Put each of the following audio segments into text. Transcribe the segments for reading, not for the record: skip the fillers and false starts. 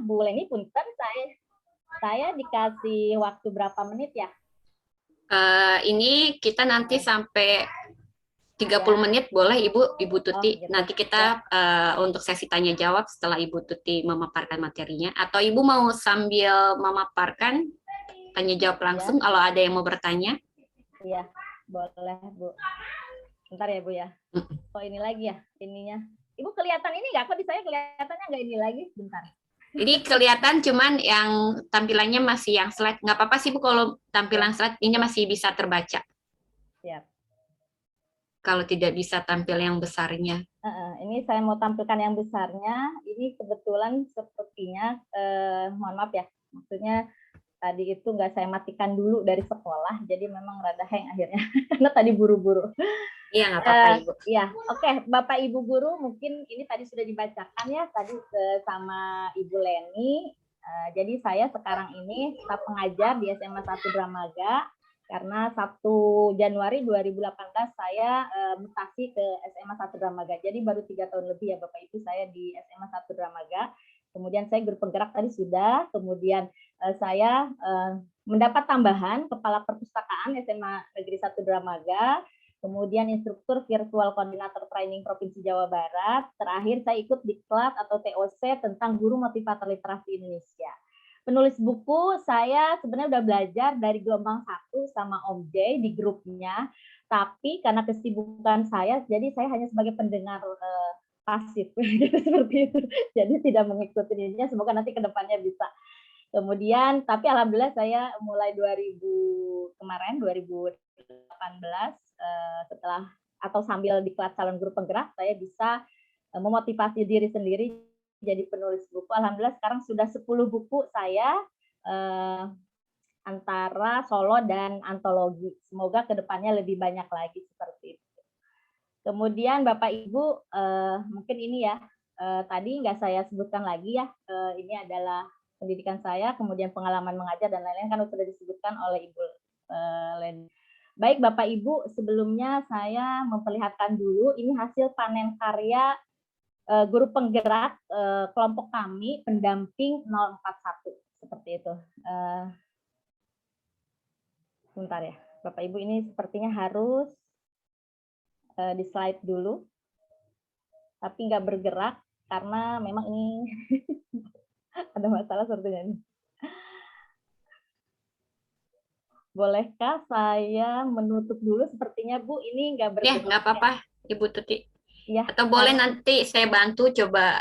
Bu Leni, punten, saya dikasih waktu berapa menit ya? Ini kita nanti sampai 30 menit boleh Ibu Tuti. Gitu. Nanti kita untuk sesi tanya jawab setelah Ibu Tuti memaparkan materinya. Atau Ibu mau sambil memaparkan tanya jawab langsung kalau ada yang mau bertanya? Iya, boleh Bu. Bentar ya Bu ya. Oh ini lagi ya ininya. Ibu kelihatan ini nggak? Kok di saya kelihatannya nggak ini lagi? Bentar. Jadi kelihatan cuman yang tampilannya masih yang slide. Nggak apa-apa sih Bu kalau tampilan slide ini masih bisa terbaca. Siap. Kalau tidak bisa tampil yang besarnya. Ini saya mau tampilkan yang besarnya. Ini kebetulan sepertinya, mohon maaf ya, maksudnya tadi itu nggak saya matikan dulu dari sekolah, jadi memang rada hang akhirnya, karena tadi buru-buru. Iya, nggak apa-apa Ibu. Ya, oke. Bapak Ibu Guru, mungkin ini tadi sudah dibacakan ya, tadi sama Ibu Leni. Jadi saya sekarang ini staf pengajar di SMA 1 Dramaga, karena 1 Januari 2018 saya mutasi ke SMA 1 Dramaga. Jadi baru 3 tahun lebih ya Bapak Ibu saya di SMA 1 Dramaga. Kemudian saya guru penggerak tadi sudah, kemudian saya mendapat tambahan Kepala Perpustakaan SMA Negeri 1 Dramaga, kemudian instruktur virtual koordinator training Provinsi Jawa Barat, terakhir saya ikut diklat atau TOC tentang guru motivator literasi Indonesia. Penulis buku, saya sebenarnya udah belajar dari gelombang 1 sama Om J di grupnya, tapi karena kesibukan saya, jadi saya hanya sebagai pendengar pasif, gitu, seperti itu. Jadi tidak mengikuti dirinya, semoga nanti ke depannya bisa. Kemudian, tapi alhamdulillah saya mulai 2018, setelah atau sambil diklat calon guru penggerak, saya bisa memotivasi diri sendiri jadi penulis buku. Alhamdulillah sekarang sudah 10 buku saya antara solo dan antologi. Semoga kedepannya lebih banyak lagi seperti itu. Kemudian Bapak Ibu, mungkin ini ya, tadi nggak saya sebutkan lagi ya, ini adalah pendidikan saya, kemudian pengalaman mengajar dan lain-lain kan sudah disebutkan oleh Ibu Leni. Baik Bapak Ibu, sebelumnya saya memperlihatkan dulu ini hasil panen karya guru penggerak kelompok kami pendamping 041 seperti itu. Sebentar ya, Bapak Ibu, ini sepertinya harus di slide dulu, tapi nggak bergerak karena memang ini ada masalah sepertinya ini. Bolehkah saya menutup dulu? Sepertinya Bu ini nggak bergerak. Ya, nggak apa-apa Ibu Tuti. Ya, atau boleh nanti saya bantu coba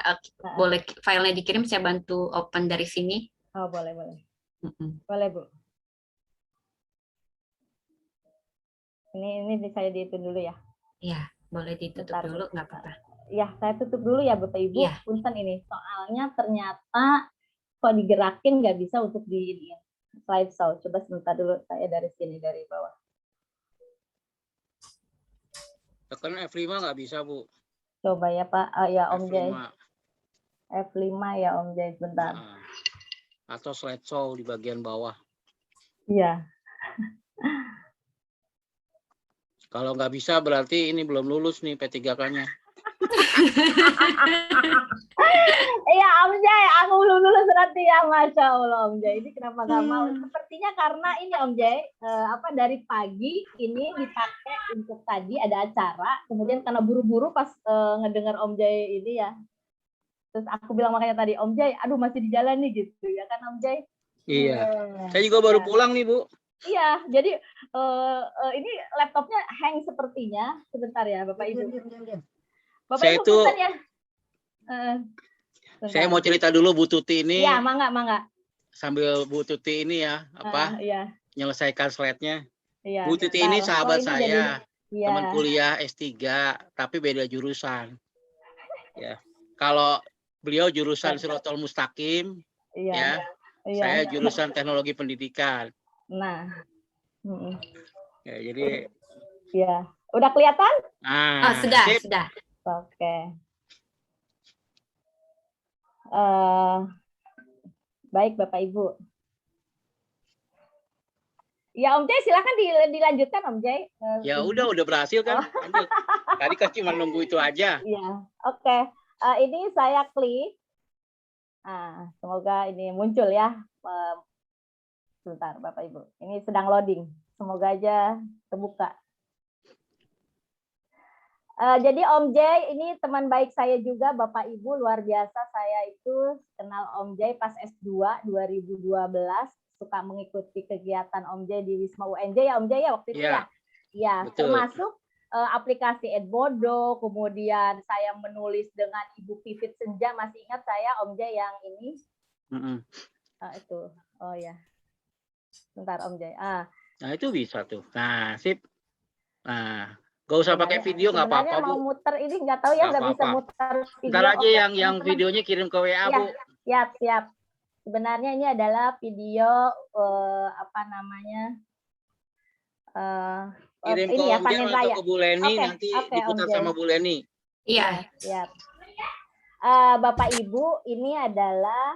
boleh filenya dikirim saya bantu open dari sini. Oh boleh. Boleh Bu. Ini saya dihitung dulu ya. Iya, boleh ditutup dulu nggak apa-apa. Ya, saya tutup dulu ya Bapak Ibu. Punten ini soalnya ternyata kok digerakin nggak bisa untuk di slide show. Coba sebentar dulu saya dari sini dari bawah. Tekan F5 nggak bisa Bu. Coba ya Pak. Ya Om F5. Jai. F5 ya Om Jai, sebentar. Atau slideshow di bagian bawah. Iya. Kalau nggak bisa berarti ini belum lulus nih P3K-nya. Iya Om Jai, aku belum lulus berarti ya, Masya Allah Om Jai. Ini kenapa nggak mau? Sepertinya karena ini Om Jai, dari pagi ini dipakai untuk tadi ada acara, kemudian karena buru-buru pas ngedengar Om Jai ini ya, terus aku bilang makanya tadi Om Jai, aduh masih di jalan nih gitu ya kan Om Jai. Iya. Saya juga baru pulang nih Bu. Iya, jadi ini laptopnya hang sepertinya. Sebentar ya Bapak Ibu. Bapak saya Ibu itu ya. Saya mau cerita dulu Bu Tuti ini. Iya, mangga. Sambil Bu Tuti ini ya, menyelesaikan slide-nya. Iya, Bu Tuti ini sahabat saya, teman kuliah S3, tapi beda jurusan. Ya. Kalau beliau jurusan Siratal Mustaqim, saya jurusan Teknologi Pendidikan. Nah, ya, jadi. Ya, udah kelihatan? Sudah. Oke. Baik Bapak Ibu. Ya Om Jai silakan dilanjutkan Om Jai. Ya udah berhasil kan. Tadi kan cuma nunggu itu aja. Iya, oke. Ini saya klik Semoga ini muncul ya. Sebentar Bapak Ibu, ini sedang loading. Semoga aja terbuka. Jadi Om Jay ini teman baik saya juga, Bapak Ibu, luar biasa. Saya itu kenal Om Jay pas S2 2012, suka mengikuti kegiatan Om Jay di Wisma UNJ ya Om Jay ya waktu itu ya. Ya, termasuk aplikasi Edmodo, kemudian saya menulis dengan Ibu Pivit Senja, masih ingat saya Om Jay yang ini. Itu. Oh ya. Bentar Om Jay. Nah, itu bisa tuh. Nah, sip. Nah, gak usah pakai video, nggak apa-apa, Bu. Mau muter ini nggak tahu ya, nggak bisa muter video. Ntar aja yang videonya kirim ke WA, Bu. Siap. Sebenarnya ini adalah video apa namanya? Kirim ke Om Jay atau ke Bu Leni, nanti diputar sama Bu Leni. Iya. Siap. Bapak Ibu, ini adalah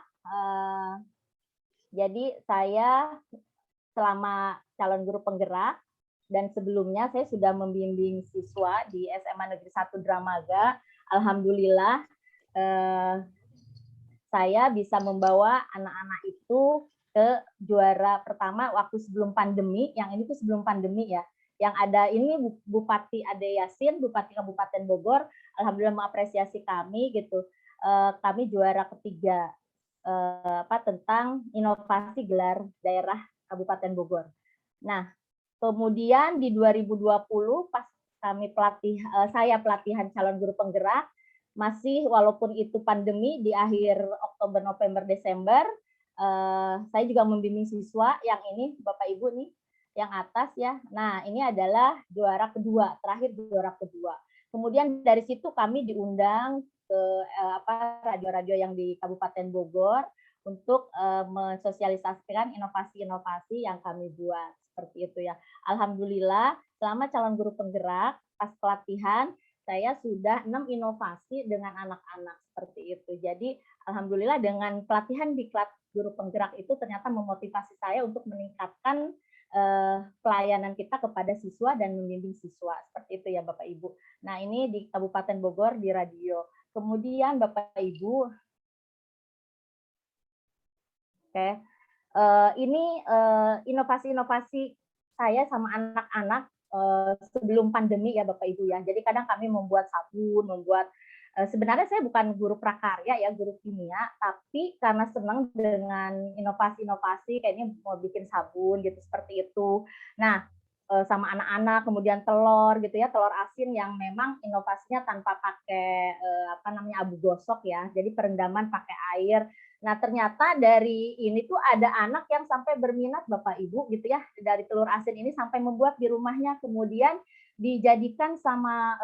jadi saya selama calon guru penggerak, dan sebelumnya saya sudah membimbing siswa di SMA Negeri 1 Dramaga. Alhamdulillah saya bisa membawa anak-anak itu ke juara pertama waktu sebelum pandemi. Yang ini tuh sebelum pandemi ya. Yang ada ini Bupati Ade Yasin, Bupati Kabupaten Bogor, alhamdulillah mengapresiasi kami gitu. Kami juara ketiga tentang inovasi gelar daerah Kabupaten Bogor. Nah, kemudian di 2020 pas kami saya pelatihan calon guru penggerak, masih walaupun itu pandemi di akhir Oktober, November, Desember, saya juga membimbing siswa yang ini Bapak Ibu nih, yang atas ya. Nah, ini adalah juara kedua, terakhir juara kedua. Kemudian dari situ kami diundang ke radio-radio yang di Kabupaten Bogor untuk mensosialisasikan inovasi-inovasi yang kami buat seperti itu ya. Alhamdulillah selama calon guru penggerak pas pelatihan saya sudah 6 inovasi dengan anak-anak seperti itu. Jadi alhamdulillah dengan pelatihan di kelas guru penggerak itu ternyata memotivasi saya untuk meningkatkan pelayanan kita kepada siswa dan membimbing siswa seperti itu ya Bapak Ibu. Nah ini di Kabupaten Bogor di radio. Kemudian Bapak Ibu, ini inovasi-inovasi saya sama anak-anak sebelum pandemi ya Bapak Ibu ya. Jadi kadang kami membuat sabun, sebenarnya saya bukan guru prakarya ya, guru kimia, tapi karena senang dengan inovasi-inovasi kayaknya mau bikin sabun gitu seperti itu. Nah, sama anak-anak, kemudian telur gitu ya, telur asin yang memang inovasinya tanpa pakai abu gosok ya. Jadi perendaman pakai air. Nah, ternyata dari ini tuh ada anak yang sampai berminat Bapak Ibu gitu ya, dari telur asin ini sampai membuat di rumahnya, kemudian dijadikan sama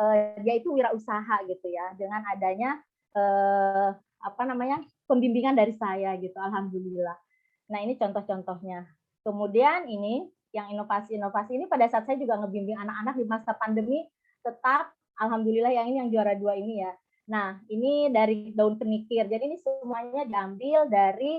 dia itu wirausaha gitu ya, dengan adanya pembimbingan dari saya gitu, alhamdulillah. Nah, ini contoh-contohnya. Kemudian ini yang inovasi-inovasi ini pada saat saya juga ngebimbing anak-anak di masa pandemi, tetap alhamdulillah yang ini yang juara 2 ini ya. Nah, ini dari daun kenikir. Jadi ini semuanya diambil dari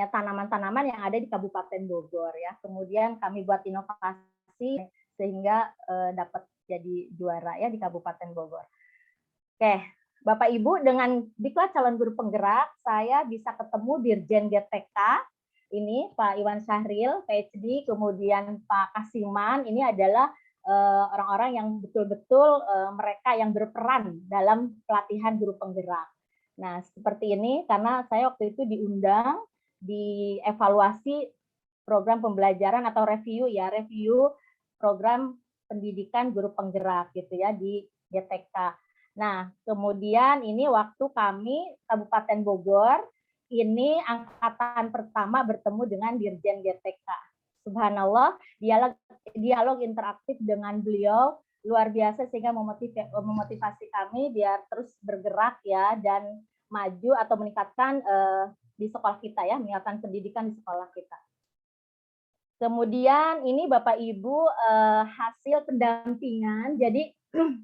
tanaman-tanaman yang ada di Kabupaten Bogor ya. Kemudian kami buat inovasi sehingga dapat jadi juara ya di Kabupaten Bogor. Oke, Bapak Ibu, dengan diklat calon guru penggerak, saya bisa ketemu Dirjen GTK, ini Pak Iwan Syahril, PhD, kemudian Pak Kasiman, ini adalah orang-orang yang betul-betul mereka yang berperan dalam pelatihan guru penggerak. Nah, seperti ini karena saya waktu itu diundang di evaluasi program pembelajaran atau review program pendidikan guru penggerak gitu ya di GTK. Nah, kemudian ini waktu kami Kabupaten Bogor ini angkatan pertama bertemu dengan Dirjen GTK. Subhanallah, dialog interaktif dengan beliau luar biasa sehingga memotivasi kami biar terus bergerak ya dan maju atau meningkatkan di sekolah kita ya, meningkatkan pendidikan di sekolah kita. Kemudian ini Bapak Ibu hasil pendampingan. Jadi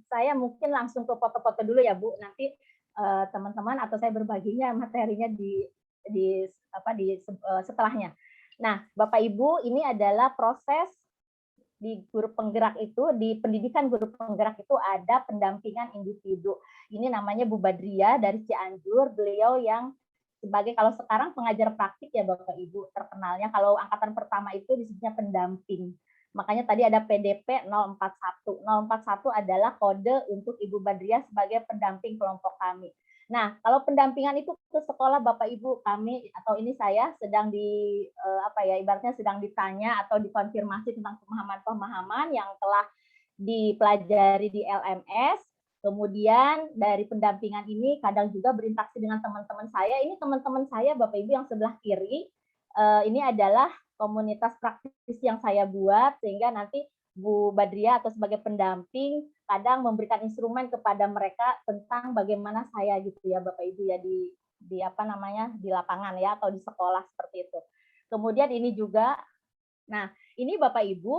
saya mungkin langsung ke foto-foto dulu ya Bu. Nanti teman-teman atau saya berbaginya materinya di setelahnya. Nah, Bapak Ibu, ini adalah proses di guru penggerak itu, di pendidikan guru penggerak itu ada pendampingan individu. Ini namanya Bu Badria dari Cianjur. Beliau yang sebagai, kalau sekarang pengajar praktik ya Bapak Ibu, terkenalnya kalau angkatan pertama itu disebutnya pendamping. Makanya tadi ada PDP 041. 041 adalah kode untuk Ibu Badria sebagai pendamping kelompok kami. Nah, kalau pendampingan itu ke sekolah Bapak Ibu, kami atau ini saya sedang ibaratnya sedang ditanya atau dikonfirmasi tentang pemahaman-pemahaman yang telah dipelajari di LMS. Kemudian dari pendampingan ini kadang juga berinteraksi dengan teman-teman saya. Ini teman-teman saya Bapak Ibu yang sebelah kiri, ini adalah komunitas praktis yang saya buat, sehingga nanti Bu Badria atau sebagai pendamping kadang memberikan instrumen kepada mereka tentang bagaimana saya gitu ya Bapak Ibu ya di di lapangan ya atau di sekolah seperti itu. Kemudian ini juga, nah ini Bapak Ibu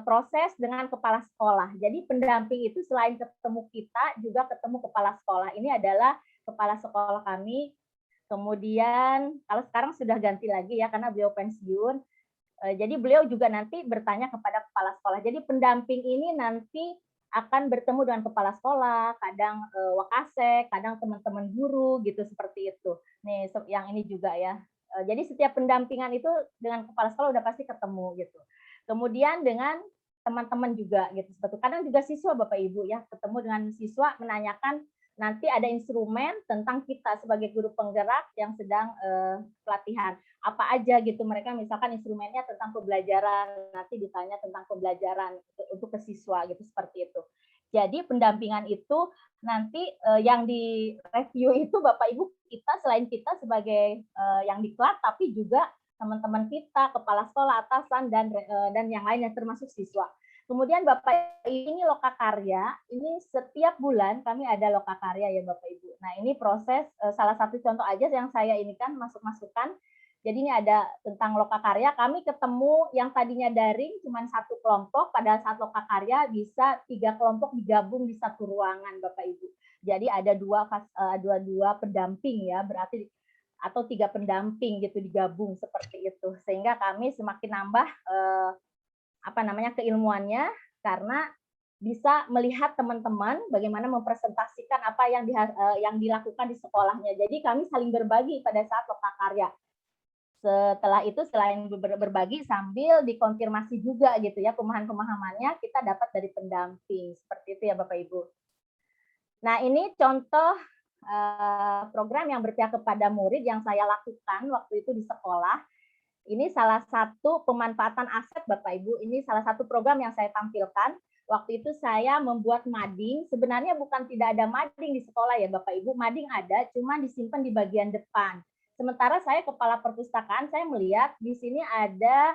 proses dengan kepala sekolah. Jadi pendamping itu selain ketemu kita juga ketemu kepala sekolah. Ini adalah kepala sekolah kami. Kemudian kalau sekarang sudah ganti lagi ya karena beliau pensiun. Jadi beliau juga nanti bertanya kepada kepala sekolah. Jadi pendamping ini nanti akan bertemu dengan kepala sekolah, kadang wakasek, kadang teman-teman guru gitu seperti itu. Nih yang ini juga ya. Jadi setiap pendampingan itu dengan kepala sekolah udah pasti ketemu gitu. Kemudian dengan teman-teman juga gitu. Kadang juga siswa Bapak Ibu ya ketemu dengan siswa menanyakan, nanti ada instrumen tentang kita sebagai guru penggerak yang sedang pelatihan. Apa aja gitu mereka, misalkan instrumennya tentang pembelajaran, nanti ditanya tentang pembelajaran untuk ke siswa gitu seperti itu. Jadi pendampingan itu nanti yang di review itu Bapak Ibu kita, selain kita sebagai yang diklat, tapi juga teman-teman kita, kepala sekolah, atasan dan yang lainnya termasuk siswa. Kemudian Bapak ini lokakarya, ini setiap bulan kami ada lokakarya ya Bapak Ibu. Nah ini proses salah satu contoh aja yang saya ini kan masuk-masukan. Jadi ini ada tentang lokakarya, kami ketemu yang tadinya daring cuma satu kelompok, pada saat lokakarya bisa 3 kelompok digabung di satu ruangan Bapak Ibu. Jadi ada dua pendamping ya, berarti atau 3 pendamping gitu digabung seperti itu. Sehingga kami semakin nambah keilmuannya karena bisa melihat teman-teman bagaimana mempresentasikan apa yang dilakukan di sekolahnya. Jadi kami saling berbagi pada saat lokakarya. Setelah itu selain berbagi sambil dikonfirmasi juga gitu ya pemahamannya kita dapat dari pendamping. Seperti itu ya Bapak Ibu. Nah, ini contoh program yang berpihak kepada murid yang saya lakukan waktu itu di sekolah. Ini salah satu pemanfaatan aset Bapak Ibu. Ini salah satu program yang saya tampilkan. Waktu itu saya membuat mading. Sebenarnya bukan tidak ada mading di sekolah ya Bapak Ibu. Mading ada, cuma disimpan di bagian depan. Sementara saya kepala perpustakaan, saya melihat di sini ada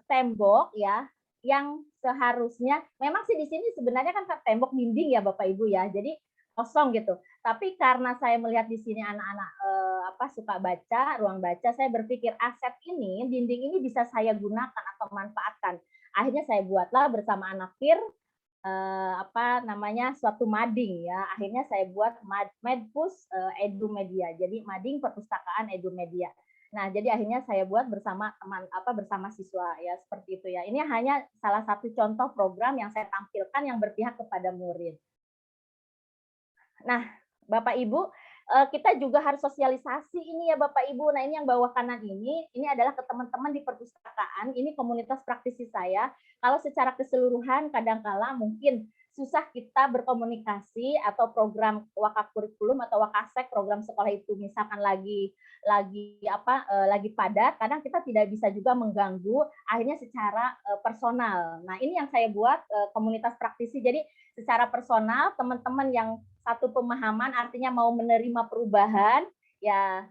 tembok ya, yang seharusnya memang sih di sini sebenarnya kan tembok dinding ya Bapak Ibu ya. Jadi kosong gitu. Tapi karena saya melihat di sini anak-anak suka baca, ruang baca, saya berpikir aset ini, dinding ini bisa saya gunakan atau manfaatkan. Akhirnya saya buatlah bersama anak PIR suatu mading ya. Akhirnya saya buat Medpus Edumedia. Jadi mading perpustakaan Edumedia. Nah, jadi akhirnya saya buat bersama bersama siswa ya, seperti itu ya. Ini hanya salah satu contoh program yang saya tampilkan yang berpihak kepada murid. Nah, Bapak Ibu, kita juga harus sosialisasi ini ya Bapak Ibu. Nah, ini yang bawah kanan ini adalah ke teman-teman di perpustakaan, ini komunitas praktisi saya. Kalau secara keseluruhan kadangkala mungkin susah kita berkomunikasi atau program wakakurikulum atau wakasek program sekolah itu misalkan lagi padat, kadang kita tidak bisa juga mengganggu akhirnya secara personal. Nah, ini yang saya buat komunitas praktisi. Jadi secara personal teman-teman yang satu pemahaman artinya mau menerima perubahan ya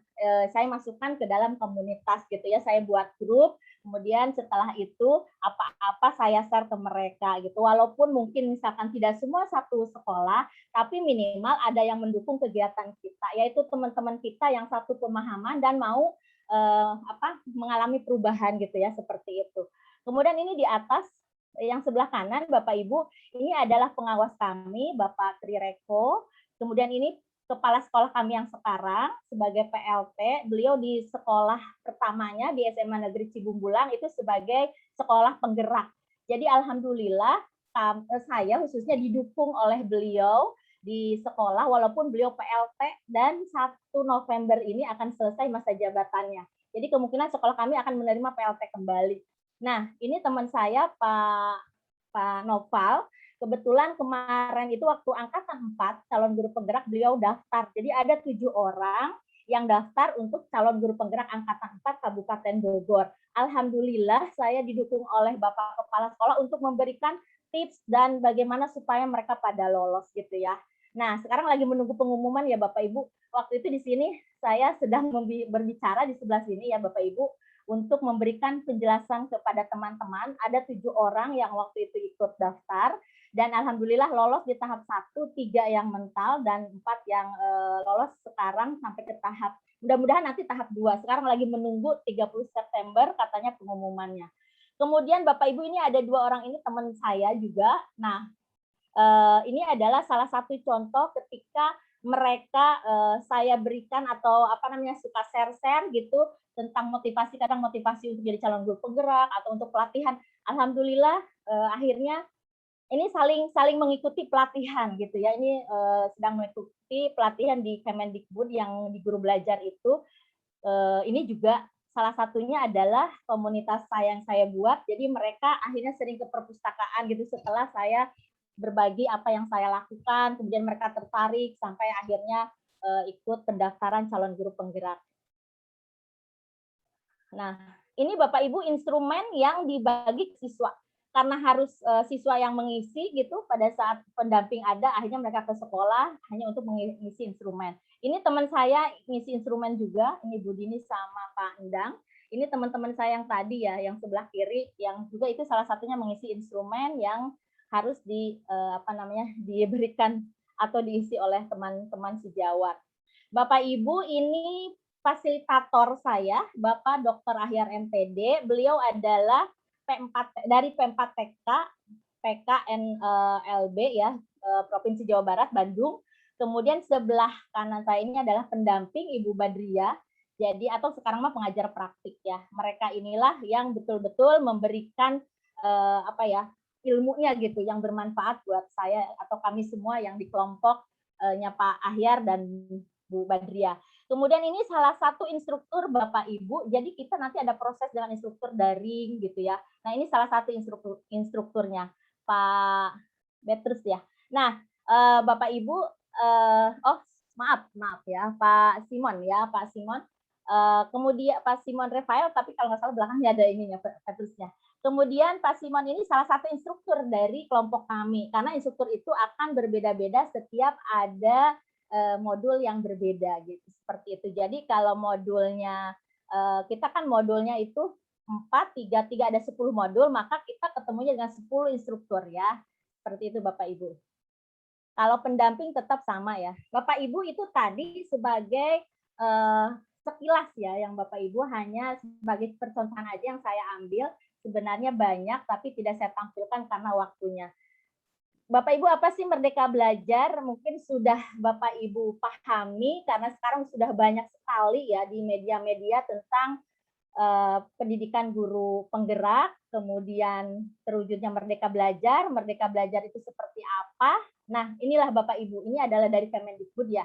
saya masukkan ke dalam komunitas gitu ya, saya buat grup, kemudian setelah itu apa-apa saya share ke mereka gitu, walaupun mungkin misalkan tidak semua satu sekolah, tapi minimal ada yang mendukung kegiatan kita, yaitu teman-teman kita yang satu pemahaman dan mau mengalami perubahan gitu ya, seperti itu. Kemudian ini di atas yang sebelah kanan Bapak Ibu, ini adalah pengawas kami Bapak Trireko, kemudian ini kepala sekolah kami yang sekarang sebagai PLT, beliau di sekolah pertamanya di SMA Negeri Cibumbulang itu sebagai sekolah penggerak. Jadi alhamdulillah saya khususnya didukung oleh beliau di sekolah, walaupun beliau PLT dan 1 November ini akan selesai masa jabatannya. Jadi kemungkinan sekolah kami akan menerima PLT kembali. Nah, ini teman saya Pak Noval, kebetulan kemarin itu waktu angkatan 4 calon guru penggerak beliau daftar. Jadi ada 7 orang yang daftar untuk calon guru penggerak angkatan 4 Kabupaten Bogor. Alhamdulillah saya didukung oleh Bapak Kepala Sekolah untuk memberikan tips dan bagaimana supaya mereka pada lolos gitu ya. Nah, sekarang lagi menunggu pengumuman ya Bapak Ibu. Waktu itu di sini saya sedang berbicara di sebelah sini ya Bapak Ibu untuk memberikan penjelasan kepada teman-teman. Ada 7 orang yang waktu itu ikut daftar dan alhamdulillah lolos di tahap 1, 3 yang mental dan 4 yang lolos sekarang sampai ke tahap mudah-mudahan nanti tahap 2. Sekarang lagi menunggu 30 September katanya pengumumannya. Kemudian Bapak Ibu ini ada 2 orang ini teman saya juga. Nah, ini adalah salah satu contoh ketika mereka saya berikan atau suka share-share gitu tentang motivasi, kadang motivasi untuk jadi calon guru penggerak atau untuk pelatihan. Alhamdulillah akhirnya ini saling mengikuti pelatihan gitu ya. Ini sedang mengikuti pelatihan di Kemendikbud yang di guru belajar itu. Ini juga salah satunya adalah komunitas yang saya buat. Jadi mereka akhirnya sering ke perpustakaan gitu setelah saya berbagi apa yang saya lakukan. Kemudian mereka tertarik sampai akhirnya ikut pendaftaran calon guru penggerak. Nah, ini Bapak Ibu instrumen yang dibagi ke siswa. Karena harus siswa yang mengisi gitu pada saat pendamping ada, akhirnya mereka ke sekolah hanya untuk mengisi instrumen. Ini teman saya ngisi instrumen juga, ini Bu Dini sama Pak Endang. Ini teman-teman saya yang tadi ya, yang sebelah kiri, yang juga itu salah satunya mengisi instrumen yang harus diberikan atau diisi oleh teman-teman sejawat. Bapak Ibu ini fasilitator saya, Bapak Dr. Ahyar MPD. Beliau adalah dari P4TK, PKNLB ya, Provinsi Jawa Barat, Bandung. Kemudian sebelah kanan saya ini adalah pendamping Ibu Badria. Jadi atau sekarang mah pengajar praktik ya. Mereka inilah yang betul-betul memberikan ilmunya gitu yang bermanfaat buat saya atau kami semua yang di kelompoknya Pak Ahyar dan Bu Badria. Kemudian ini salah satu instruktur Bapak Ibu. Jadi kita nanti ada proses dengan instruktur daring gitu ya. Nah, ini salah satu instrukturnya Pak Petrus ya. Nah, Bapak Ibu maaf ya, Pak Simon ya, Pak Simon. Kemudian Pak Simon Rafael, tapi kalau nggak salah belakangnya ada ininya Petrusnya. Kemudian Pak Simon ini salah satu instruktur dari kelompok kami. Karena instruktur itu akan berbeda-beda setiap ada modul yang berbeda gitu seperti itu. Jadi kalau modulnya kita kan modulnya itu 4, 3 ada 10 modul, maka kita ketemunya dengan 10 instruktur ya. Seperti itu Bapak Ibu. Kalau pendamping tetap sama ya. Bapak Ibu itu tadi sebagai sekilas ya, yang Bapak Ibu hanya sebagai percontohan aja yang saya ambil. Sebenarnya banyak tapi tidak saya tampilkan karena waktunya. Bapak Ibu, apa sih Merdeka Belajar? Mungkin sudah Bapak Ibu pahami karena sekarang sudah banyak sekali ya di media-media tentang pendidikan guru penggerak, kemudian terwujudnya Merdeka Belajar itu seperti apa? Nah, inilah Bapak Ibu, ini adalah dari Kemendikbud ya,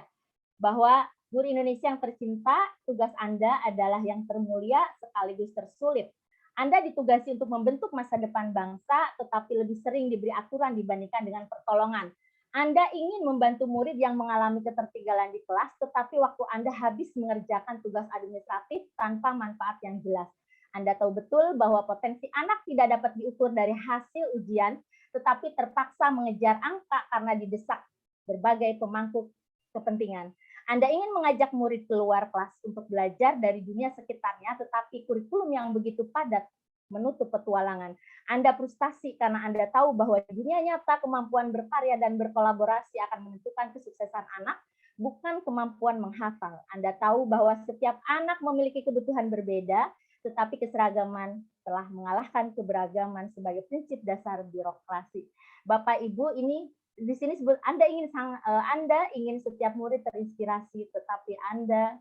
bahwa guru Indonesia yang tercinta, tugas Anda adalah yang termulia sekaligus tersulit. Anda ditugasi untuk membentuk masa depan bangsa, tetapi lebih sering diberi aturan dibandingkan dengan pertolongan. Anda ingin membantu murid yang mengalami ketertinggalan di kelas, tetapi waktu Anda habis mengerjakan tugas administratif tanpa manfaat yang jelas. Anda tahu betul bahwa potensi anak tidak dapat diukur dari hasil ujian, tetapi terpaksa mengejar angka karena didesak berbagai pemangku kepentingan. Anda ingin mengajak murid keluar kelas untuk belajar dari dunia sekitarnya, tetapi kurikulum yang begitu padat menutup petualangan. Anda frustasi karena Anda tahu bahwa di dunia nyata kemampuan berkarya dan berkolaborasi akan menentukan kesuksesan anak, bukan kemampuan menghafal. Anda tahu bahwa setiap anak memiliki kebutuhan berbeda, tetapi keseragaman telah mengalahkan keberagaman sebagai prinsip dasar birokrasi. Bapak Ibu, ini di sini sebut Anda ingin setiap murid terinspirasi, tetapi Anda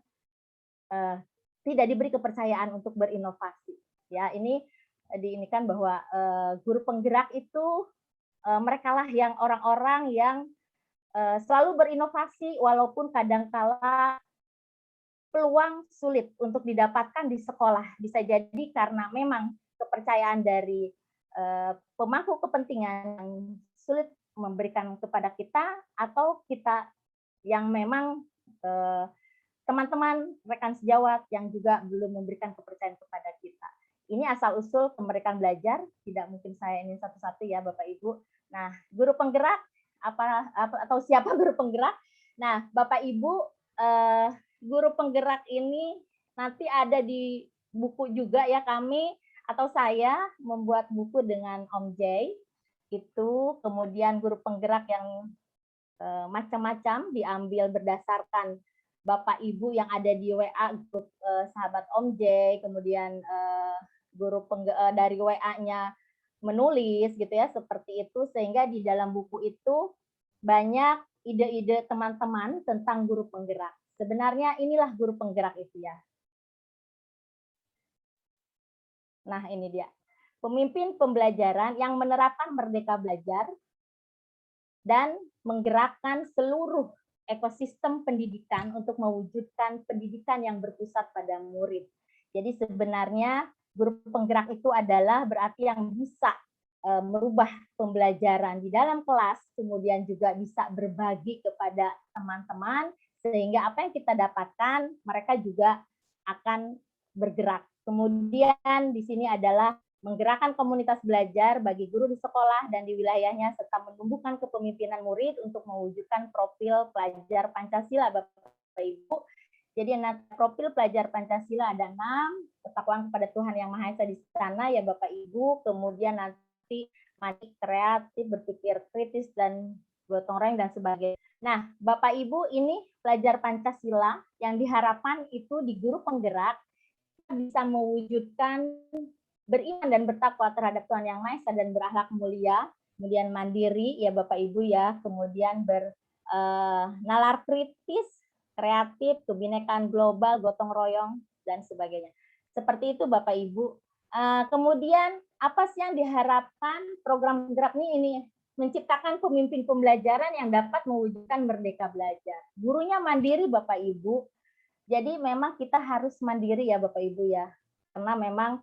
tidak diberi kepercayaan untuk berinovasi. Ya, ini diinikan bahwa guru penggerak itu mereka lah yang orang-orang yang selalu berinovasi walaupun kadangkala peluang sulit untuk didapatkan di sekolah. Bisa jadi karena memang kepercayaan dari pemangku kepentingan yang sulit memberikan kepada kita, atau kita yang memang teman-teman rekan sejawat yang juga belum memberikan kepercayaan kepada kita. Ini asal-usul kemerdekaan belajar, tidak mungkin saya ini satu-satu ya Bapak Ibu. Nah, guru penggerak atau siapa guru penggerak? Nah, Bapak Ibu, guru penggerak ini nanti ada di buku juga ya, kami atau saya membuat buku dengan Om Jay itu, kemudian guru penggerak yang macam-macam diambil berdasarkan Bapak Ibu yang ada di WA grup sahabat Om Jay, kemudian guru dari WA-nya menulis gitu ya, seperti itu, sehingga di dalam buku itu banyak ide-ide teman-teman tentang guru penggerak. Sebenarnya inilah guru penggerak itu ya. Nah, ini dia. Pemimpin pembelajaran yang menerapkan Merdeka Belajar dan menggerakkan seluruh ekosistem pendidikan untuk mewujudkan pendidikan yang berpusat pada murid. Jadi sebenarnya guru penggerak itu adalah berarti yang bisa merubah pembelajaran di dalam kelas, kemudian juga bisa berbagi kepada teman-teman, sehingga apa yang kita dapatkan, mereka juga akan bergerak. Kemudian di sini adalah menggerakkan komunitas belajar bagi guru di sekolah dan di wilayahnya, serta menumbuhkan kepemimpinan murid untuk mewujudkan profil pelajar Pancasila, Bapak Ibu. Jadi profil pelajar Pancasila ada 6, ketakwaan kepada Tuhan Yang Maha Esa di sana ya Bapak Ibu, kemudian nanti mandiri, kreatif, berpikir kritis, dan gotong royong dan sebagainya. Nah, Bapak Ibu, ini pelajar Pancasila yang diharapkan itu di guru penggerak bisa mewujudkan beriman dan bertakwa terhadap Tuhan Yang Maha Esa dan berakhlak mulia, kemudian mandiri ya Bapak Ibu ya, kemudian bernalar kritis, kreatif, kebinekaan global, gotong royong, dan sebagainya. Seperti itu Bapak Ibu. Kemudian apa sih yang diharapkan program penggerak ini? Menciptakan pemimpin pembelajaran yang dapat mewujudkan Merdeka Belajar. Gurunya mandiri Bapak Ibu. Jadi memang kita harus mandiri ya Bapak Ibu ya. Karena memang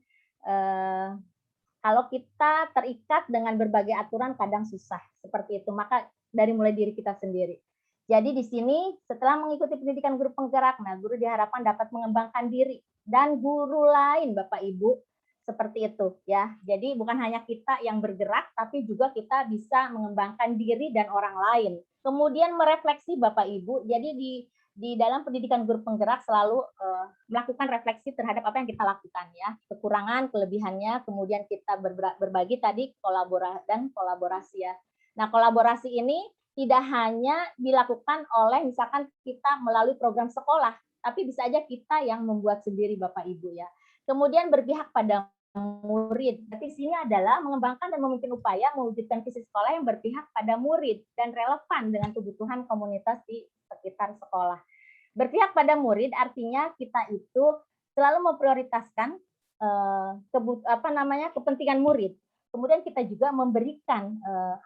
kalau kita terikat dengan berbagai aturan kadang susah. Seperti itu. Maka dari mulai diri kita sendiri. Jadi di sini setelah mengikuti pendidikan guru penggerak, nah guru diharapkan dapat mengembangkan diri dan guru lain Bapak Ibu, seperti itu ya. Jadi bukan hanya kita yang bergerak, tapi juga kita bisa mengembangkan diri dan orang lain. Kemudian merefleksi Bapak Ibu. Jadi di dalam pendidikan guru penggerak selalu melakukan refleksi terhadap apa yang kita lakukan ya, kekurangan, kelebihannya, kemudian kita berbagi tadi kolaborasi ya. Nah kolaborasi ini tidak hanya dilakukan oleh misalkan kita melalui program sekolah, tapi bisa aja kita yang membuat sendiri Bapak Ibu ya. Kemudian berpihak pada murid. Berarti sini adalah mengembangkan dan memimpin upaya mewujudkan visi sekolah yang berpihak pada murid dan relevan dengan kebutuhan komunitas di sekitar sekolah. Berpihak pada murid artinya kita itu selalu memprioritaskan kepentingan murid. Kemudian kita juga memberikan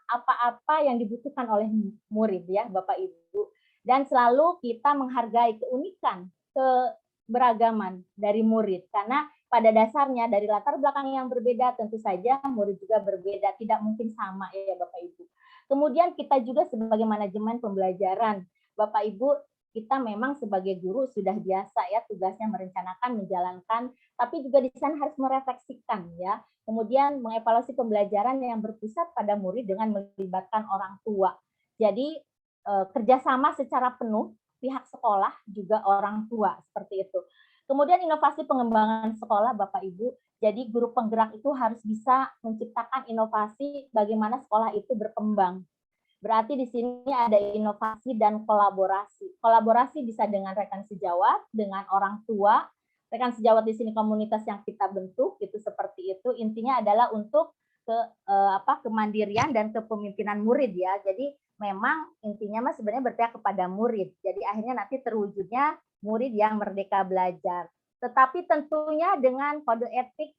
apa-apa yang dibutuhkan oleh murid ya Bapak Ibu. Dan selalu kita menghargai keunikan, keberagaman dari murid. Karena pada dasarnya dari latar belakang yang berbeda tentu saja murid juga berbeda. Tidak mungkin sama ya Bapak Ibu. Kemudian kita juga sebagai manajemen pembelajaran. Bapak Ibu, kita memang sebagai guru sudah biasa ya tugasnya merencanakan, menjalankan, tapi juga di sana harus merefleksikan ya. Kemudian mengevaluasi pembelajaran yang berpusat pada murid dengan melibatkan orang tua. Jadi kerjasama secara penuh pihak sekolah juga orang tua seperti itu. Kemudian inovasi pengembangan sekolah Bapak Ibu. Jadi guru penggerak itu harus bisa menciptakan inovasi bagaimana sekolah itu berkembang. Berarti di sini ada inovasi dan kolaborasi. Kolaborasi bisa dengan rekan sejawat, dengan orang tua. Rekan sejawat di sini komunitas yang kita bentuk, itu seperti itu. Intinya adalah untuk kemandirian dan kepemimpinan murid ya. Jadi memang intinya mas sebenarnya berpihak kepada murid. Jadi akhirnya nanti terwujudnya murid yang merdeka belajar. Tetapi tentunya dengan kode etik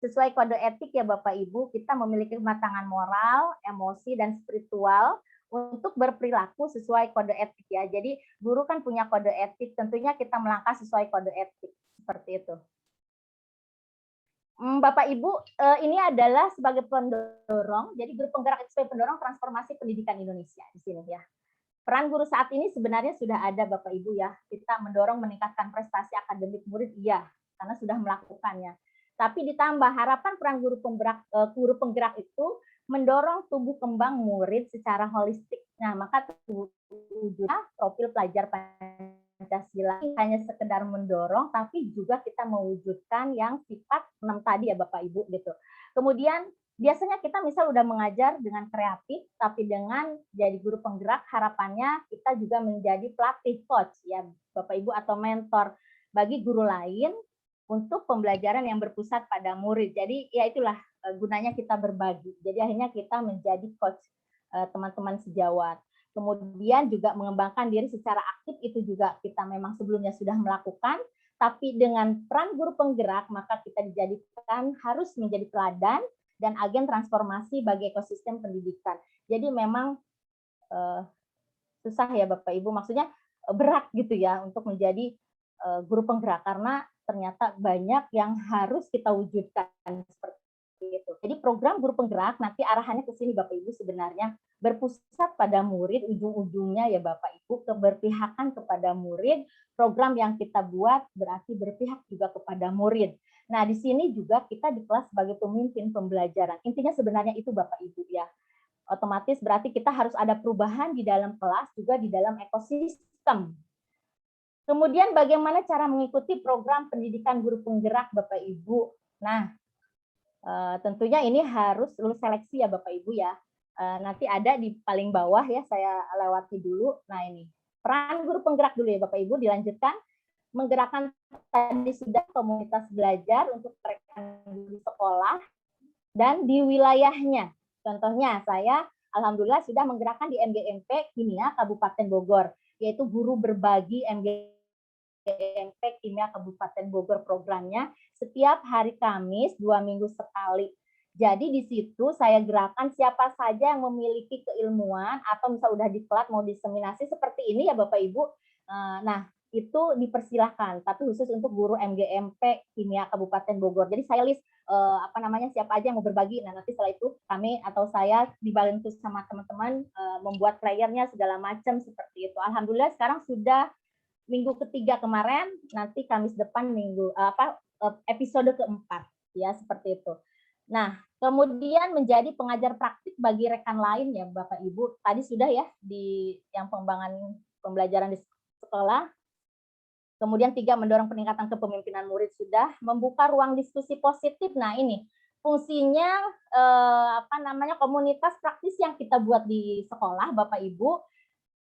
sesuai kode etik ya Bapak Ibu, kita memiliki kematangan moral, emosi, dan spiritual untuk berperilaku sesuai kode etik ya. Jadi guru kan punya kode etik, tentunya kita melangkah sesuai kode etik seperti itu. Bapak Ibu, ini adalah sebagai pendorong, jadi guru penggerak itu sebagai pendorong transformasi pendidikan Indonesia di sini ya. Peran guru saat ini sebenarnya sudah ada Bapak Ibu ya. Kita mendorong meningkatkan prestasi akademik murid, iya, karena sudah melakukannya. Tapi ditambah harapan peran guru penggerak itu mendorong tumbuh kembang murid secara holistik. Nah, maka wujudnya profil pelajar Pancasila hanya sekedar mendorong, tapi juga kita mewujudkan yang sifat 6 tadi ya Bapak Ibu gitu. Kemudian biasanya kita misal udah mengajar dengan kreatif, tapi dengan jadi guru penggerak harapannya kita juga menjadi pelatih coach ya Bapak Ibu atau mentor bagi guru lain untuk pembelajaran yang berpusat pada murid. Jadi ya itulah gunanya kita berbagi. Jadi akhirnya kita menjadi coach teman-teman sejawat. Kemudian juga mengembangkan diri secara aktif itu juga kita memang sebelumnya sudah melakukan, tapi dengan peran guru penggerak maka kita dijadikan harus menjadi teladan dan agen transformasi bagi ekosistem pendidikan. Jadi memang susah ya Bapak Ibu, maksudnya berat gitu ya untuk menjadi guru penggerak karena ternyata banyak yang harus kita wujudkan seperti itu. Jadi program guru penggerak nanti arahannya ke sini Bapak Ibu sebenarnya berpusat pada murid, ujung-ujungnya ya Bapak Ibu keberpihakan kepada murid. Program yang kita buat berarti berpihak juga kepada murid. Nah, di sini juga kita di kelas sebagai pemimpin pembelajaran. Intinya sebenarnya itu Bapak Ibu ya. Otomatis berarti kita harus ada perubahan di dalam kelas juga di dalam ekosistem. Kemudian bagaimana cara mengikuti program pendidikan guru penggerak Bapak Ibu? Nah, tentunya ini harus lulus seleksi ya Bapak Ibu ya. Nanti ada di paling bawah ya, saya lewati dulu. Nah ini, peran guru penggerak dulu ya Bapak Ibu, dilanjutkan. Menggerakkan tadi sudah komunitas belajar untuk mereka di sekolah dan di wilayahnya. Contohnya saya alhamdulillah sudah menggerakkan di MGMP Kimia Kabupaten Bogor, yaitu guru berbagi MGMP Kimia Kabupaten Bogor programnya setiap hari Kamis 2 minggu sekali. Jadi di situ saya gerakan siapa saja yang memiliki keilmuan atau misal udah diklat mau diseminasi seperti ini ya Bapak Ibu. Nah, itu dipersilahkan, tapi khusus untuk guru MGMP Kimia Kabupaten Bogor. Jadi saya list siapa aja yang mau berbagi. Nah, nanti setelah itu kami atau saya dibantu sama teman-teman membuat flyernya segala macam seperti itu. Alhamdulillah sekarang sudah minggu ketiga kemarin, nanti Kamis depan episode keempat ya seperti itu. Nah, kemudian menjadi pengajar praktik bagi rekan lain ya Bapak Ibu. Tadi sudah ya di yang pengembangan pembelajaran di sekolah. Kemudian 3, mendorong peningkatan kepemimpinan murid sudah, membuka ruang diskusi positif. Nah, ini fungsinya komunitas praktis yang kita buat di sekolah Bapak Ibu.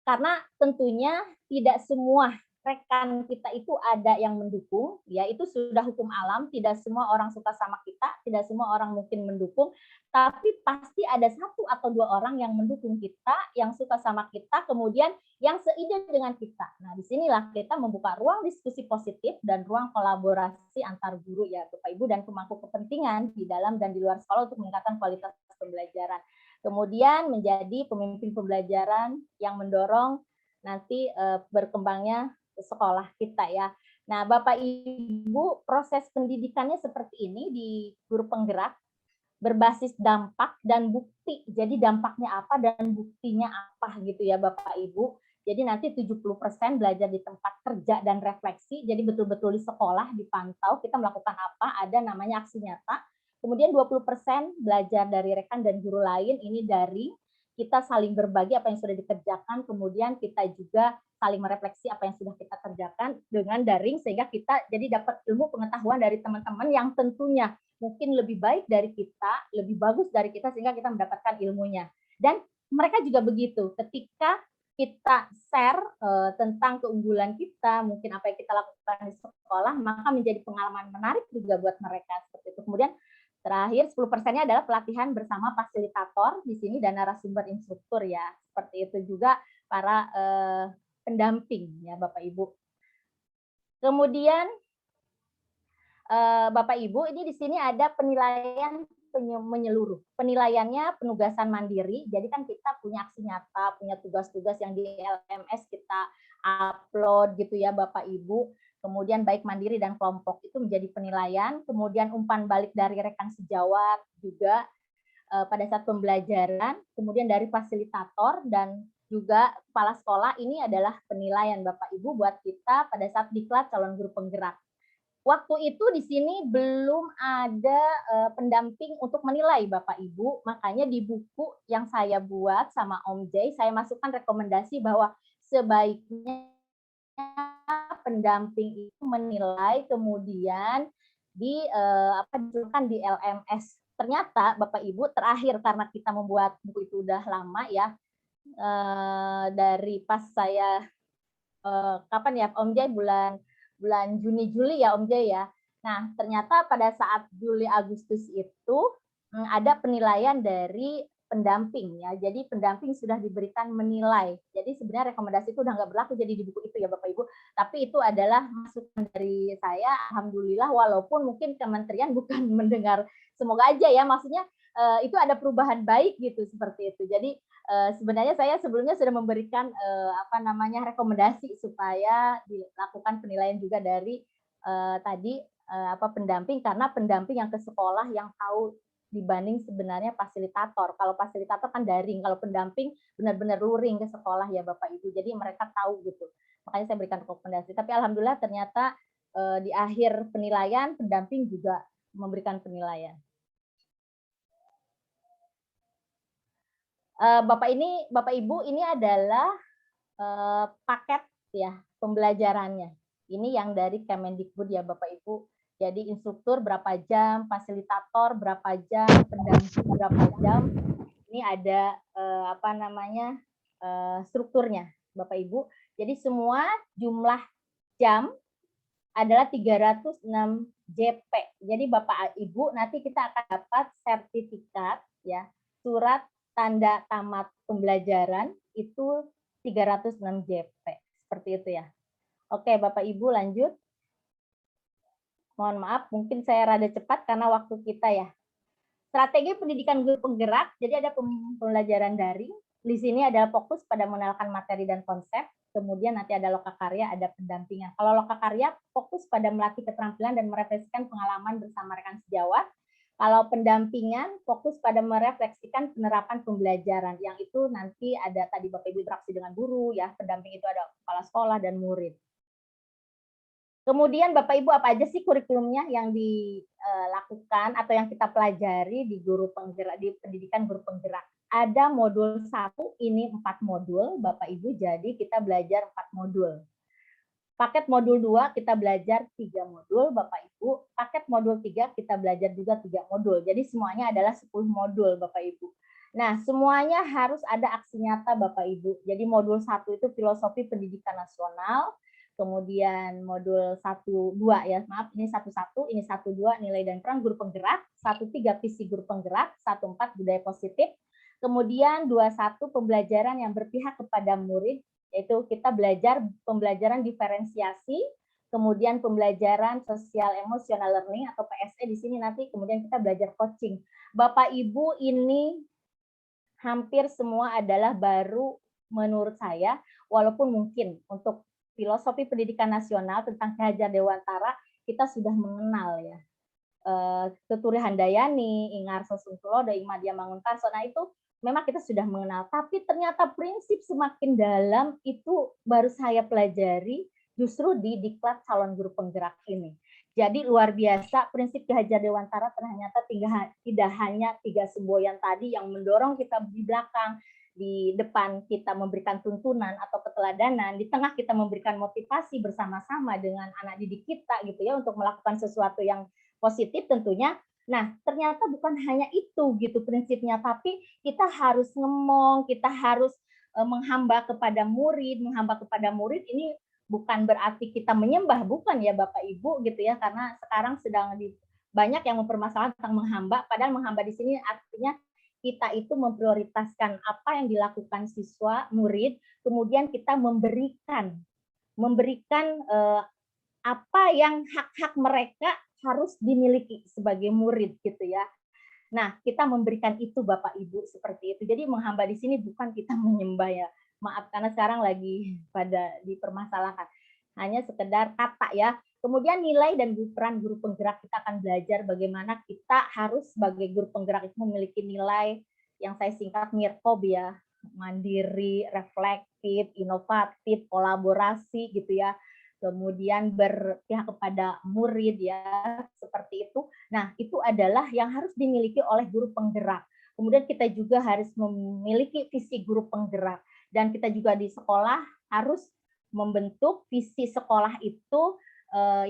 Karena tentunya tidak semua rekan kita itu ada yang mendukung, ya itu sudah hukum alam, tidak semua orang suka sama kita, tidak semua orang mungkin mendukung, tapi pasti ada 1 atau 2 orang yang mendukung kita, yang suka sama kita, kemudian yang seide dengan kita. Nah, disinilah kita membuka ruang diskusi positif dan ruang kolaborasi antar guru ya Bapak Ibu dan pemangku kepentingan di dalam dan di luar sekolah untuk meningkatkan kualitas pembelajaran. Kemudian menjadi pemimpin pembelajaran yang mendorong nanti berkembangnya sekolah kita ya. Nah, Bapak Ibu, proses pendidikannya seperti ini di guru penggerak berbasis dampak dan bukti. Jadi dampaknya apa dan buktinya apa gitu ya Bapak Ibu. Jadi nanti 70% belajar di tempat kerja dan refleksi. Jadi betul-betul di sekolah dipantau kita melakukan apa, ada namanya aksi nyata. Kemudian 20% belajar dari rekan dan guru lain, ini dari kita saling berbagi apa yang sudah dikerjakan, kemudian kita juga saling merefleksi apa yang sudah kita kerjakan dengan daring, sehingga kita jadi dapat ilmu pengetahuan dari teman-teman yang tentunya mungkin lebih baik dari kita, lebih bagus dari kita, sehingga kita mendapatkan ilmunya. Dan mereka juga begitu, ketika kita share tentang keunggulan kita, mungkin apa yang kita lakukan di sekolah, maka menjadi pengalaman menarik juga buat mereka. Seperti itu. Kemudian terakhir 10%-nya adalah pelatihan bersama fasilitator di sini dan narasumber instruktur ya. Seperti itu juga para pendamping ya Bapak Ibu. Kemudian Bapak Ibu, ini di sini ada penilaian menyeluruh. Penilaiannya penugasan mandiri. Jadi kan kita punya aksi nyata, punya tugas-tugas yang di LMS kita upload gitu ya Bapak Ibu. Kemudian baik mandiri dan kelompok itu menjadi penilaian. Kemudian umpan balik dari rekan sejawat juga pada saat pembelajaran. Kemudian dari fasilitator dan juga kepala sekolah, ini adalah penilaian Bapak Ibu buat kita pada saat diklat calon guru penggerak. Waktu itu di sini belum ada pendamping untuk menilai Bapak Ibu, makanya di buku yang saya buat sama Om Jay, saya masukkan rekomendasi bahwa sebaiknya pendamping itu menilai kemudian di LMS. Ternyata Bapak Ibu terakhir karena kita membuat buku itu udah lama ya, dari pas saya kapan ya Om Jay, bulan Juni Juli ya Om Jay ya. Nah, ternyata pada saat Juli Agustus itu ada penilaian dari pendamping ya. Jadi pendamping sudah diberikan menilai. Jadi sebenarnya rekomendasi itu udah nggak berlaku jadi di buku itu ya Bapak Ibu. Tapi itu adalah masukan dari saya. Alhamdulillah walaupun mungkin kementerian bukan mendengar, semoga aja ya, maksudnya itu ada perubahan baik gitu seperti itu. Jadi sebenarnya saya sebelumnya sudah memberikan rekomendasi supaya dilakukan penilaian juga dari pendamping, karena pendamping yang ke sekolah yang tahu dibanding sebenarnya fasilitator. Kalau fasilitator kan daring, kalau pendamping benar-benar luring ke sekolah ya Bapak Ibu. Jadi mereka tahu gitu. Makanya saya berikan rekomendasi. Tapi alhamdulillah ternyata di akhir penilaian pendamping juga memberikan penilaian. Bapak Ibu, ini adalah paket ya pembelajarannya. Ini yang dari Kemendikbud ya Bapak Ibu. Jadi instruktur berapa jam, fasilitator berapa jam, pendamping berapa jam. Ini ada strukturnya Bapak Ibu. Jadi semua jumlah jam adalah 306 JP. Jadi Bapak Ibu nanti kita akan dapat sertifikat ya, surat tanda tamat pembelajaran itu 306 JP. Seperti itu ya. Oke, Bapak Ibu lanjut. Mohon maaf, mungkin saya rada cepat karena waktu kita ya. Strategi pendidikan guru penggerak, jadi ada pembelajaran daring. Di sini adalah fokus pada mengenalkan materi dan konsep. Kemudian nanti ada lokakarya, ada pendampingan. Kalau lokakarya fokus pada melatih keterampilan dan merefleksikan pengalaman bersama rekan sejawat. Kalau pendampingan fokus pada merefleksikan penerapan pembelajaran, yang itu nanti ada tadi Bapak Ibu interaksi dengan guru ya, pendamping itu ada kepala sekolah dan murid. Kemudian Bapak Ibu, apa aja sih kurikulumnya yang dilakukan atau yang kita pelajari di guru penggerak, di pendidikan guru penggerak? Ada modul 1, ini 4 modul Bapak Ibu, jadi kita belajar 4 modul. Paket modul 2 kita belajar 3 modul Bapak Ibu. Paket modul 3 kita belajar juga 3 modul. Jadi semuanya adalah 10 modul Bapak Ibu. Nah, semuanya harus ada aksi nyata Bapak Ibu. Jadi modul 1 itu filosofi pendidikan nasional. Kemudian modul 1-2 ya, maaf, ini 1-1, ini 1-2 nilai dan peran guru penggerak, 1-3 visi guru penggerak, 1-4 budaya positif. Kemudian 2-1 pembelajaran yang berpihak kepada murid, yaitu kita belajar pembelajaran diferensiasi, kemudian pembelajaran sosial emotional learning atau PSE di sini nanti, kemudian kita belajar coaching. Bapak Ibu, ini hampir semua adalah baru menurut saya, walaupun mungkin untuk filosofi pendidikan nasional tentang Ki Hajar Dewantara kita sudah mengenal ya. Tuturi Handayani, Ingarso Sungkulodo, Ingmadia Mangunkarso, nah itu memang kita sudah mengenal, tapi ternyata prinsip semakin dalam itu baru saya pelajari justru di diklat calon guru penggerak ini. Jadi luar biasa prinsip Ki Hajar Dewantara ternyata tidak hanya 3 semboyan tadi yang mendorong kita di belakang, di depan kita memberikan tuntunan atau keteladanan, di tengah kita memberikan motivasi bersama-sama dengan anak didik kita gitu ya untuk melakukan sesuatu yang positif tentunya. Nah, ternyata bukan hanya itu gitu prinsipnya, tapi kita harus ngomong, kita harus menghamba kepada murid ini bukan berarti kita menyembah, bukan ya Bapak Ibu gitu ya, karena sekarang sedang banyak yang mempermasalahkan tentang menghamba, padahal menghamba di sini artinya kita itu memprioritaskan apa yang dilakukan siswa, murid, kemudian kita memberikan apa yang hak-hak mereka harus dimiliki sebagai murid gitu ya. Nah, kita memberikan itu Bapak Ibu seperti itu. Jadi menghamba di sini bukan kita menyembah ya. Maaf karena sekarang lagi pada dipermasalahkan. Hanya sekedar kata ya. Kemudian nilai dan peran guru penggerak, kita akan belajar bagaimana kita harus sebagai guru penggerak itu memiliki nilai yang saya singkat MIRKOB ya. Mandiri, reflektif, inovatif, kolaborasi gitu ya. Kemudian berpihak kepada murid ya, seperti itu. Nah, itu adalah yang harus dimiliki oleh guru penggerak. Kemudian kita juga harus memiliki visi guru penggerak. Dan kita juga di sekolah harus membentuk visi sekolah itu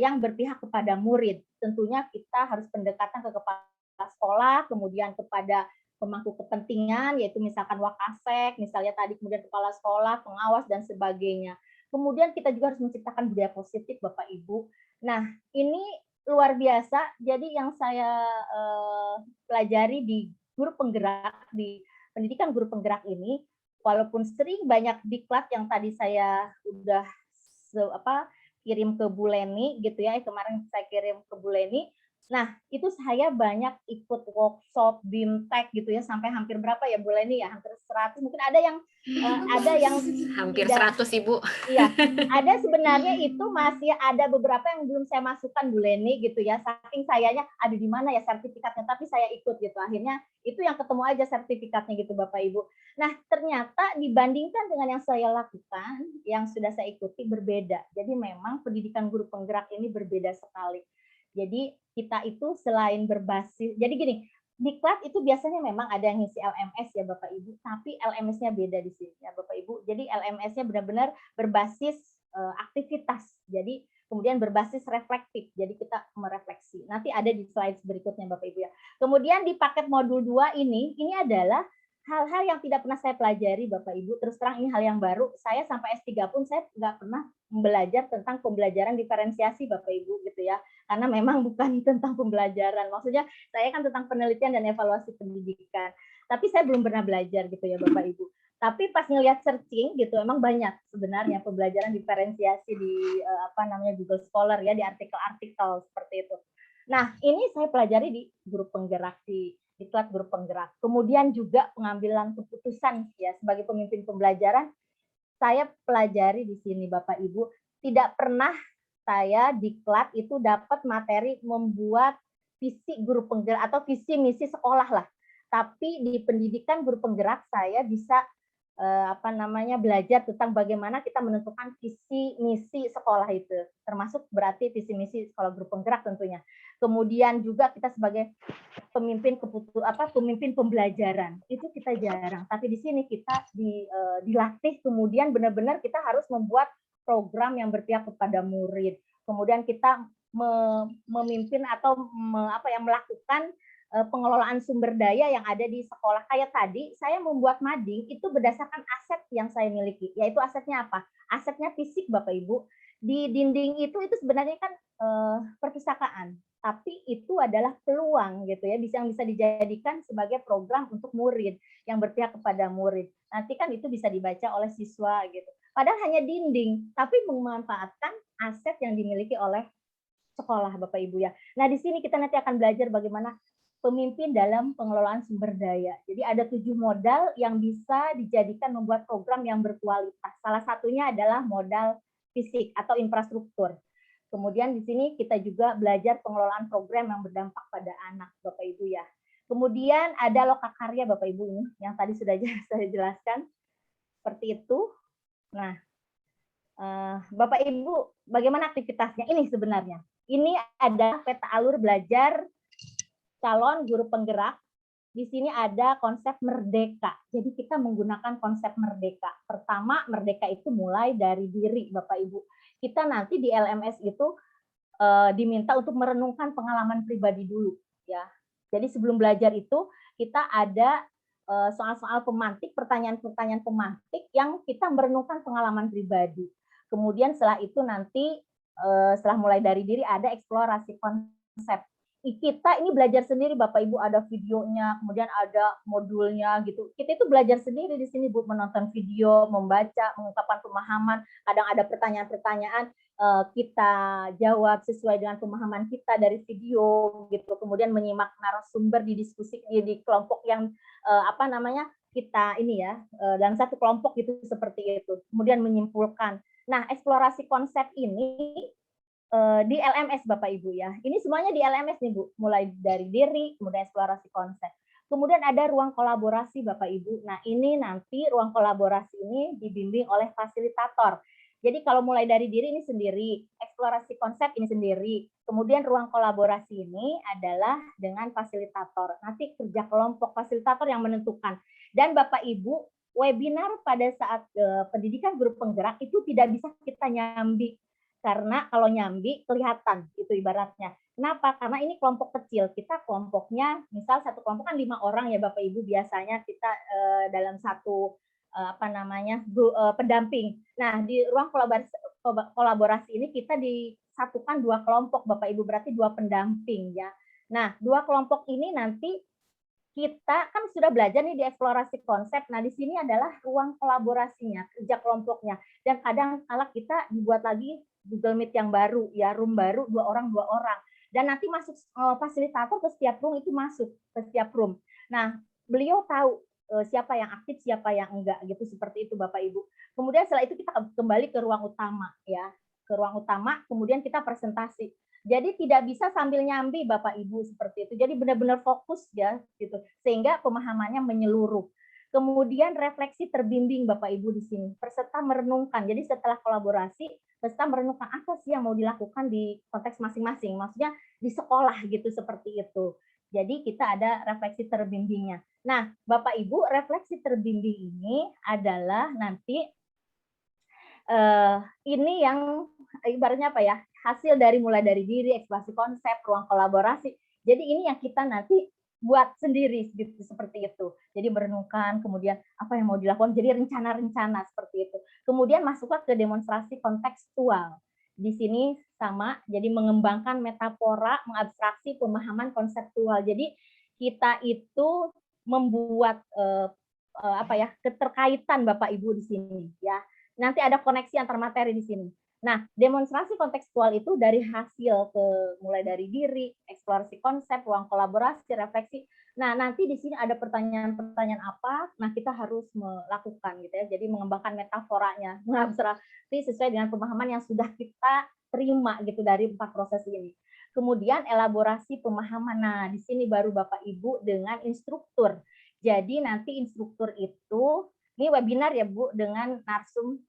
yang berpihak kepada murid. Tentunya kita harus pendekatan ke kepala sekolah, kemudian kepada pemangku kepentingan, yaitu misalkan Wakasek, misalnya tadi, kemudian kepala sekolah, pengawas, dan sebagainya. Kemudian kita juga harus menciptakan budaya positif, Bapak Ibu. Nah, ini luar biasa. Jadi yang saya pelajari di guru penggerak, di pendidikan guru penggerak ini, walaupun sering banyak diklat yang tadi saya udah kirim ke Bu Leni gitu ya, kemarin saya kirim ke Bu Leni. Nah, itu saya banyak ikut workshop BIMTEK gitu ya, sampai hampir berapa ya Bu Leni ya, hampir 100, mungkin ada yang hampir 100 Ibu. Iya, ada sebenarnya itu masih ada beberapa yang belum saya masukkan Bu Leni gitu ya, saking sayanya ada di mana ya sertifikatnya, tapi saya ikut gitu. Akhirnya itu yang ketemu aja sertifikatnya gitu Bapak Ibu. Nah, ternyata dibandingkan dengan yang saya lakukan, yang sudah saya ikuti berbeda. Jadi memang pendidikan guru penggerak ini berbeda sekali. Jadi kita itu selain berbasis, jadi gini, diklat itu biasanya memang ada yang ngisi LMS ya Bapak Ibu, tapi LMS-nya beda di sini ya Bapak Ibu. Jadi LMS-nya benar-benar berbasis aktivitas. Jadi kemudian berbasis reflektif. Jadi kita merefleksi. Nanti ada di slide berikutnya Bapak Ibu ya. Kemudian di paket modul 2 ini adalah hal-hal yang tidak pernah saya pelajari Bapak Ibu. Terus terang ini hal yang baru. Saya sampai S3 pun saya nggak pernah belajar tentang pembelajaran diferensiasi Bapak Ibu gitu ya. Karena memang bukan tentang pembelajaran. Maksudnya saya kan tentang penelitian dan evaluasi pendidikan. Tapi saya belum pernah belajar gitu ya Bapak Ibu. Tapi pas ngelihat searching gitu emang banyak sebenarnya pembelajaran diferensiasi di Google Scholar ya, di artikel-artikel seperti itu. Nah, ini saya pelajari di guru penggerak, di diklat guru penggerak. Kemudian juga pengambilan keputusan ya sebagai pemimpin pembelajaran, saya pelajari di sini Bapak Ibu. Tidak pernah saya diklat itu dapat materi membuat visi guru penggerak atau visi misi sekolah lah. Tapi di pendidikan guru penggerak saya bisa belajar tentang bagaimana kita menentukan visi misi sekolah itu, termasuk berarti visi misi sekolah guru penggerak tentunya. Kemudian juga kita sebagai pemimpin pemimpin pembelajaran itu kita jarang, tapi di sini kita dilatih, kemudian benar-benar kita harus membuat program yang berpihak kepada murid. Kemudian kita memimpin atau melakukan pengelolaan sumber daya yang ada di sekolah. Kayak tadi saya membuat mading itu berdasarkan aset yang saya miliki, yaitu asetnya apa? Asetnya fisik Bapak Ibu. Di dinding itu sebenarnya kan perpustakaan, tapi itu adalah peluang gitu ya, yang bisa dijadikan sebagai program untuk murid yang berpihak kepada murid. Nanti kan itu bisa dibaca oleh siswa gitu. Padahal hanya dinding, tapi memanfaatkan aset yang dimiliki oleh sekolah Bapak Ibu ya. Nah, di sini kita nanti akan belajar bagaimana pemimpin dalam pengelolaan sumber daya. Jadi ada 7 modal yang bisa dijadikan membuat program yang berkualitas. Salah satunya adalah modal fisik atau infrastruktur. Kemudian di sini kita juga belajar pengelolaan program yang berdampak pada anak, Bapak Ibu ya. Kemudian ada lokakarya Bapak Ibu ini yang tadi sudah saya jelaskan. Seperti itu. Nah, Bapak Ibu, bagaimana aktivitasnya? Ini sebenarnya. Ini ada peta alur belajar calon guru penggerak. Di sini ada konsep merdeka. Jadi kita menggunakan konsep merdeka. Pertama, merdeka itu mulai dari diri, Bapak Ibu. Kita nanti di LMS itu diminta untuk merenungkan pengalaman pribadi dulu, ya. Jadi sebelum belajar itu kita ada soal-soal pemantik, pertanyaan-pertanyaan pemantik yang kita merenungkan pengalaman pribadi. Kemudian setelah itu nanti setelah mulai dari diri ada eksplorasi konsep. Kita ini belajar sendiri Bapak Ibu, ada videonya, kemudian ada modulnya gitu. Kita itu belajar sendiri di sini Bu, menonton video, membaca, mengungkapkan pemahaman, kadang ada pertanyaan-pertanyaan. kita jawab sesuai dengan pemahaman kita dari video gitu, kemudian menyimak narasumber di diskusi di kelompok yang kita ini ya dalam satu kelompok gitu seperti itu, kemudian menyimpulkan. Nah, eksplorasi konsep ini di LMS Bapak Ibu ya. Ini semuanya di LMS nih Bu, mulai dari diri, kemudian eksplorasi konsep. Kemudian ada ruang kolaborasi Bapak Ibu. Nah, ini nanti ruang kolaborasi ini dibimbing oleh fasilitator. Jadi kalau mulai dari diri ini sendiri, eksplorasi konsep ini sendiri, kemudian ruang kolaborasi ini adalah dengan fasilitator. Nanti kerja kelompok fasilitator yang menentukan. Dan Bapak Ibu, webinar pada saat pendidikan guru penggerak itu tidak bisa kita nyambi. Karena kalau nyambi kelihatan itu ibaratnya. Kenapa? Karena ini kelompok kecil. Kita kelompoknya, misal satu kelompok kan 5 orang ya Bapak Ibu, biasanya kita dalam satu pendamping. Nah, di ruang kolaborasi ini kita disatukan 2 kelompok Bapak Ibu, berarti 2 pendamping ya. Nah, 2 kelompok ini nanti kita kan sudah belajar nih di eksplorasi konsep. Nah, di sini adalah ruang kolaborasinya, kerja kelompoknya. Dan kadang kala kita dibuat lagi Google Meet yang baru, ya room baru, 2 orang. Dan nanti masuk fasilitator ke setiap room itu masuk ke setiap room. Nah, beliau tahu siapa yang aktif, siapa yang enggak gitu, seperti itu Bapak Ibu. Kemudian setelah itu kita kembali ke ruang utama ya. Ke ruang utama, kemudian kita presentasi. Jadi tidak bisa sambil nyambi Bapak Ibu seperti itu. Jadi benar-benar fokus ya gitu. Sehingga pemahamannya menyeluruh. Kemudian refleksi terbimbing Bapak Ibu di sini. Peserta merenungkan. Jadi setelah kolaborasi, peserta merenungkan apa sih yang mau dilakukan di konteks masing-masing. Maksudnya di sekolah gitu seperti itu. Jadi kita ada refleksi terbimbingnya. Nah, Bapak Ibu, refleksi terbimbing ini adalah nanti ini yang ibaratnya apa ya, hasil dari mulai dari diri, eksplorasi konsep, ruang kolaborasi. Jadi ini yang kita nanti buat sendiri gitu, seperti itu. Jadi merenungkan, kemudian apa yang mau dilakukan, jadi rencana-rencana seperti itu. Kemudian masuklah ke demonstrasi kontekstual. Di sini sama, jadi mengembangkan metafora, mengabstraksi pemahaman konseptual. Jadi kita itu membuat keterkaitan Bapak Ibu di sini ya. Nanti ada koneksi antar materi di sini. Nah, demonstrasi kontekstual itu dari hasil mulai dari diri, eksplorasi konsep, ruang kolaborasi, refleksi. Nah, nanti di sini ada pertanyaan-pertanyaan apa, nah kita harus melakukan gitu ya. Jadi mengembangkan metaforanya, mengabstraksi sesuai dengan pemahaman yang sudah kita terima gitu dari 4 proses ini. Kemudian elaborasi pemahaman. Nah, di sini baru Bapak Ibu dengan instruktur. Jadi nanti instruktur itu ini webinar ya Bu dengan narsum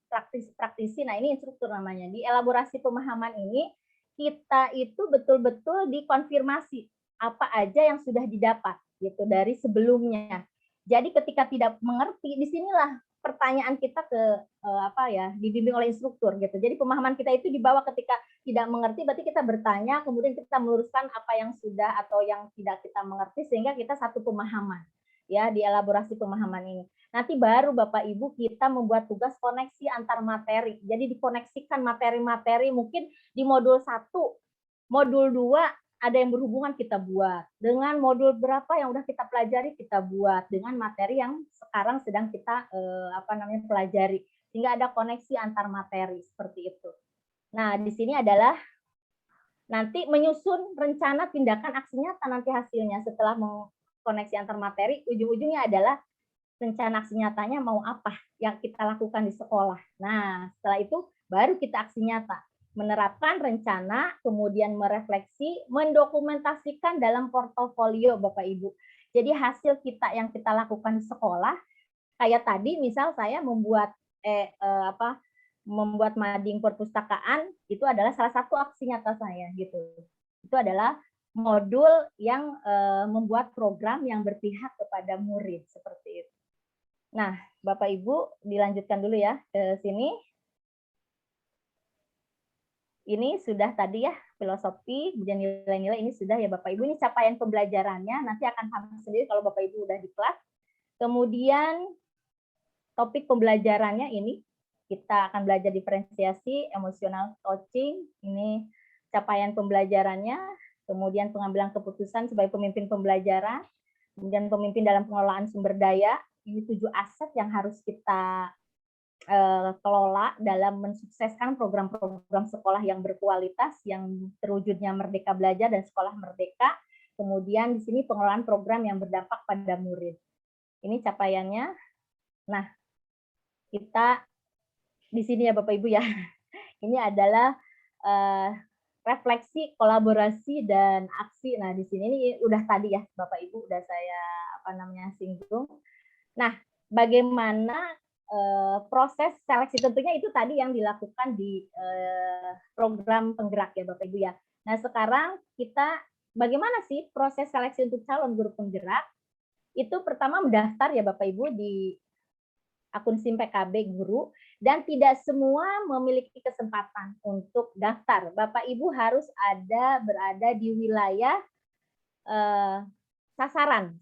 praktisi. Nah, ini instruktur namanya. Di elaborasi pemahaman ini kita itu betul-betul dikonfirmasi apa aja yang sudah didapat gitu dari sebelumnya. Jadi ketika tidak mengerti, disinilah pertanyaan kita dibimbing oleh instruktur gitu. Jadi pemahaman kita itu dibawa ketika tidak mengerti, berarti kita bertanya, kemudian kita meluruskan apa yang sudah atau yang tidak kita mengerti sehingga kita satu pemahaman ya di elaborasi pemahaman ini. Nanti baru Bapak Ibu kita membuat tugas koneksi antar materi. Jadi dikoneksikan materi-materi mungkin di modul 1, modul 2 ada yang berhubungan kita buat. Dengan modul berapa yang udah kita pelajari kita buat dengan materi yang sekarang sedang kita pelajari. Sehingga ada koneksi antar materi seperti itu. Nah, di sini adalah nanti menyusun rencana tindakan aksi nyata nanti hasilnya setelah koneksi antar materi, ujung-ujungnya adalah rencana aksi nyatanya mau apa yang kita lakukan di sekolah. Nah, setelah itu baru kita aksi nyata. Menerapkan rencana, kemudian merefleksi, mendokumentasikan dalam portofolio Bapak Ibu. Jadi hasil kita yang kita lakukan di sekolah, kayak tadi misal saya membuat mading perpustakaan, itu adalah salah satu aksi nyata saya gitu. Itu adalah modul yang membuat program yang berpihak kepada murid seperti itu. Nah, Bapak Ibu dilanjutkan dulu ya ke sini. Ini sudah tadi ya filosofi, kemudian nilai-nilai ini sudah ya Bapak Ibu. Ini capaian pembelajarannya, nanti akan paham sendiri kalau Bapak Ibu udah di kelas. Kemudian topik pembelajarannya ini kita akan belajar diferensiasi, emosional coaching. Ini capaian pembelajarannya. Kemudian pengambilan keputusan sebagai pemimpin pembelajaran, kemudian pemimpin dalam pengelolaan sumber daya, ini 7 aset yang harus kita kelola dalam mensukseskan program-program sekolah yang berkualitas, yang terwujudnya Merdeka Belajar dan Sekolah Merdeka. Kemudian di sini pengelolaan program yang berdampak pada murid. Ini capaiannya. Nah, kita di sini ya Bapak Ibu ya. Ini adalah refleksi, kolaborasi dan aksi. Nah, di sini ini udah tadi ya Bapak Ibu udah saya singgung. Nah, bagaimana proses seleksi, tentunya itu tadi yang dilakukan di program penggerak ya Bapak Ibu ya. Nah, sekarang kita bagaimana sih proses seleksi untuk calon guru penggerak? Itu pertama mendaftar ya Bapak Ibu di akun SIM PKB guru, dan tidak semua memiliki kesempatan untuk daftar. Bapak Ibu harus berada di wilayah sasaran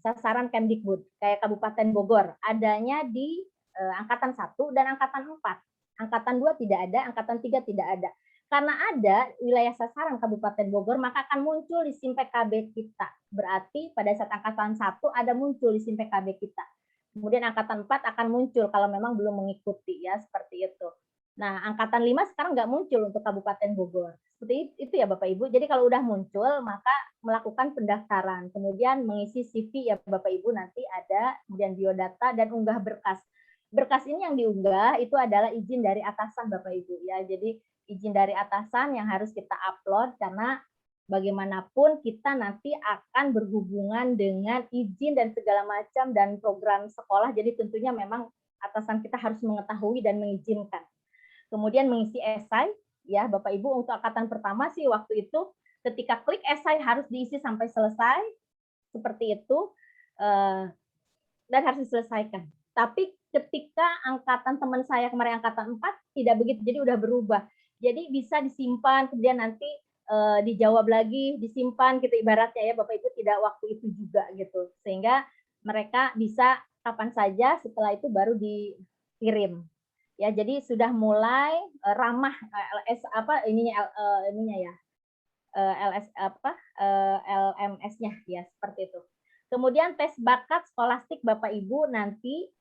Kemdikbud, kayak Kabupaten Bogor, adanya di angkatan 1 dan angkatan 4. Angkatan 2 tidak ada, angkatan 3 tidak ada. Karena ada wilayah sasaran Kabupaten Bogor, maka akan muncul di SIM PKB kita. Berarti pada saat angkatan 1 ada muncul di SIM PKB kita. Kemudian angkatan 4 akan muncul kalau memang belum mengikuti ya, seperti itu. Nah, angkatan 5 sekarang nggak muncul untuk Kabupaten Bogor. Seperti itu ya Bapak Ibu. Jadi kalau udah muncul, maka melakukan pendaftaran. Kemudian mengisi CV ya Bapak Ibu, nanti ada, kemudian biodata dan unggah berkas. Berkas ini yang diunggah itu adalah izin dari atasan Bapak Ibu ya. Jadi izin dari atasan yang harus kita upload, karena bagaimanapun kita nanti akan berhubungan dengan izin dan segala macam dan program sekolah. Jadi tentunya memang atasan kita harus mengetahui dan mengizinkan. Kemudian mengisi esai ya Bapak Ibu, untuk angkatan pertama sih waktu itu ketika klik esai harus diisi sampai selesai seperti itu, dan harus diselesaikan. Tapi ketika angkatan teman saya kemarin angkatan 4 tidak begitu, jadi udah berubah. Jadi bisa disimpan, kemudian nanti dijawab lagi, disimpan gitu ibaratnya ya Bapak Ibu, tidak waktu itu juga gitu. Sehingga mereka bisa kapan saja, setelah itu baru dikirim. Ya, jadi sudah mulai ramah LMS-nya ya, seperti itu. Kemudian tes bakat skolastik Bapak Ibu, nanti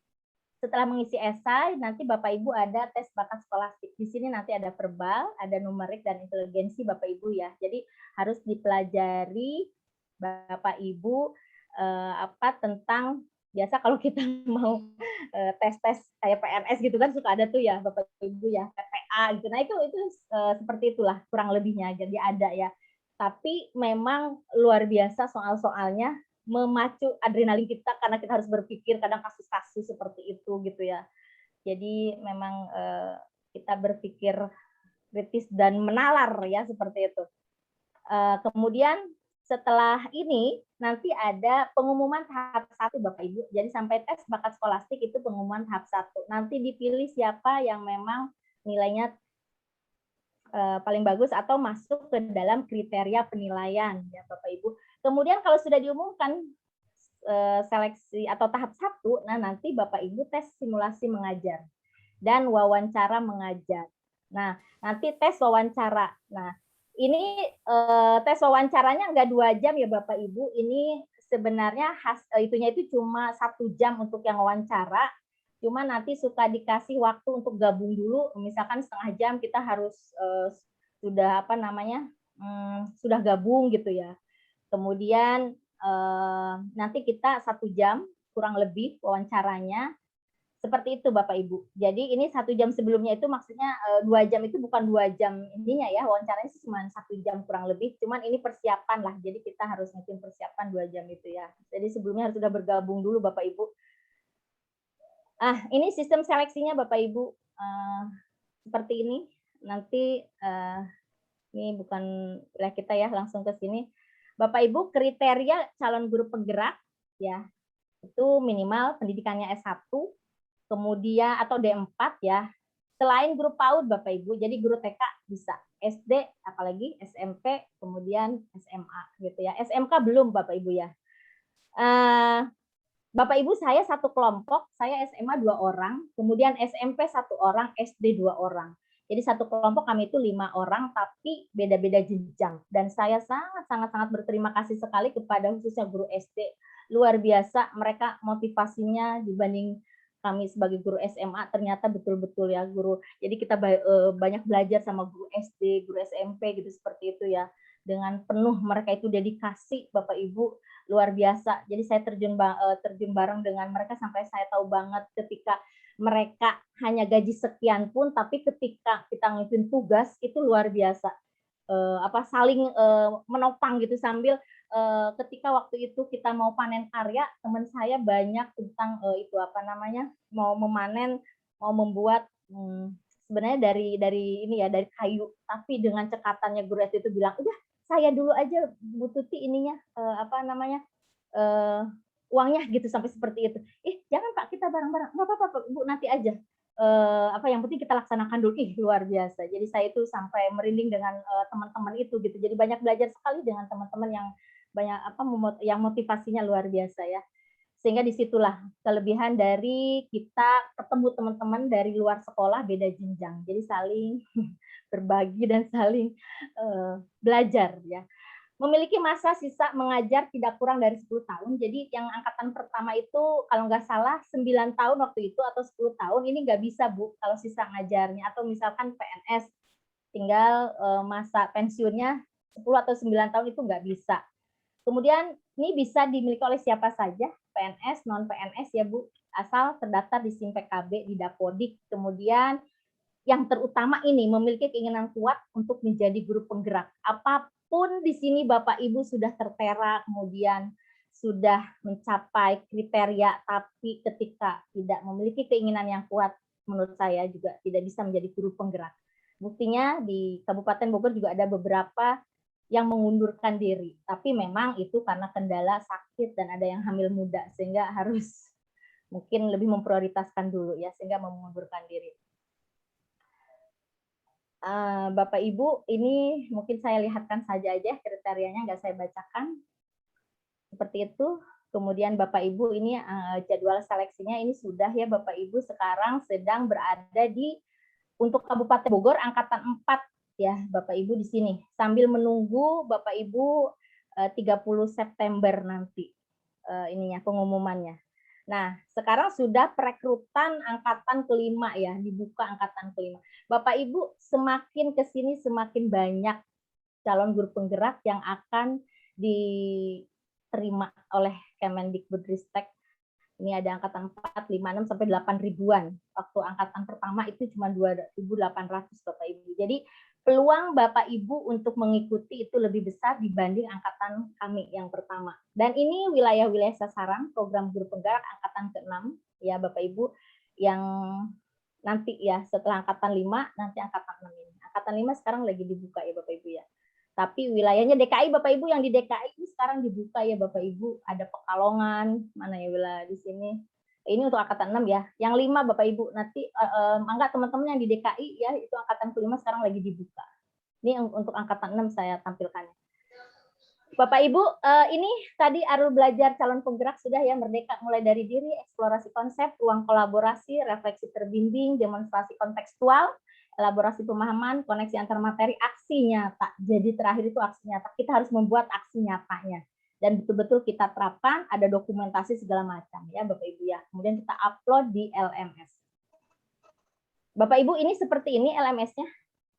setelah mengisi esai, nanti Bapak Ibu ada tes bakat skolastik. Di sini nanti ada verbal, ada numerik dan inteligensi Bapak Ibu ya. Jadi harus dipelajari Bapak Ibu tentang, biasa kalau kita mau tes-tes kayak PNS gitu kan suka ada tuh ya Bapak Ibu ya, PPA gitu. Nah itu seperti itulah kurang lebihnya, jadi ada ya. Tapi memang luar biasa soal-soalnya, memacu adrenalin kita karena kita harus berpikir kadang kasus-kasus seperti itu gitu ya. Jadi memang kita berpikir kritis dan menalar ya, seperti itu. Kemudian setelah ini nanti ada pengumuman tahap 1 Bapak Ibu. Jadi sampai tes bakat skolastik itu pengumuman tahap 1. Nanti dipilih siapa yang memang nilainya paling bagus atau masuk ke dalam kriteria penilaian ya Bapak Ibu. Kemudian kalau sudah diumumkan seleksi atau tahap 1, nah nanti Bapak Ibu tes simulasi mengajar dan wawancara mengajar. Nah, nanti tes wawancara. Nah, ini tes wawancaranya nggak 2 jam ya Bapak Ibu. Ini sebenarnya itunya itu cuma 1 jam untuk yang wawancara. Cuma nanti suka dikasih waktu untuk gabung dulu. Misalkan setengah jam kita harus sudah sudah gabung gitu ya. Kemudian nanti kita 1 jam kurang lebih wawancaranya. Seperti itu Bapak Ibu. Jadi ini 1 jam sebelumnya itu maksudnya 2 jam itu bukan 2 jam ininya ya, wawancaranya sih cuma 1 jam kurang lebih. Cuman ini persiapan lah. Jadi kita harus ngitung persiapan 2 jam itu ya. Jadi sebelumnya harus sudah bergabung dulu Bapak Ibu. Ini sistem seleksinya Bapak Ibu. Seperti ini. Nanti ini bukan wilayah kita ya, langsung ke sini. Bapak Ibu, kriteria calon guru penggerak ya, itu minimal pendidikannya S1, kemudian atau D4 ya. Selain guru PAUD Bapak Ibu, jadi guru TK bisa, SD apalagi SMP, kemudian SMA gitu ya. SMK belum Bapak Ibu ya. Bapak Ibu, saya satu kelompok, saya SMA 2 orang, kemudian SMP 1 orang, SD 2 orang. Jadi satu kelompok kami itu 5 orang, tapi beda-beda jenjang. Dan saya sangat berterima kasih sekali kepada khususnya guru SD. Luar biasa, mereka motivasinya dibanding kami sebagai guru SMA ternyata betul-betul ya guru. Jadi kita banyak belajar sama guru SD, guru SMP gitu seperti itu ya. Dengan penuh mereka itu dedikasi Bapak Ibu luar biasa. Jadi saya terjun bareng dengan mereka sampai saya tahu banget ketika mereka hanya gaji sekian pun, tapi ketika kita ngikutin tugas itu luar biasa. Saling menopang gitu sambil ketika waktu itu kita mau panen karya, teman saya banyak tentang mau memanen, mau membuat sebenarnya dari ini ya, dari kayu, tapi dengan cekatannya guru SD itu bilang, udah saya dulu aja Bu Tuti ininya uangnya gitu, sampai seperti itu. Jangan Pak, kita bareng-bareng. Nggak apa-apa Bu, nanti aja. Yang penting kita laksanakan dulu. Luar biasa. Jadi saya itu sampai merinding dengan teman-teman itu gitu. Jadi banyak belajar sekali dengan teman-teman yang banyak yang motivasinya luar biasa ya. Sehingga disitulah kelebihan dari kita ketemu teman-teman dari luar sekolah beda jenjang. Jadi saling berbagi dan saling belajar ya. Memiliki masa sisa mengajar tidak kurang dari 10 tahun. Jadi yang angkatan pertama itu kalau nggak salah 9 tahun waktu itu atau 10 tahun, ini nggak bisa Bu kalau sisa ngajarnya. Atau misalkan PNS tinggal masa pensiunnya 10 atau 9 tahun itu nggak bisa. Kemudian ini bisa dimiliki oleh siapa saja, PNS, non-PNS ya Bu, asal terdaftar di SIM PKB, di Dapodik. Kemudian yang terutama ini memiliki keinginan kuat untuk menjadi guru penggerak. Apapun di sini Bapak Ibu sudah tertera, kemudian sudah mencapai kriteria, tapi ketika tidak memiliki keinginan yang kuat, menurut saya juga tidak bisa menjadi guru penggerak. Buktinya di Kabupaten Bogor juga ada beberapa yang mengundurkan diri, tapi memang itu karena kendala sakit dan ada yang hamil muda, sehingga harus mungkin lebih memprioritaskan dulu ya, sehingga mengundurkan diri. Bapak Ibu, ini mungkin saya lihatkan saja aja kriterianya, nggak saya bacakan. Seperti itu. Kemudian Bapak Ibu ini jadwal seleksinya ini sudah ya Bapak Ibu, sekarang sedang berada di untuk Kabupaten Bogor angkatan 4 ya Bapak Ibu di sini. Sambil menunggu Bapak Ibu 30 September nanti ininya pengumumannya. Nah, sekarang sudah perekrutan angkatan kelima ya, dibuka angkatan kelima. Bapak Ibu, semakin ke sini semakin banyak calon guru penggerak yang akan diterima oleh Kemendikbudristek. Ini ada angkatan 4, 5, 6 sampai 8 ribuan. Waktu angkatan pertama itu cuma 2.800 Bapak Ibu. Jadi peluang Bapak Ibu untuk mengikuti itu lebih besar dibanding angkatan kami yang pertama. Dan ini wilayah-wilayah sasaran program guru penggerak angkatan ke-6 ya Bapak Ibu, yang nanti ya setelah angkatan 5 nanti angkatan 6 ini. Angkatan 5 sekarang lagi dibuka ya Bapak Ibu ya. Tapi wilayahnya DKI Bapak Ibu, yang di DKI ini sekarang dibuka ya Bapak Ibu. Ada Pekalongan, mana ya wilayah di sini. Ini untuk angkatan 6 ya. Yang 5 Bapak Ibu, nanti enggak teman-teman yang di DKI ya, itu angkatan ke-5 sekarang lagi dibuka. Ini untuk angkatan 6 saya tampilkan. Bapak Ibu, ini tadi Arul belajar calon penggerak sudah ya, merdeka mulai dari diri, eksplorasi konsep, ruang kolaborasi, refleksi terbimbing, demonstrasi kontekstual, elaborasi pemahaman, koneksi antar materi, aksi nyata. Jadi terakhir itu aksi nyata. Kita harus membuat aksi nyatanya. Dan betul-betul kita terapkan, ada dokumentasi segala macam ya Bapak Ibu ya. Kemudian kita upload di LMS. Bapak Ibu, ini seperti ini LMS-nya.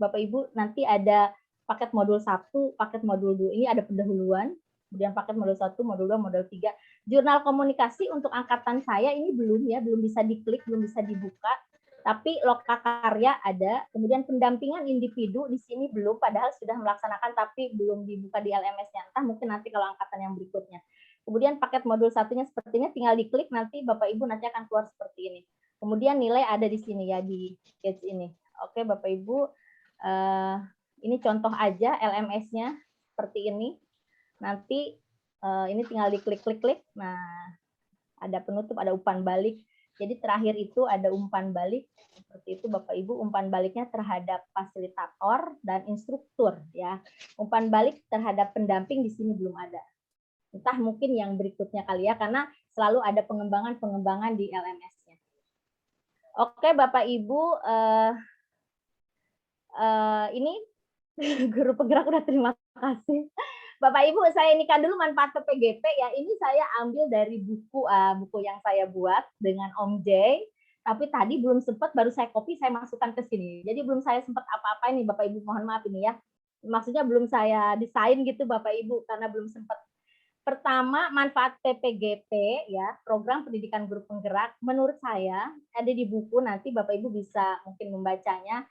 Bapak Ibu, nanti ada paket modul 1, paket modul 2, ini ada pendahuluan. Kemudian paket modul 1, modul 2, modul 3. Jurnal komunikasi untuk angkatan saya ini belum ya, belum bisa diklik, belum bisa dibuka. Tapi lokakarya ada, kemudian pendampingan individu di sini belum, padahal sudah melaksanakan tapi belum dibuka di LMS-nya. Entah mungkin nanti kalau angkatan yang berikutnya. Kemudian paket modul 1-nya sepertinya tinggal diklik, nanti Bapak Ibu nanti akan keluar seperti ini. Kemudian nilai ada di sini ya, di page ini. Oke Bapak Ibu, ini contoh aja LMS-nya seperti ini. Nanti ini tinggal diklik-klik-klik. Nah, ada penutup, ada umpan balik. Jadi terakhir itu ada umpan balik, seperti itu Bapak Ibu, umpan baliknya terhadap fasilitator dan instruktur ya. Umpan balik terhadap pendamping di sini belum ada. Entah mungkin yang berikutnya kali ya, karena selalu ada pengembangan-pengembangan di LMS-nya. Oke Bapak Ibu, ini guru penggerak udah terima kasih. Bapak Ibu, saya nikah dulu manfaat PPGP ya. Ini saya ambil dari buku yang saya buat dengan Om J. Tapi tadi belum sempat, baru saya copy, saya masukkan ke sini. Jadi belum saya sempat apa-apa ini, Bapak Ibu, mohon maaf ini ya. Maksudnya belum saya desain gitu Bapak Ibu, karena belum sempat. Pertama, manfaat PPGP ya, program pendidikan guru penggerak, menurut saya ada di buku, nanti Bapak Ibu bisa mungkin membacanya,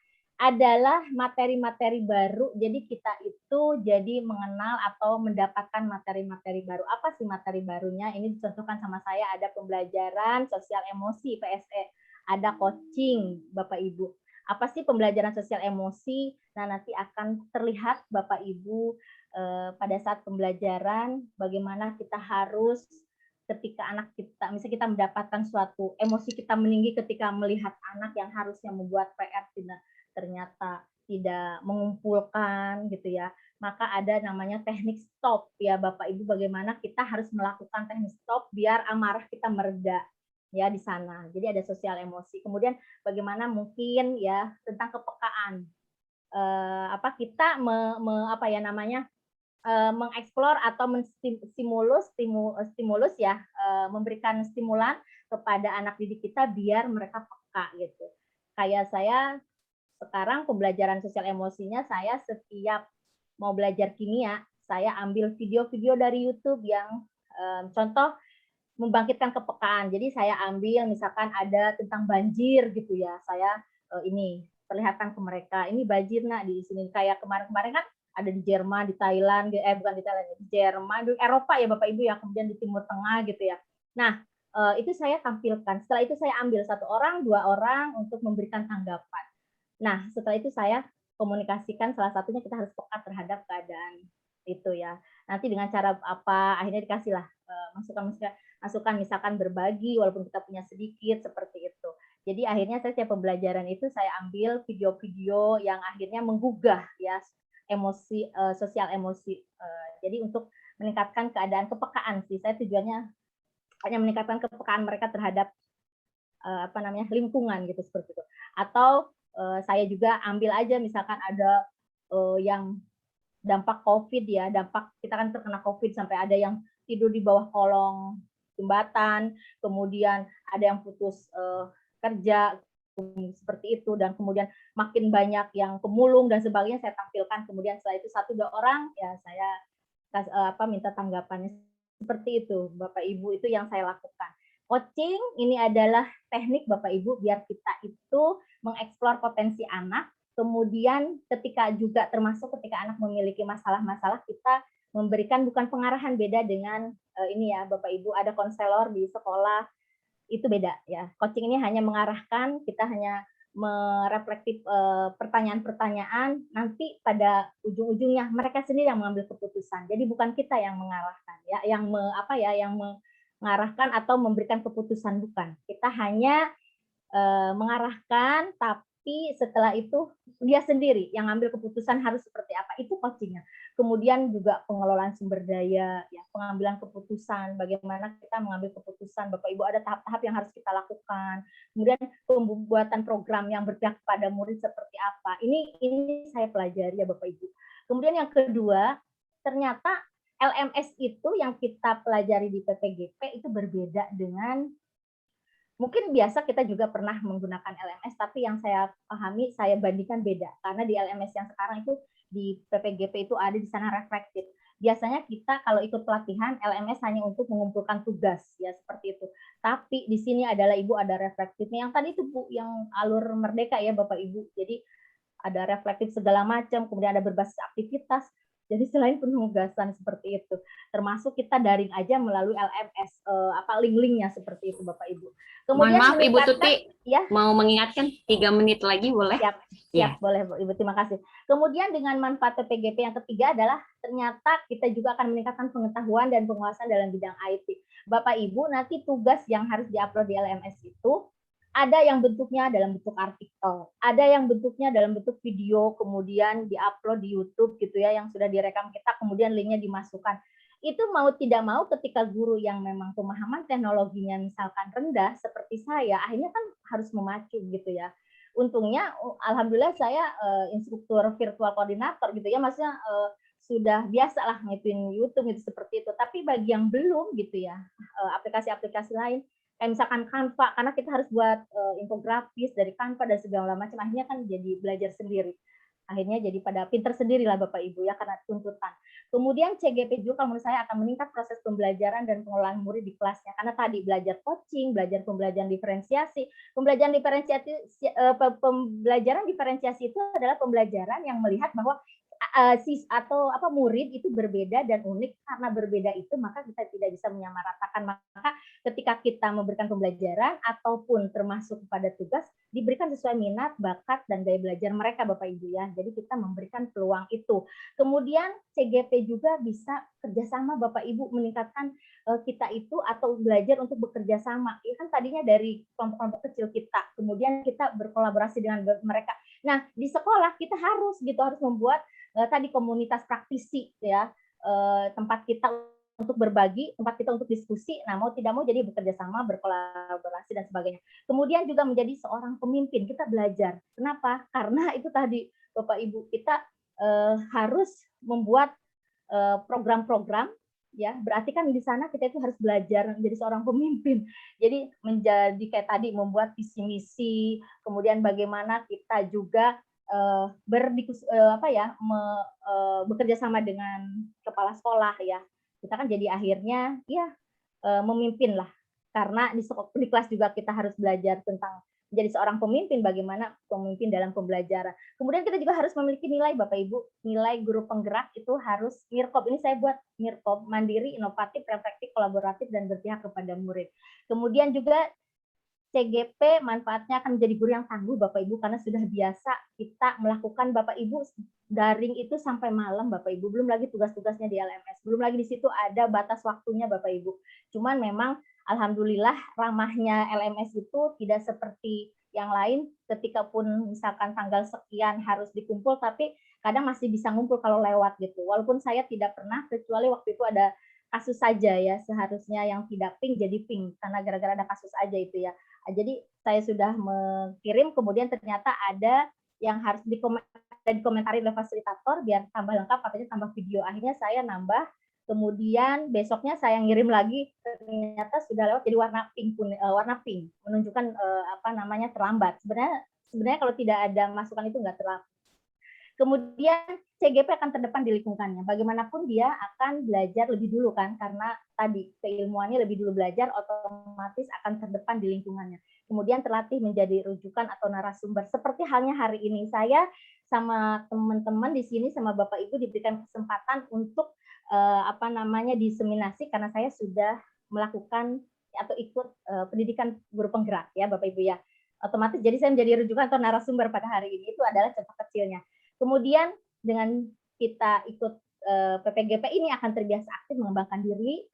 adalah materi-materi baru. Jadi kita itu jadi mengenal atau mendapatkan materi-materi baru. Apa sih materi barunya? Ini dicontohkan sama saya, ada pembelajaran sosial emosi PSE, ada coaching Bapak Ibu. Apa sih pembelajaran sosial emosi? Nah, nanti akan terlihat Bapak Ibu pada saat pembelajaran bagaimana kita harus ketika anak kita, misalnya kita mendapatkan suatu emosi kita meninggi ketika melihat anak yang harusnya membuat PR ternyata tidak mengumpulkan gitu ya, maka ada namanya teknik stop ya Bapak Ibu, bagaimana kita harus melakukan teknik stop biar amarah kita mereda ya di sana. Jadi ada sosial emosi. Kemudian bagaimana mungkin ya tentang kepekaan, kita mengeksplor atau stimulus ya, memberikan stimulan kepada anak didik kita biar mereka peka gitu. Kayak saya sekarang pembelajaran sosial emosinya, saya setiap mau belajar kimia, saya ambil video-video dari YouTube yang contoh membangkitkan kepekaan. Jadi saya ambil misalkan ada tentang banjir gitu ya, saya ini perlihatkan ke mereka, ini banjir nak di sini, kayak kemarin-kemarin kan ada di Jerman, di Thailand, bukan di Thailand, di Jerman, di Eropa ya Bapak Ibu ya, kemudian di Timur Tengah gitu ya. Nah, itu saya tampilkan. Setelah itu saya ambil 1 orang, 2 orang untuk memberikan tanggapan. Nah, setelah itu saya komunikasikan, salah satunya kita harus peka terhadap keadaan itu ya. Nanti dengan cara apa, akhirnya dikasihlah masukan misalkan berbagi walaupun kita punya sedikit, seperti itu. Jadi akhirnya saya setiap pembelajaran itu saya ambil video-video yang akhirnya menggugah ya emosi, sosial emosi. Jadi untuk meningkatkan keadaan kepekaan sih, saya tujuannya hanya meningkatkan kepekaan mereka terhadap lingkungan gitu, seperti itu. Atau saya juga ambil aja misalkan ada yang dampak COVID ya, dampak kita kan terkena COVID sampai ada yang tidur di bawah kolong jembatan, kemudian ada yang putus kerja seperti itu, dan kemudian makin banyak yang pemulung dan sebagainya saya tampilkan. Kemudian setelah itu 1-2 orang ya saya minta tanggapannya, seperti itu Bapak Ibu, itu yang saya lakukan. Coaching ini adalah teknik Bapak Ibu biar kita itu mengeksplor potensi anak, kemudian ketika juga termasuk ketika anak memiliki masalah-masalah, kita memberikan bukan pengarahan, beda dengan ini ya Bapak Ibu, ada konselor di sekolah, itu beda ya. Coaching ini hanya mengarahkan, kita hanya mereflektif pertanyaan-pertanyaan, nanti pada ujung-ujungnya mereka sendiri yang mengambil keputusan. Jadi bukan kita yang mengarahkan ya, yang mengarahkan atau memberikan keputusan, bukan. Kita hanya mengarahkan, tapi setelah itu dia sendiri yang ambil keputusan harus seperti apa, itu coachingnya. Kemudian juga pengelolaan sumber daya, ya, pengambilan keputusan, bagaimana kita mengambil keputusan, Bapak Ibu, ada tahap-tahap yang harus kita lakukan. Kemudian pembuatan program yang berpihak pada murid seperti apa. Ini saya pelajari ya Bapak Ibu. Kemudian yang kedua, ternyata LMS itu yang kita pelajari di PPGP itu berbeda dengan, mungkin biasa kita juga pernah menggunakan LMS, tapi yang saya pahami, saya bandingkan beda. Karena di LMS yang sekarang itu, di PPGP itu ada di sana reflektif. Biasanya kita kalau ikut pelatihan, LMS hanya untuk mengumpulkan tugas, ya seperti itu. Tapi di sini adalah Ibu ada reflektifnya. Yang tadi itu Bu, yang alur merdeka ya Bapak Ibu. Jadi ada reflektif segala macam, kemudian ada berbasis aktivitas. Jadi selain penugasan seperti itu, termasuk kita daring aja melalui LMS, link-linknya seperti itu Bapak Ibu. Kemudian mohon maaf Ibu Tuti, ya, mau mengingatkan 3 menit lagi boleh? Siap, ya. Boleh Ibu, terima kasih. Kemudian dengan manfaat PPGP yang ketiga adalah ternyata kita juga akan meningkatkan pengetahuan dan penguasaan dalam bidang IT. Bapak Ibu, nanti tugas yang harus diupload di LMS itu ada yang bentuknya dalam bentuk artikel, ada yang bentuknya dalam bentuk video, kemudian diupload di YouTube gitu ya, yang sudah direkam kita, kemudian linknya dimasukkan. Itu mau tidak mau ketika guru yang memang pemahaman teknologinya misalkan rendah seperti saya, akhirnya kan harus memacu gitu ya. Untungnya, alhamdulillah saya instruktur virtual koordinator gitu ya, maksudnya sudah biasa lah ngituin YouTube itu seperti itu. Tapi bagi yang belum gitu ya, aplikasi-aplikasi lain kayak misalkan Canva, karena kita harus buat infografis dari Canva dan segala macam, akhirnya kan jadi belajar sendiri. Akhirnya jadi pada pinter sendiri lah Bapak Ibu ya, karena tuntutan. Kemudian CGP juga menurut saya akan meningkat proses pembelajaran dan pengolahan murid di kelasnya, karena tadi belajar coaching, belajar pembelajaran diferensiasi. Pembelajaran diferensiasi itu adalah pembelajaran yang melihat bahwa murid itu berbeda dan unik. Karena berbeda itu maka kita tidak bisa menyamaratakan. Maka ketika kita memberikan pembelajaran ataupun termasuk kepada tugas, diberikan sesuai minat, bakat, dan gaya belajar mereka Bapak Ibu ya. Jadi kita memberikan peluang itu. Kemudian CGP juga bisa kerjasama Bapak Ibu, meningkatkan kita itu atau belajar untuk bekerja sama. Ya kan tadinya dari kelompok-kelompok kecil kita, kemudian kita berkolaborasi dengan mereka. Nah di sekolah kita harus membuat tadi komunitas praktisi ya, tempat kita untuk berbagi, tempat kita untuk diskusi. Nah, mau tidak mau jadi bekerja sama, berkolaborasi dan sebagainya. Kemudian juga menjadi seorang pemimpin, kita belajar. Kenapa? Karena itu tadi Bapak Ibu, kita harus membuat program-program ya. Berarti kan di sana kita itu harus belajar menjadi seorang pemimpin. Jadi menjadi kayak tadi membuat visi misi, kemudian bagaimana kita juga bekerja sama dengan kepala sekolah ya. Kita kan jadi akhirnya ya memimpin lah, karena di kelas juga kita harus belajar tentang menjadi seorang pemimpin, bagaimana pemimpin dalam pembelajaran. Kemudian kita juga harus memiliki nilai Bapak Ibu, nilai guru penggerak itu harus NIRKOP. Ini saya buat NIRKOP, mandiri, inovatif, reflektif, kolaboratif, dan berpihak kepada murid. Kemudian juga CGP manfaatnya akan menjadi guru yang tangguh Bapak Ibu, karena sudah biasa kita melakukan Bapak Ibu daring itu sampai malam Bapak Ibu, belum lagi tugas-tugasnya di LMS, belum lagi di situ ada batas waktunya Bapak Ibu. Cuman memang alhamdulillah ramahnya LMS itu tidak seperti yang lain, ketika pun misalkan tanggal sekian harus dikumpul, tapi kadang masih bisa ngumpul kalau lewat gitu. Walaupun saya tidak pernah, kecuali waktu itu ada kasus saja ya, seharusnya yang tidak pink jadi pink karena gara-gara ada kasus aja itu ya. Jadi saya sudah mengirim, kemudian ternyata ada yang harus dikomentari oleh fasilitator biar tambah lengkap, katanya tambah video. Akhirnya saya nambah, kemudian besoknya saya ngirim lagi, ternyata sudah lewat jadi warna pink, menunjukkan terlambat. Sebenarnya kalau tidak ada masukan itu nggak terlambat. Kemudian CGP akan terdepan di lingkungannya. Bagaimanapun dia akan belajar lebih dulu kan, karena tadi keilmuannya lebih dulu belajar, otomatis akan terdepan di lingkungannya. Kemudian terlatih menjadi rujukan atau narasumber. Seperti halnya hari ini saya sama teman-teman di sini sama Bapak Ibu diberikan kesempatan untuk diseminasi, karena saya sudah melakukan atau ikut pendidikan guru penggerak ya Bapak Ibu ya. Otomatis jadi saya menjadi rujukan atau narasumber pada hari ini. Itu adalah contoh kecilnya. Kemudian dengan kita ikut PPGP ini akan terbiasa aktif mengembangkan diri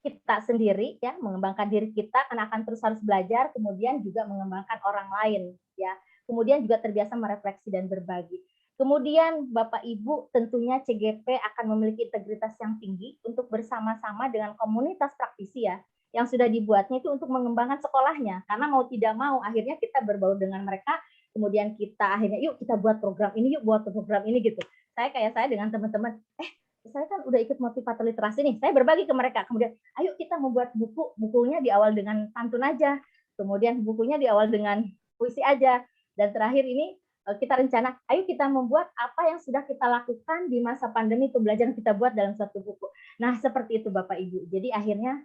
kita sendiri ya, mengembangkan diri kita karena akan terus harus belajar, kemudian juga mengembangkan orang lain ya. Kemudian juga terbiasa merefleksi dan berbagi. Kemudian Bapak Ibu tentunya CGP akan memiliki integritas yang tinggi untuk bersama-sama dengan komunitas praktisi ya, yang sudah dibuatnya itu untuk mengembangkan sekolahnya, karena mau tidak mau akhirnya kita berbaur dengan mereka. Kemudian kita akhirnya yuk kita buat program ini, yuk buat program ini gitu. Saya dengan teman-teman, saya kan udah ikut motivator literasi nih, saya berbagi ke mereka. Kemudian ayo kita membuat bukunya di awal dengan pantun aja, kemudian bukunya di awal dengan puisi aja, dan terakhir ini kita rencana, ayo kita membuat apa yang sudah kita lakukan di masa pandemi, pembelajaran kita buat dalam satu buku. Nah seperti itu Bapak Ibu. Jadi akhirnya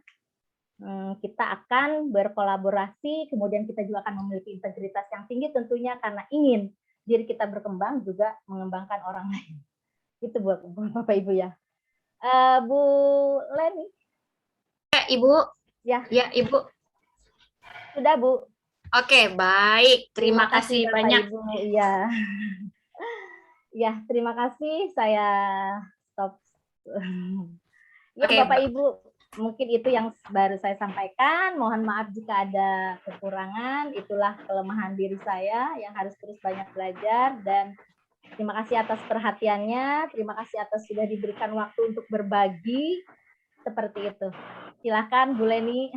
kita akan berkolaborasi, kemudian kita juga akan memiliki integritas yang tinggi tentunya, karena ingin diri kita berkembang juga mengembangkan orang lain. Itu buat Bapak Ibu ya. Bu Leni. Ya, Ibu. Ya. Ya, Ibu. Sudah, Bu. Oke, baik. Terima kasih Bapak banyak. Ibu. Iya. Ya, terima kasih. Saya stop. Ya, Oke, Bapak Ibu. Mungkin itu yang baru saya sampaikan. Mohon maaf jika ada kekurangan. Itulah kelemahan diri saya yang harus terus banyak belajar. Dan terima kasih atas perhatiannya. Terima kasih atas sudah diberikan waktu untuk berbagi. Seperti itu. Silakan Bu Leni.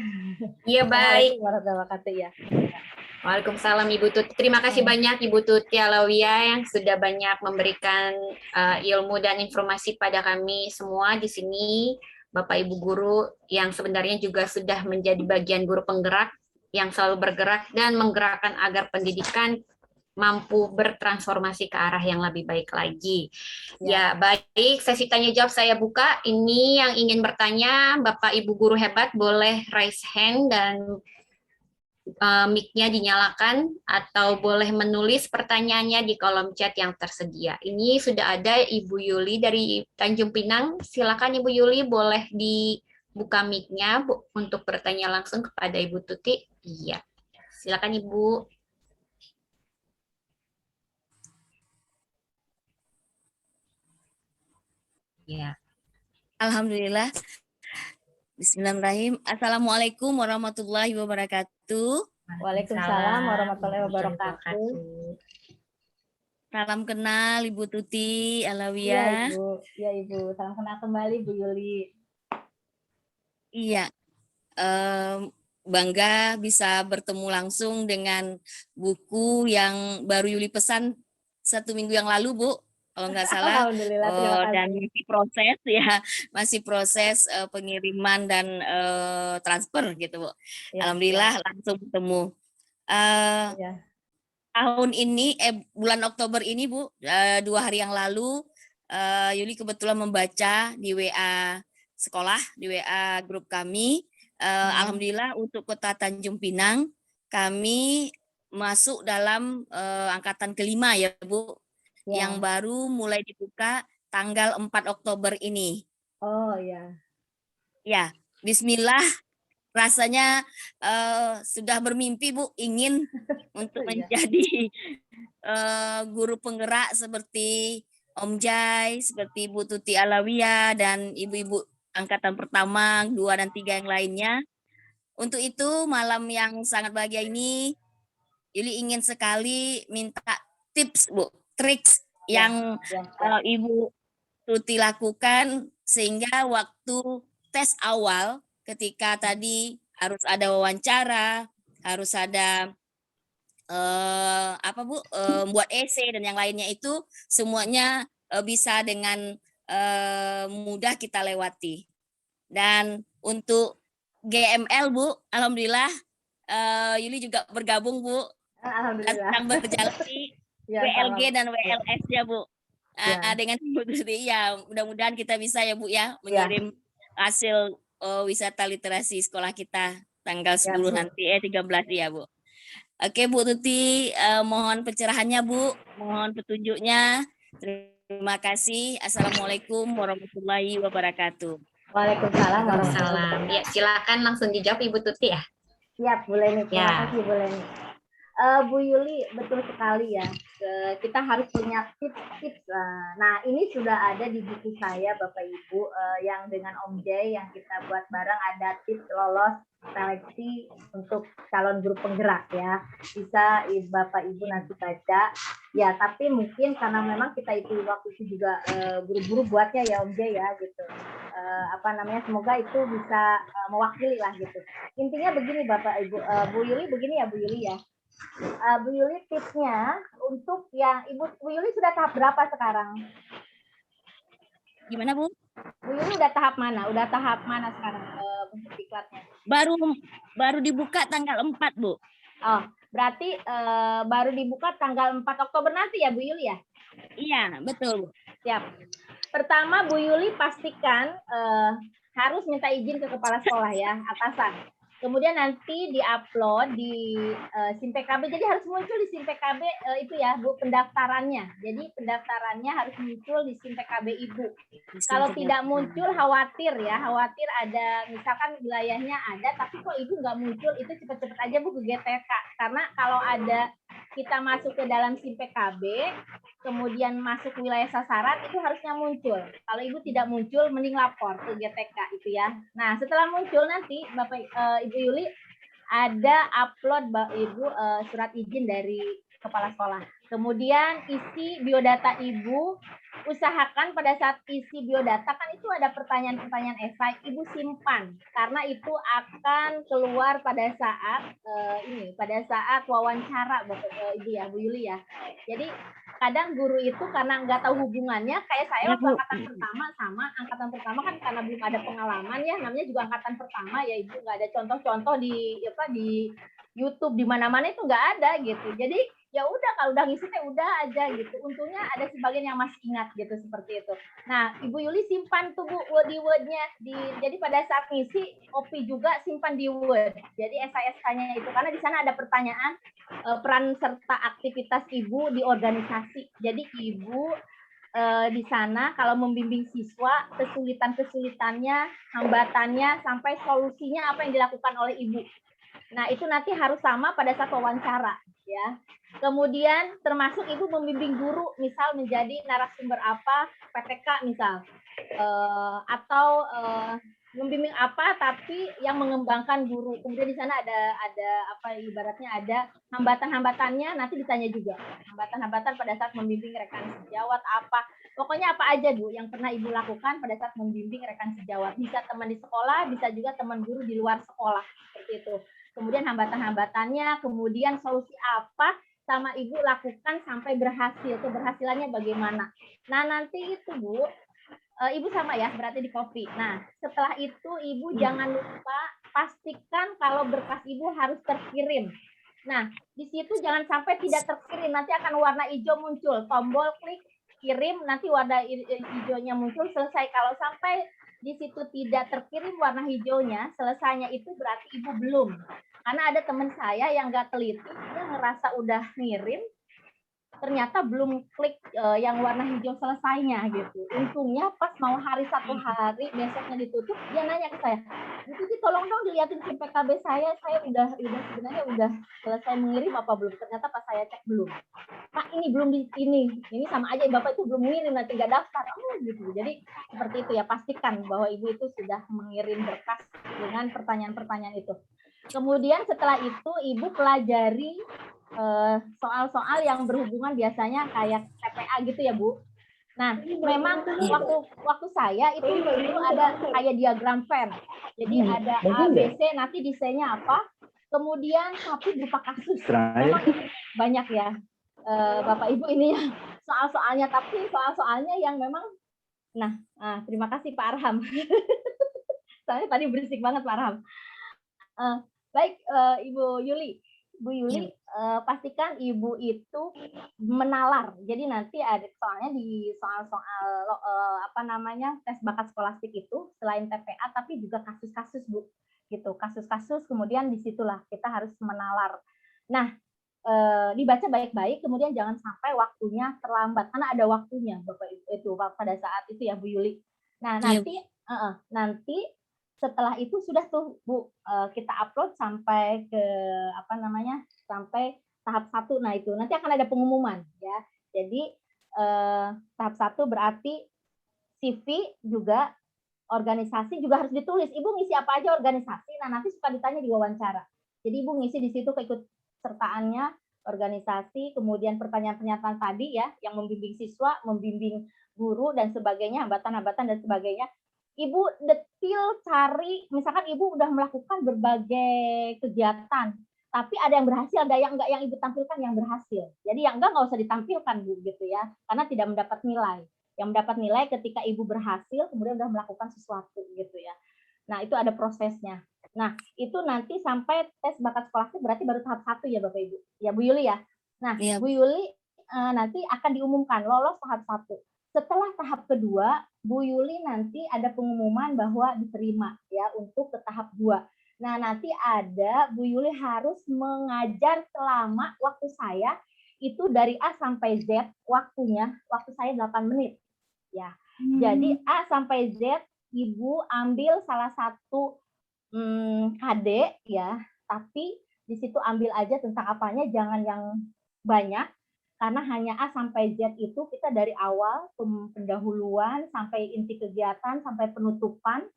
Iya, baik. Assalamualaikum warahmatullahi wabarakatuh ya. Waalaikumsalam Ibu Tuti. Terima kasih banyak Ibu Tuti Alawiyah yang sudah banyak memberikan ilmu dan informasi pada kami semua di sini. Bapak Ibu guru yang sebenarnya juga sudah menjadi bagian guru penggerak yang selalu bergerak dan menggerakkan agar pendidikan mampu bertransformasi ke arah yang lebih baik lagi. Ya, baik, sesi tanya jawab saya buka. Ini yang ingin bertanya, Bapak Ibu guru hebat boleh raise hand dan mic-nya dinyalakan atau boleh menulis pertanyaannya di kolom chat yang tersedia. Ini sudah ada Ibu Yuli dari Tanjung Pinang. Silakan Ibu Yuli, boleh dibuka mic-nya untuk bertanya langsung kepada Ibu Tuti. Iya, silakan Ibu. Ya. Alhamdulillah. Bismillahirrahmanirrahim. Assalamualaikum warahmatullahi wabarakatuh. Waalaikumsalam warahmatullahi wabarakatuh. Salam kenal Ibu Tuti Iya Alawiyah. Ibu, ya Ibu. Salam kenal kembali Bu Yuli. Iya, bangga bisa bertemu langsung dengan buku yang baru Yuli pesan 1 minggu yang lalu, Bu. Kalau nggak salah. Alhamdulillah, terima kasih. Dan masih proses ya, masih proses pengiriman dan transfer gitu, Bu. Ya, alhamdulillah ya. Langsung bertemu. Ya. Tahun ini, bulan Oktober ini, Bu, 2 hari yang lalu, Yuli kebetulan membaca di WA sekolah, di WA grup kami. Alhamdulillah untuk Kota Tanjung Pinang, kami masuk dalam angkatan kelima ya, Bu. Ya. Yang baru mulai dibuka tanggal 4 Oktober ini. Oh ya. Ya, bismillah, rasanya sudah bermimpi Bu, ingin untuk menjadi guru penggerak seperti Om Jai, seperti Bu Tuti Alawiyah, dan ibu-ibu angkatan pertama, 2 dan 3 yang lainnya. Untuk itu malam yang sangat bahagia ini, Yuli ingin sekali minta tips Bu, triks yang Ibu Tuti lakukan sehingga waktu tes awal ketika tadi harus ada wawancara, harus ada buat esai dan yang lainnya itu semuanya bisa dengan mudah kita lewati. Dan untuk GML Bu, alhamdulillah Yuli juga bergabung Bu. Alhamdulillah. Sedang berjalan di WLG dan WLS ya Bu. Dengan Bu Tuti ya, mudah-mudahan kita bisa ya Bu ya mengirim hasil wisata literasi sekolah kita tanggal 10 nanti 13 ya Bu. Oke Bu Tuti, mohon pencerahannya Bu, mohon petunjuknya. Terima kasih. Assalamualaikum warahmatullahi wabarakatuh. Waalaikumsalam warahmatullahi wabarakatuh. Ya, silakan langsung dijawab Ibu Tuti ya. Siap, Bu Leni. Terima kasih Bu Leni. Bu Yuli, betul sekali ya. Kita harus punya tips-tips. Nah, ini sudah ada di buku saya, Bapak Ibu, yang dengan Om Jai yang kita buat bareng, ada tips lolos seleksi untuk calon guru penggerak ya. Bisa Bapak Ibu nanti baca. Ya, tapi mungkin karena memang kita itu waktu itu juga buru-buru buatnya ya Om Jai ya gitu. Semoga itu bisa mewakili lah gitu. Intinya begini Bapak Ibu, Bu Yuli begini ya Bu Yuli ya. Bu Yuli tipsnya untuk yang Bu Yuli sudah tahap berapa sekarang? Gimana Bu? Bu Yuli udah tahap mana? Udah tahap mana sekarang diklatnya? Baru dibuka tanggal 4 Bu. Oh, berarti baru dibuka tanggal 4 Oktober nanti ya Bu Yuli ya? Iya, betul Bu. Siap. Pertama Bu Yuli pastikan harus minta izin ke kepala sekolah ya, atasan. Kemudian nanti diupload di SIM PKB. Jadi harus muncul di SIM PKB itu ya, Bu, pendaftarannya. Jadi pendaftarannya harus muncul di SIM PKB Ibu. Kalau tidak muncul khawatir ada misalkan wilayahnya ada, tapi kok Ibu nggak muncul, itu cepet-cepet aja Bu ke GTK. Karena kalau ada kita masuk ke dalam SIM PKB, kemudian masuk wilayah sasaran, itu harusnya muncul. Kalau Ibu tidak muncul, mending lapor ke GTK itu ya. Nah, setelah muncul nanti, Bapak Ibu Yuli, ada upload Ibu surat izin dari kepala sekolah. Kemudian isi biodata Ibu, usahakan pada saat isi biodata kan itu ada pertanyaan-pertanyaan esai, Ibu simpan karena itu akan keluar pada saat pada saat wawancara Ibu ya, Bu Yuli ya. Jadi kadang guru itu karena nggak tahu hubungannya, kayak saya waktu angkatan pertama kan karena belum ada pengalaman ya, namanya juga angkatan pertama ya Ibu, nggak ada contoh-contoh di YouTube di mana-mana itu nggak ada gitu. Jadi ya udah kalau udah ngisi udah aja gitu. Untungnya ada sebagian yang masih ingat gitu seperti itu. Nah, Ibu Yuli simpan tuh Bu di Word-nya jadi pada saat ngisi Opi juga simpan di Word. Jadi SK-nya itu karena di sana ada pertanyaan peran serta aktivitas Ibu di organisasi. Jadi Ibu di sana kalau membimbing siswa kesulitan-kesulitannya, hambatannya sampai solusinya apa yang dilakukan oleh Ibu. Nah, itu nanti harus sama pada saat wawancara, ya. Kemudian termasuk Ibu membimbing guru, misal menjadi narasumber apa, PTK misal, atau membimbing apa tapi yang mengembangkan guru. Kemudian di sana ada apa ibaratnya ada hambatan-hambatannya nanti ditanya juga. Hambatan-hambatan pada saat membimbing rekan sejawat apa. Pokoknya apa aja Bu yang pernah Ibu lakukan pada saat membimbing rekan sejawat. Bisa teman di sekolah, bisa juga teman guru di luar sekolah seperti itu. Kemudian hambatan-hambatannya, kemudian solusi apa sama Ibu lakukan sampai berhasil, keberhasilannya bagaimana. Nah, nanti itu Bu, Ibu sama ya, berarti di copy. Nah, setelah itu Ibu jangan lupa pastikan kalau berkas Ibu harus terkirim. Nah, di situ jangan sampai tidak terkirim, nanti akan warna hijau muncul, tombol klik kirim, nanti warna hijaunya muncul, selesai. Kalau sampai di situ tidak terkirim warna hijaunya, selesainya itu berarti Ibu belum. Karena ada teman saya yang nggak teliti, dia ngerasa udah ngirim, ternyata belum klik yang warna hijau selesainya gitu. Untungnya pas mau hari satu hari, besoknya ditutup, dia nanya ke saya, Bu Titi tolong dong dilihatin ke PKB saya udah sebenarnya udah selesai mengirim apa belum? Ternyata pas saya cek belum. Pak ini belum ini sama aja Bapak itu belum mengirim, nanti nggak daftar. Gitu. Jadi seperti itu ya, pastikan bahwa Ibu itu sudah mengirim berkas dengan pertanyaan-pertanyaan itu. Kemudian setelah itu Ibu pelajari soal-soal yang berhubungan biasanya kayak TPA gitu ya Bu. Nah, memang waktu saya itu ada kayak diagram Venn. Jadi ada A, B, C, nanti di C-nya apa? Kemudian tapi berupa kasus. Memang banyak ya Bapak Ibu ini ya soal-soalnya, tapi soal-soalnya yang memang terima kasih Pak Arham. Saya tadi berisik banget Pak Arham. Baik Ibu Yuli. Bu Yuli, pastikan Ibu itu menalar. Jadi nanti ada soalnya di soal-soal tes bakat skolastik itu selain TPA tapi juga kasus-kasus Bu. Gitu, kasus-kasus kemudian disitulah kita harus menalar. Nah, dibaca baik-baik, kemudian jangan sampai waktunya terlambat karena ada waktunya Bapak itu pada saat itu ya Bu Yuli. Nah, nanti setelah itu sudah tuh Bu kita upload sampai ke sampai tahap 1. Nah, itu nanti akan ada pengumuman ya. Jadi tahap 1 berarti CV juga, organisasi juga harus ditulis. Ibu ngisi apa aja organisasi. Nah, nanti suka ditanya di wawancara. Jadi Ibu ngisi di situ keikut sertaannya organisasi, kemudian pertanyaan-pernyataan tadi ya yang membimbing siswa, membimbing guru dan sebagainya, hambatan-hambatan dan sebagainya. Ibu detil cari, misalkan Ibu udah melakukan berbagai kegiatan, tapi ada yang berhasil, ada yang enggak yang Ibu tampilkan yang berhasil. Jadi yang enggak usah ditampilkan Bu gitu ya, karena tidak mendapat nilai. Yang mendapat nilai ketika Ibu berhasil, kemudian udah melakukan sesuatu gitu ya. Nah, itu ada prosesnya. Nah, itu nanti sampai tes bakat skolastik berarti baru tahap 1 ya Bapak Ibu. Ya Bu Yuli ya. Nah, ya. Bu Yuli nanti akan diumumkan lolos tahap 1. Setelah tahap kedua, Bu Yuli nanti ada pengumuman bahwa diterima ya untuk ke tahap 2. Nah, nanti ada Bu Yuli harus mengajar selama waktu saya itu dari A sampai Z waktu saya 8 menit. Ya. Jadi A sampai Z Ibu ambil salah satu KD ya, tapi di situ ambil aja tentang apanya, jangan yang banyak. Karena hanya A sampai Z itu kita dari awal pendahuluan sampai inti kegiatan sampai penutupan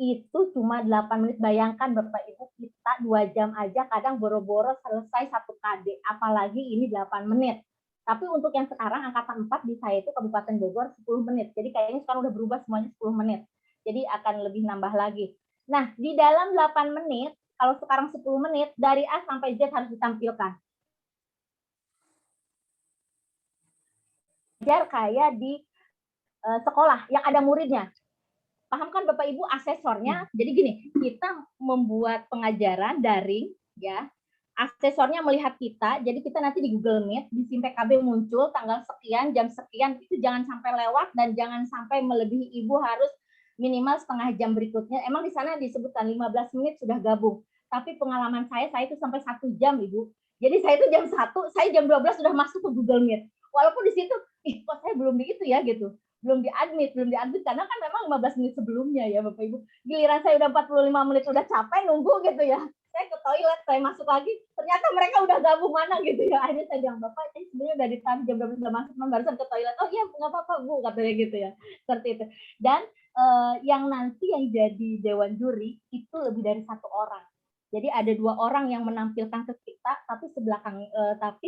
itu cuma 8 menit. Bayangkan Bapak Ibu, kita 2 jam aja kadang boro-boro selesai 1 KD, apalagi ini 8 menit. Tapi untuk yang sekarang angkatan 4 di saya itu Kabupaten Bogor 10 menit. Jadi kayaknya sekarang udah berubah semuanya 10 menit. Jadi akan lebih nambah lagi. Nah, di dalam 8 menit, kalau sekarang 10 menit, dari A sampai Z harus ditampilkan. Belajar kayak di sekolah yang ada muridnya. Paham kan Bapak Ibu asesornya? Jadi gini, kita membuat pengajaran daring, ya. Asesornya melihat kita, jadi kita nanti di Google Meet, di SIM PKB muncul tanggal sekian, jam sekian, itu jangan sampai lewat dan jangan sampai melebihi. Ibu harus minimal setengah jam berikutnya. Emang di sana disebutkan 15 menit sudah gabung. Tapi pengalaman saya itu sampai 1 jam, Ibu. Jadi saya itu jam 1, saya jam 12 sudah masuk ke Google Meet. Walaupun di situ, kok saya belum di itu ya gitu. Belum di-admit karena kan memang 15 menit sebelumnya ya Bapak Ibu. Giliran saya udah 45 menit udah capek nunggu gitu ya. Saya ke toilet, saya masuk lagi, ternyata mereka udah gabung mana gitu ya. Akhirnya saya bilang, Bapak, ini sebenarnya udah ditahan jam 12 udah masuk, barusan ke toilet. Oh iya, nggak apa-apa Bu, katanya gitu ya. Seperti itu. Dan yang nanti yang jadi dewan juri itu lebih dari 1 orang. Jadi ada 2 orang yang menampilkan ke kita, tapi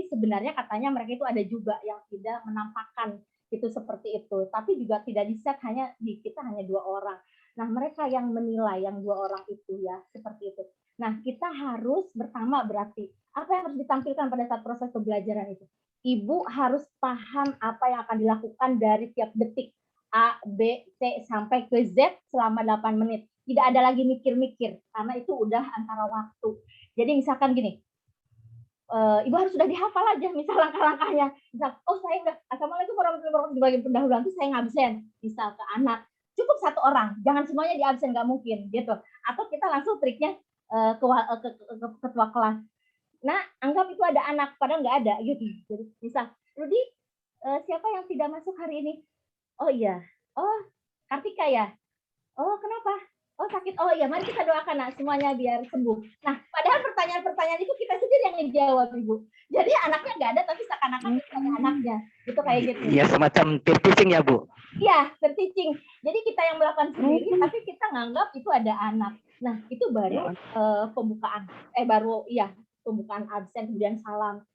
sebenarnya katanya mereka itu ada juga yang tidak menampakkan itu seperti itu. Tapi juga tidak di-set kita hanya 2 orang. Nah, mereka yang menilai yang 2 orang itu ya, seperti itu. Nah, kita harus pertama berarti apa yang harus ditampilkan pada saat proses pembelajaran itu. Ibu harus paham apa yang akan dilakukan dari tiap detik A, B, C sampai ke Z selama 8 menit. Tidak ada lagi mikir-mikir karena itu udah antara waktu. Jadi misalkan gini, Ibu harus sudah dihafal aja misal langkah-langkahnya. Misal, saya udah Assalamualaikum warahmatullahi wabarakatuh di bagian pendahuluan itu saya ngabsen. Misal ke anak, cukup 1 orang, jangan semuanya diabsen, nggak mungkin gitu. Atau kita langsung triknya ke ketua kelas. Nah, anggap itu ada anak, padahal nggak ada gitu. Jadi misal, Rudi, siapa yang tidak masuk hari ini? Oh iya, Kartika ya. Oh kenapa? Oh sakit. Oh iya, mari kita doakan nak semuanya biar sembuh. Nah, padahal pertanyaan-pertanyaan itu kita sendiri yang ngejawab Ibu. Jadi anaknya nggak ada, tapi seakan-akan ada anaknya. Itu kayak gitu. Iya, semacam peer teaching ya Bu? Iya, peer teaching. Jadi kita yang melakukan sendiri, tapi kita nganggap itu ada anak. Nah, itu baru pembukaan. Pembukaan absen, kemudian salam.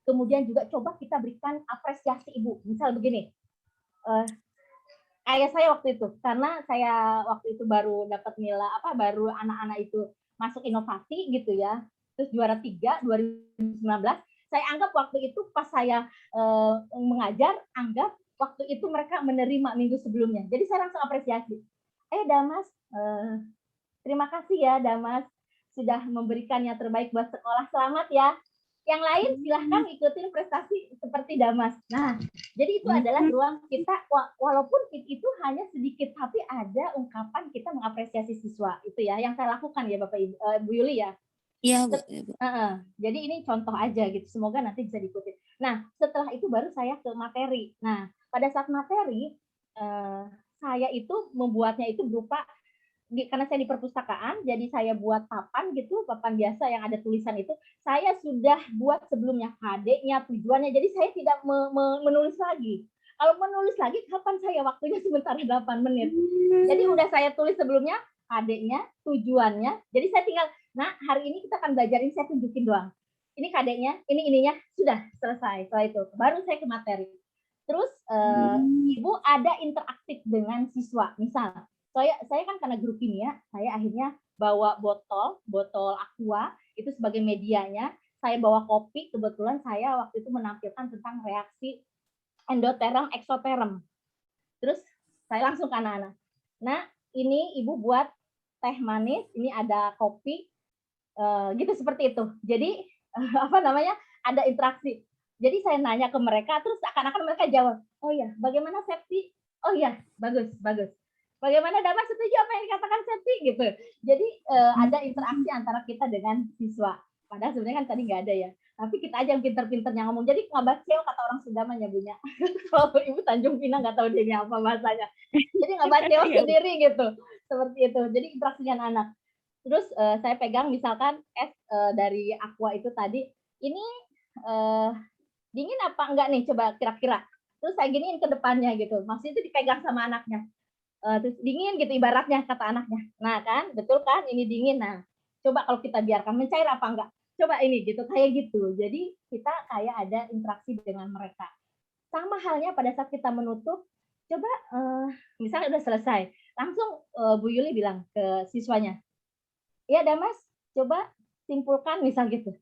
Kemudian juga coba kita berikan apresiasi Ibu. Misal begini, kayak saya waktu itu, karena saya waktu itu baru dapat baru anak-anak itu masuk inovasi gitu ya, terus juara 3 2019. Saya anggap waktu itu pas saya mengajar, anggap waktu itu mereka menerima minggu sebelumnya. Jadi saya langsung apresiasi. Damas, terima kasih ya Damas sudah memberikan yang terbaik buat sekolah. Selamat ya. Yang lain silahkan ikutin prestasi seperti Damas. Nah, jadi itu adalah ruang kita, walaupun itu hanya sedikit, tapi ada ungkapan kita mengapresiasi siswa. Itu ya, yang saya lakukan ya Bapak Ibu, Bu Yuli ya. Iya, Bu. Jadi ini contoh aja gitu, semoga nanti bisa diikuti. Nah, setelah itu baru saya ke materi. Nah, pada saat materi, saya itu membuatnya itu berupa, karena saya di perpustakaan, jadi saya buat papan gitu, papan biasa yang ada tulisan itu, saya sudah buat sebelumnya KD-nya, tujuannya, jadi saya tidak menulis lagi. Kalau menulis lagi, kapan saya waktunya sementara 8 menit. Jadi udah saya tulis sebelumnya, KD-nya, tujuannya, jadi saya tinggal, hari ini kita akan belajar ini, saya tunjukin doang. Ini KD-nya, ini ininya, sudah selesai. Setelah itu, baru saya ke materi. Terus, Ibu ada interaktif dengan siswa, misal, saya kan karena guru kimia, saya akhirnya bawa botol aqua itu sebagai medianya. Saya bawa kopi, kebetulan saya waktu itu menampilkan tentang reaksi endoterm eksoterm. Terus saya langsung ke anak-anak. Nah, ini Ibu buat teh manis, ini ada kopi, gitu seperti itu. Jadi ada interaksi. Jadi saya nanya ke mereka, terus seakan-akan mereka jawab. Oh ya, bagaimana Septi? Oh ya, bagus. Bagaimana Damas, setuju apa yang dikatakan Septi gitu. Jadi ada interaksi antara kita dengan siswa. Padahal sebenarnya kan tadi nggak ada ya. Tapi kita aja yang pinter-pinter yang ngomong. Jadi ngabaceo kata orang Sunda menyebutnya. Kalau Ibu Tanjung Pinang nggak tahu dia apa bahasanya. Jadi ngabaceo sendiri gitu. Seperti itu. Jadi interaksi dengan anak. Terus saya pegang misalkan es dari aqua itu tadi. Ini dingin apa enggak nih? Coba kira-kira. Terus saya giniin ke depannya gitu. Maksudnya itu dipegang sama anaknya. Terus dingin gitu ibaratnya kata anaknya. Nah kan, betul kan ini dingin. Nah, coba kalau kita biarkan mencair apa enggak? coba ini gitu, kayak gitu. Jadi kita kayak ada interaksi dengan mereka. Sama halnya pada saat kita menutup, coba misalnya udah selesai, langsung Bu Yuli bilang ke siswanya, ya Damas, coba simpulkan misal gitu.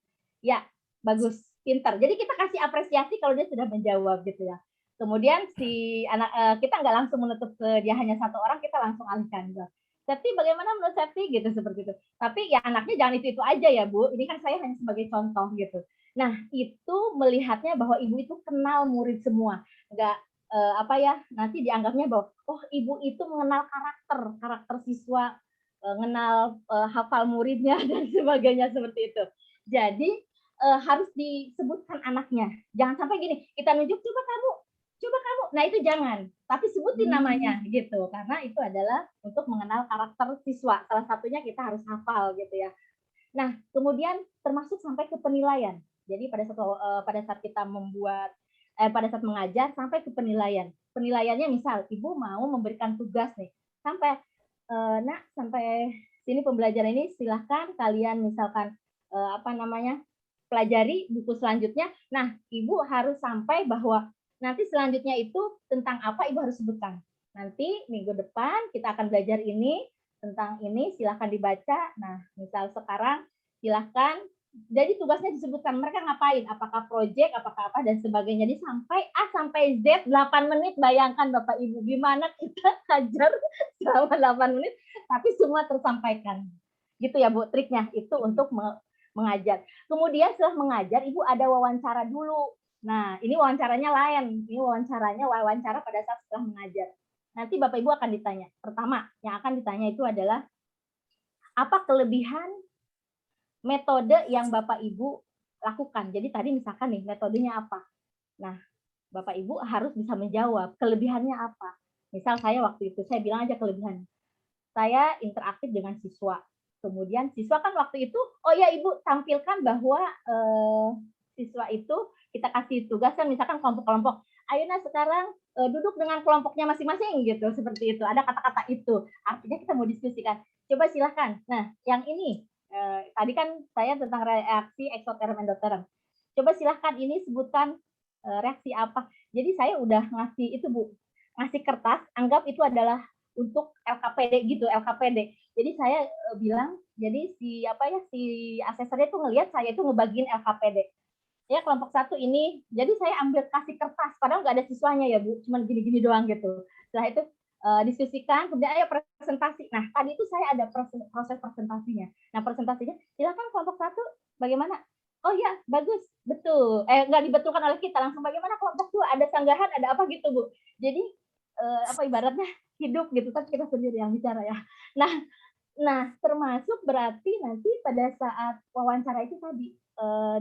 Ya, bagus, pintar. Jadi kita kasih apresiasi kalau dia sudah menjawab gitu ya. Kemudian si anak kita nggak langsung menutup ke dia hanya satu orang, kita langsung alihkan. Septi bagaimana menurut Septi gitu seperti itu. Tapi ya anaknya jangan itu aja ya Bu. Ini kan saya hanya sebagai contoh gitu. Nah itu melihatnya bahwa ibu itu kenal murid semua, nggak apa ya nanti dianggapnya bahwa oh ibu itu mengenal karakter siswa, mengenal hafal muridnya dan sebagainya seperti itu. Jadi harus disebutkan anaknya. Jangan sampai gini kita nunjuk coba kamu. Nah itu jangan, tapi sebutin namanya gitu, karena itu adalah untuk mengenal karakter siswa. Salah satunya kita harus hafal gitu ya. Nah kemudian termasuk sampai ke penilaian. Jadi pada saat kita membuat, pada saat mengajar sampai ke penilaian. Penilaiannya misal ibu mau memberikan tugas nih, sampai nak sampai sini pembelajaran ini silahkan kalian misalkan pelajari buku selanjutnya. Nah ibu harus sampai bahwa nanti selanjutnya itu tentang apa ibu harus sebutkan. Nanti minggu depan kita akan belajar ini, tentang ini silahkan dibaca. Nah, misal sekarang silahkan, jadi tugasnya disebutkan mereka ngapain, apakah proyek, apakah apa, dan sebagainya. Jadi sampai A sampai Z 8 menit, bayangkan Bapak Ibu, gimana kita ajar selama 8 menit, tapi semua tersampaikan. Gitu ya Bu, triknya itu untuk mengajar. Kemudian setelah mengajar, Ibu ada wawancara dulu. Nah, ini wawancaranya lain. Ini wawancara pada saat setelah mengajar. Nanti Bapak Ibu akan ditanya. Pertama, yang akan ditanya itu adalah apa kelebihan metode yang Bapak Ibu lakukan. Jadi tadi misalkan nih, metodenya apa? Nah, Bapak Ibu harus bisa menjawab kelebihannya apa. Misal saya waktu itu, saya bilang aja kelebihan. Saya interaktif dengan siswa. Kemudian siswa kan waktu itu, oh ya Ibu tampilkan bahwa siswa itu kita kasih tugas kan misalkan kelompok-kelompok. Ayo nah sekarang duduk dengan kelompoknya masing-masing gitu, seperti itu. Ada kata-kata itu. Artinya kita mau diskusikan. Coba silahkan. Nah, yang ini tadi kan saya tentang reaksi eksoterm endoterm. Coba silahkan ini sebutkan reaksi apa. Jadi saya udah ngasih itu Bu, ngasih kertas. Anggap itu adalah untuk LKPD gitu, LKPD. Jadi saya bilang, jadi si asesornya itu ngelihat saya itu ngebagiin LKPD. Ya kelompok 1 ini, jadi saya ambil kasih kertas, padahal nggak ada siswanya ya Bu, cuma gini-gini doang gitu. Setelah itu diskusikan, kemudian ayo presentasi. Nah tadi itu saya ada proses presentasinya. Nah presentasinya, silakan kelompok 1 bagaimana? Oh ya bagus, betul. Nggak dibetulkan oleh kita, langsung bagaimana kelompok 2 ada sanggahan, ada apa gitu Bu. Jadi ibaratnya hidup gitu kan kita sendiri yang bicara ya. Nah termasuk berarti nanti pada saat wawancara itu tadi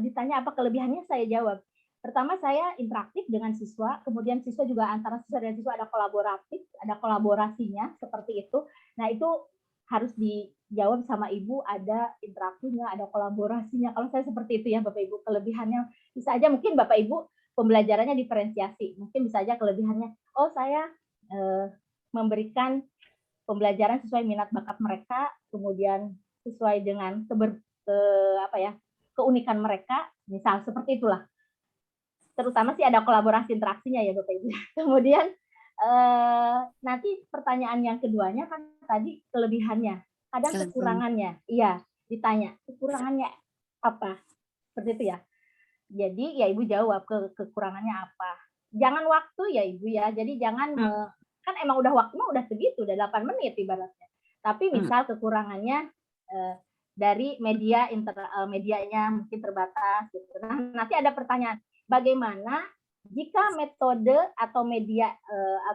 ditanya apa kelebihannya, saya jawab. Pertama saya interaktif dengan siswa, kemudian siswa juga antara siswa dan siswa ada kolaboratif, ada kolaborasinya seperti itu. Nah itu harus dijawab sama Ibu, ada interaksinya, ada kolaborasinya. Kalau saya seperti itu ya Bapak Ibu, kelebihannya bisa aja mungkin Bapak Ibu pembelajarannya diferensiasi, mungkin bisa aja kelebihannya, oh saya memberikan pembelajaran sesuai minat bakat mereka, kemudian sesuai dengan keunikan mereka, misal seperti itulah. Terutama sih ada kolaborasi interaksinya ya Bapak Ibu. Kemudian nanti pertanyaan yang keduanya kan tadi kelebihannya, kadang kekurangannya. Iya, ditanya kekurangannya apa? Seperti itu ya. Jadi ya Ibu jawab kekurangannya apa. Jangan waktu ya Ibu ya. Jadi jangan kan emang udah waktu mah udah segitu, udah 8 menit ibaratnya. Tapi misal kekurangannya dari medianya mungkin terbatas gitu. Nah, nanti ada pertanyaan, bagaimana jika metode atau media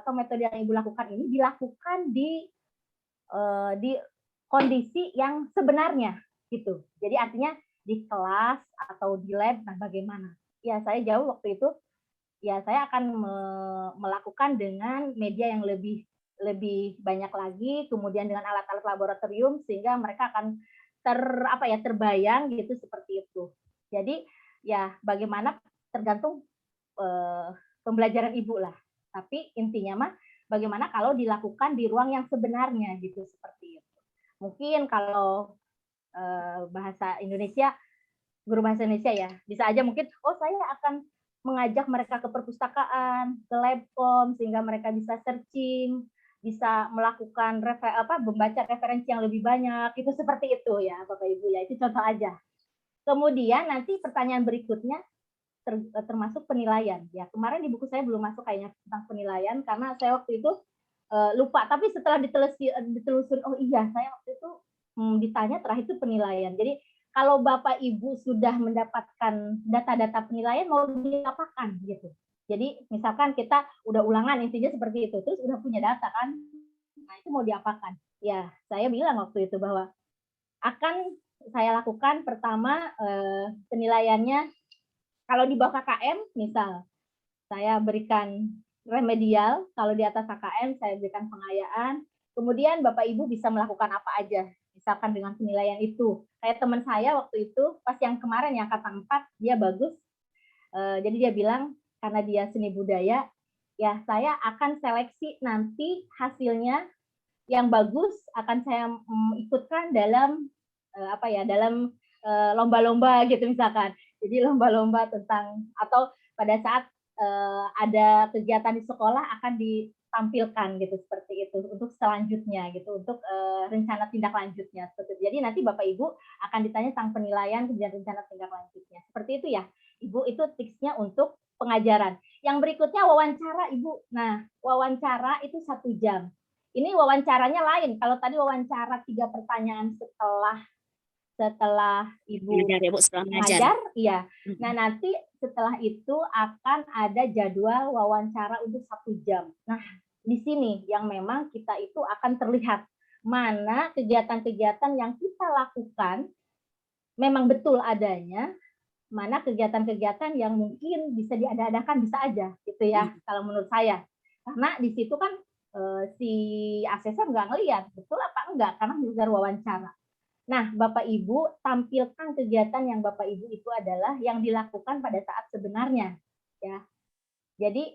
atau metode yang Ibu lakukan ini dilakukan di kondisi yang sebenarnya gitu. Jadi artinya di kelas atau di lab, nah bagaimana? Ya saya jawab waktu itu, ya saya akan melakukan dengan media yang lebih banyak lagi, kemudian dengan alat-alat laboratorium sehingga mereka akan terbayang gitu seperti itu. Jadi ya bagaimana tergantung pembelajaran Ibu lah. Tapi intinya mah bagaimana kalau dilakukan di ruang yang sebenarnya gitu seperti itu. Mungkin kalau bahasa Indonesia guru bahasa Indonesia ya, bisa aja mungkin, oh saya akan mengajak mereka ke perpustakaan, ke labcom, sehingga mereka bisa searching, bisa melakukan membaca referensi yang lebih banyak, itu seperti itu ya Bapak Ibu ya, itu contoh aja. Kemudian nanti pertanyaan berikutnya termasuk penilaian ya. Kemarin di buku saya belum masuk kayaknya tentang penilaian karena saya waktu itu lupa, tapi setelah ditelusuri, oh iya saya waktu itu ditanya terakhir itu penilaian. Jadi kalau Bapak Ibu sudah mendapatkan data-data penilaian mau diapakan gitu. Jadi misalkan kita udah ulangan intinya seperti itu, terus udah punya data kan, nah itu mau diapakan? Ya saya bilang waktu itu bahwa akan saya lakukan pertama penilaiannya kalau di bawah KKM misal saya berikan remedial, kalau di atas KKM saya berikan pengayaan, kemudian Bapak Ibu bisa melakukan apa aja, misalkan dengan penilaian itu. Kayak teman saya waktu itu, pas yang kemarin yang angkatan 4, dia bagus, jadi dia bilang, karena dia seni budaya, ya saya akan seleksi nanti hasilnya yang bagus akan saya ikutkan dalam dalam lomba-lomba gitu misalkan. Jadi lomba-lomba tentang, atau pada saat ada kegiatan di sekolah akan ditampilkan gitu seperti itu untuk selanjutnya gitu, untuk rencana tindak lanjutnya seperti itu. Jadi nanti Bapak Ibu akan ditanya tentang penilaian kemudian rencana tindak lanjutnya seperti itu ya Ibu. Itu tipsnya untuk pengajaran. Yang berikutnya wawancara Ibu. Nah wawancara itu 1 jam. Ini wawancaranya lain. Kalau tadi wawancara 3 pertanyaan setelah Ibu mengajar, iya. Nah nanti setelah itu akan ada jadwal wawancara untuk 1 jam. Nah di sini yang memang kita itu akan terlihat mana kegiatan-kegiatan yang kita lakukan memang betul adanya, mana kegiatan-kegiatan yang mungkin bisa diada-adakan, bisa aja gitu ya kalau menurut saya. Karena di situ kan si asesor nggak ngelihat betul apa enggak karena berdasar wawancara. Nah, Bapak Ibu tampilkan kegiatan yang Bapak Ibu itu adalah yang dilakukan pada saat sebenarnya, ya. Jadi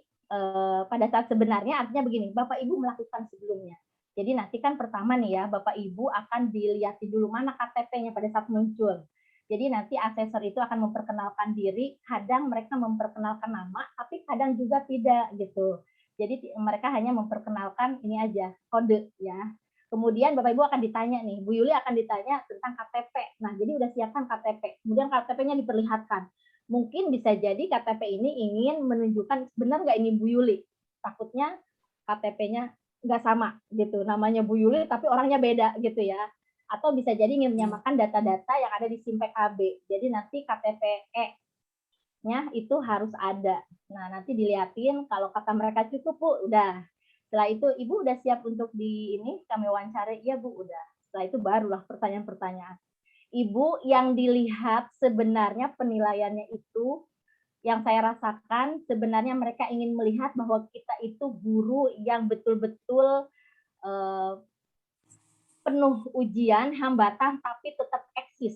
pada saat sebenarnya artinya begini, Bapak Ibu melakukan sebelumnya. Jadi nanti kan pertama nih ya, Bapak Ibu akan dilihat dulu mana KTP-nya pada saat muncul. Jadi nanti asesor itu akan memperkenalkan diri, kadang mereka memperkenalkan nama, tapi kadang juga tidak gitu. Jadi mereka hanya memperkenalkan ini aja, kode ya. Kemudian Bapak Ibu akan ditanya nih, Bu Yuli akan ditanya tentang KTP. Nah, jadi udah siapkan KTP. Kemudian KTP-nya diperlihatkan. Mungkin bisa jadi KTP ini ingin menunjukkan benar nggak ini Bu Yuli. Takutnya KTP-nya nggak sama gitu. Namanya Bu Yuli tapi orangnya beda gitu ya. Atau bisa jadi ingin menyamakan data-data yang ada di SIM PKB. Jadi nanti KTP-nya itu harus ada. Nah, nanti dilihatin kalau kata mereka cukup, Bu, udah. Setelah itu, Ibu udah siap untuk kami wawancari? Iya, Bu, udah. Setelah itu barulah pertanyaan-pertanyaan. Ibu, yang dilihat sebenarnya penilaiannya itu, yang saya rasakan sebenarnya mereka ingin melihat bahwa kita itu guru yang betul-betul penuh ujian, hambatan, tapi tetap eksis.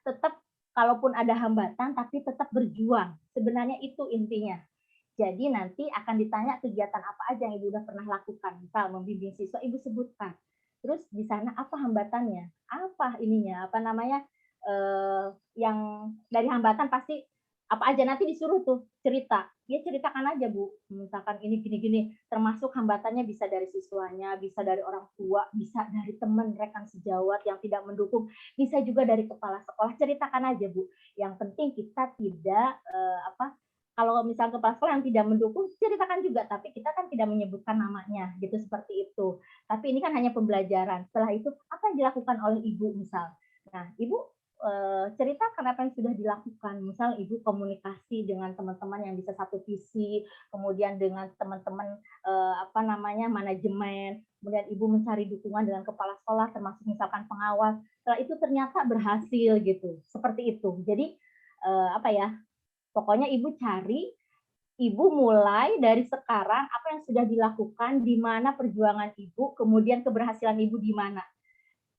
Tetap kalaupun ada hambatan, tapi tetap berjuang. Sebenarnya itu intinya. Jadi nanti akan ditanya kegiatan apa aja yang Ibu udah pernah lakukan. Misal membimbing siswa, Ibu sebutkan. Terus di sana apa hambatannya? Apa ininya? Apa namanya? Yang dari hambatan pasti apa aja nanti disuruh tuh cerita. Dia ceritakan aja, Bu. Misalkan ini gini-gini. Termasuk hambatannya bisa dari siswanya, bisa dari orang tua, bisa dari teman rekan sejawat yang tidak mendukung, bisa juga dari kepala sekolah. Ceritakan aja, Bu. Yang penting kita tidak kalau misalnya kepala sekolah yang tidak mendukung, ceritakan juga, tapi kita kan tidak menyebutkan namanya, gitu seperti itu. Tapi ini kan hanya pembelajaran. Setelah itu, apa yang dilakukan oleh Ibu misal? Nah, Ibu ceritakan apa yang sudah dilakukan. Misal Ibu komunikasi dengan teman-teman yang bisa satu visi, kemudian dengan teman-teman manajemen, kemudian Ibu mencari dukungan dengan kepala sekolah, termasuk misalkan pengawas. Setelah itu ternyata berhasil gitu, seperti itu. Jadi pokoknya Ibu cari, Ibu mulai dari sekarang apa yang sudah dilakukan, di mana perjuangan Ibu, kemudian keberhasilan Ibu di mana.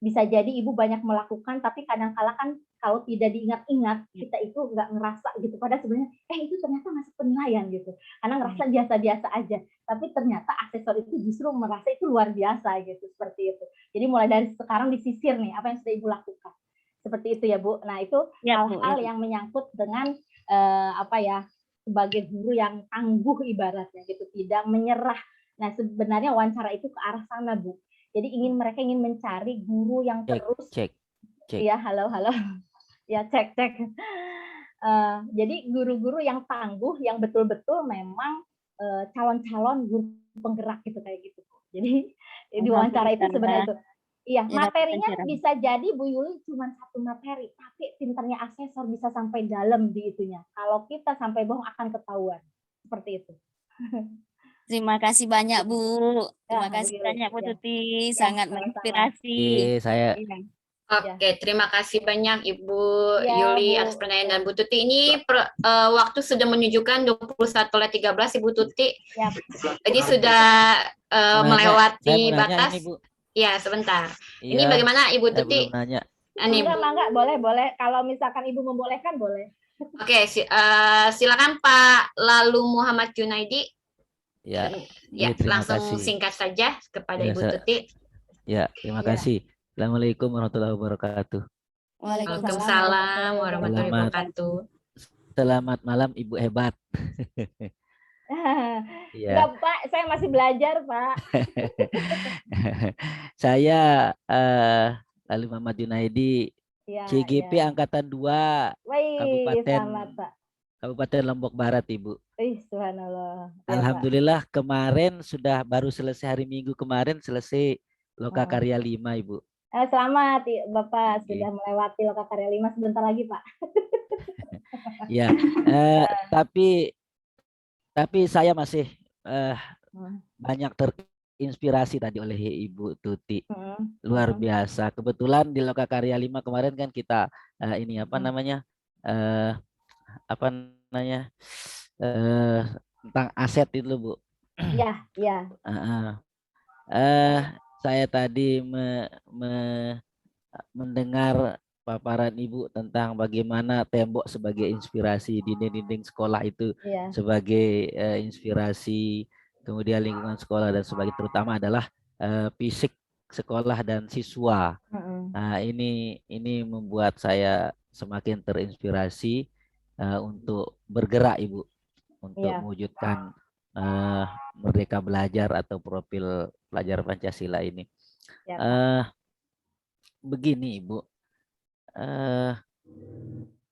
Bisa jadi Ibu banyak melakukan, tapi kadang-kala kan kalau tidak diingat-ingat, kita itu nggak ngerasa gitu. Padahal sebenarnya, itu ternyata masih penilaian gitu. Karena ngerasa biasa-biasa aja. Tapi ternyata asesor itu justru merasa itu luar biasa gitu, seperti itu. Jadi mulai dari sekarang disisir nih, apa yang sudah Ibu lakukan. Seperti itu ya Bu. Nah itu Ya, Bu, hal-hal ya. yang menyangkut dengan sebagai guru yang tangguh ibaratnya gitu, tidak menyerah. Nah sebenarnya wawancara itu ke arah sana Bu. Jadi mereka ingin mencari guru yang terus. Cek. Ya halo. Ya cek. Jadi guru-guru yang tangguh, yang betul-betul memang calon-calon guru penggerak gitu kayak gitu. Jadi di wawancara itu sebenarnya itu. Iya, materinya bisa jadi Bu Yuli cuma satu materi, tapi pinternya asesor bisa sampai dalam di itunya. Kalau kita sampai bohong akan ketahuan. Seperti itu. Terima kasih banyak Bu. Terima Ya, kasih Bu Yuli. banyak Bu Ya. Tuti, Ya, sangat sama-sama. menginspirasi. Saya Iya. Oke, terima kasih banyak Ibu Ya, Yuli Bu. atas pertanyaan dan Bu Tuti. Ini waktu sudah menunjukkan 21:13 Ibu Tuti. Ya. Jadi sudah melewati batas. Ini, Bu. Ya, sebentar. Iya, Ini bagaimana Ibu saya Tuti? belum nanya. Mangga, boleh. Kalau misalkan Ibu membolehkan, boleh. Oke, silakan Pak Lalu Muhammad Junaidi. Ya, Ya, terima langsung kasih. singkat saja kepada Ya, Ibu Tuti. Ya, terima kasih. Assalamualaikum warahmatullahi wabarakatuh. Waalaikumsalam warahmatullahi wabarakatuh. Selamat malam Ibu hebat. Enggak Pak, saya masih belajar Pak. Saya Lalu Muhammad Junaidi, CGP Angkatan 2, Kabupaten Lombok Barat Ibu. Subhanallah. Alhamdulillah kemarin baru selesai hari Minggu kemarin selesai Lokakarya 5 Ibu. Selamat Bapak sudah melewati Lokakarya 5 sebentar lagi Pak. Ya, tapi saya masih banyak terinspirasi tadi oleh Ibu Tuti. Luar biasa. Kebetulan di Lokakarya 5 kemarin kan kita tentang aset itu Bu. Iya. Saya tadi mendengar paparan Ibu tentang bagaimana tembok sebagai inspirasi, dinding-dinding sekolah itu sebagai inspirasi, kemudian lingkungan sekolah dan sebagai terutama adalah fisik sekolah dan siswa. Nah, ini membuat saya semakin terinspirasi untuk bergerak Ibu, untuk mewujudkan Merdeka Belajar atau profil pelajar Pancasila ini. Begini Ibu,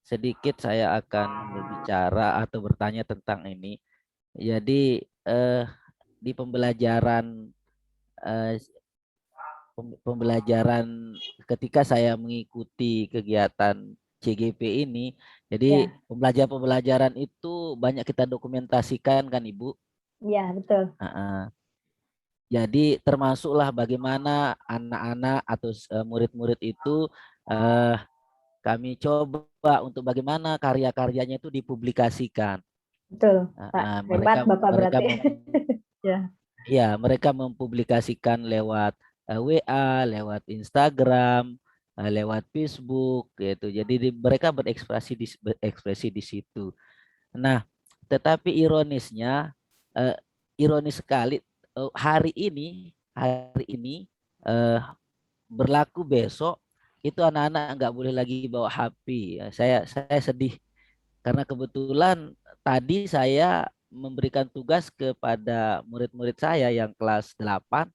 sedikit saya akan berbicara atau bertanya tentang ini. Jadi di pembelajaran ketika saya mengikuti kegiatan CGP ini, jadi pembelajaran itu banyak kita dokumentasikan kan Ibu? Iya, betul. Jadi termasuklah bagaimana anak-anak atau murid-murid itu kami coba untuk bagaimana karya-karyanya itu dipublikasikan. Betul, Pak. Hebat Bapak berarti. Mereka mempublikasikan lewat WA, lewat Instagram, lewat Facebook gitu. Jadi mereka berekspresi di situ. Nah, tetapi ironis sekali hari ini berlaku besok itu anak-anak nggak boleh lagi bawa HP. Saya sedih karena kebetulan tadi saya memberikan tugas kepada murid-murid saya yang kelas 8.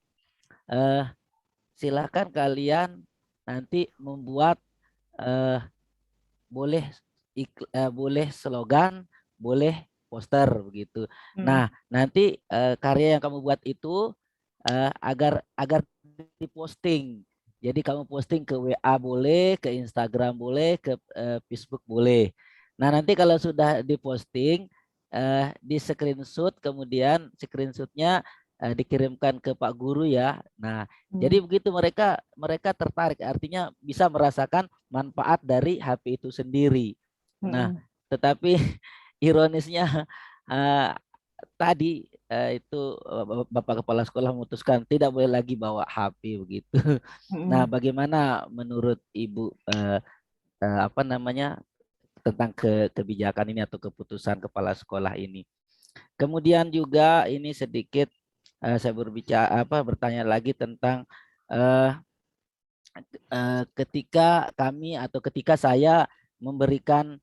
Silakan kalian nanti membuat boleh slogan, boleh poster begitu. Nah, nanti karya yang kamu buat itu agar diposting. Jadi kamu posting ke WA boleh, ke Instagram boleh, ke Facebook boleh. Nah, nanti kalau sudah diposting, di screenshot, kemudian screenshotnya dikirimkan ke Pak Guru ya. Nah, jadi begitu mereka tertarik, artinya bisa merasakan manfaat dari HP itu sendiri. Nah, tetapi ironisnya tadi itu Bapak Kepala Sekolah memutuskan tidak boleh lagi bawa HP begitu. Nah, bagaimana menurut Ibu tentang kebijakan ini atau keputusan Kepala Sekolah ini? Kemudian juga ini sedikit saya bertanya lagi tentang ketika kami atau ketika saya memberikan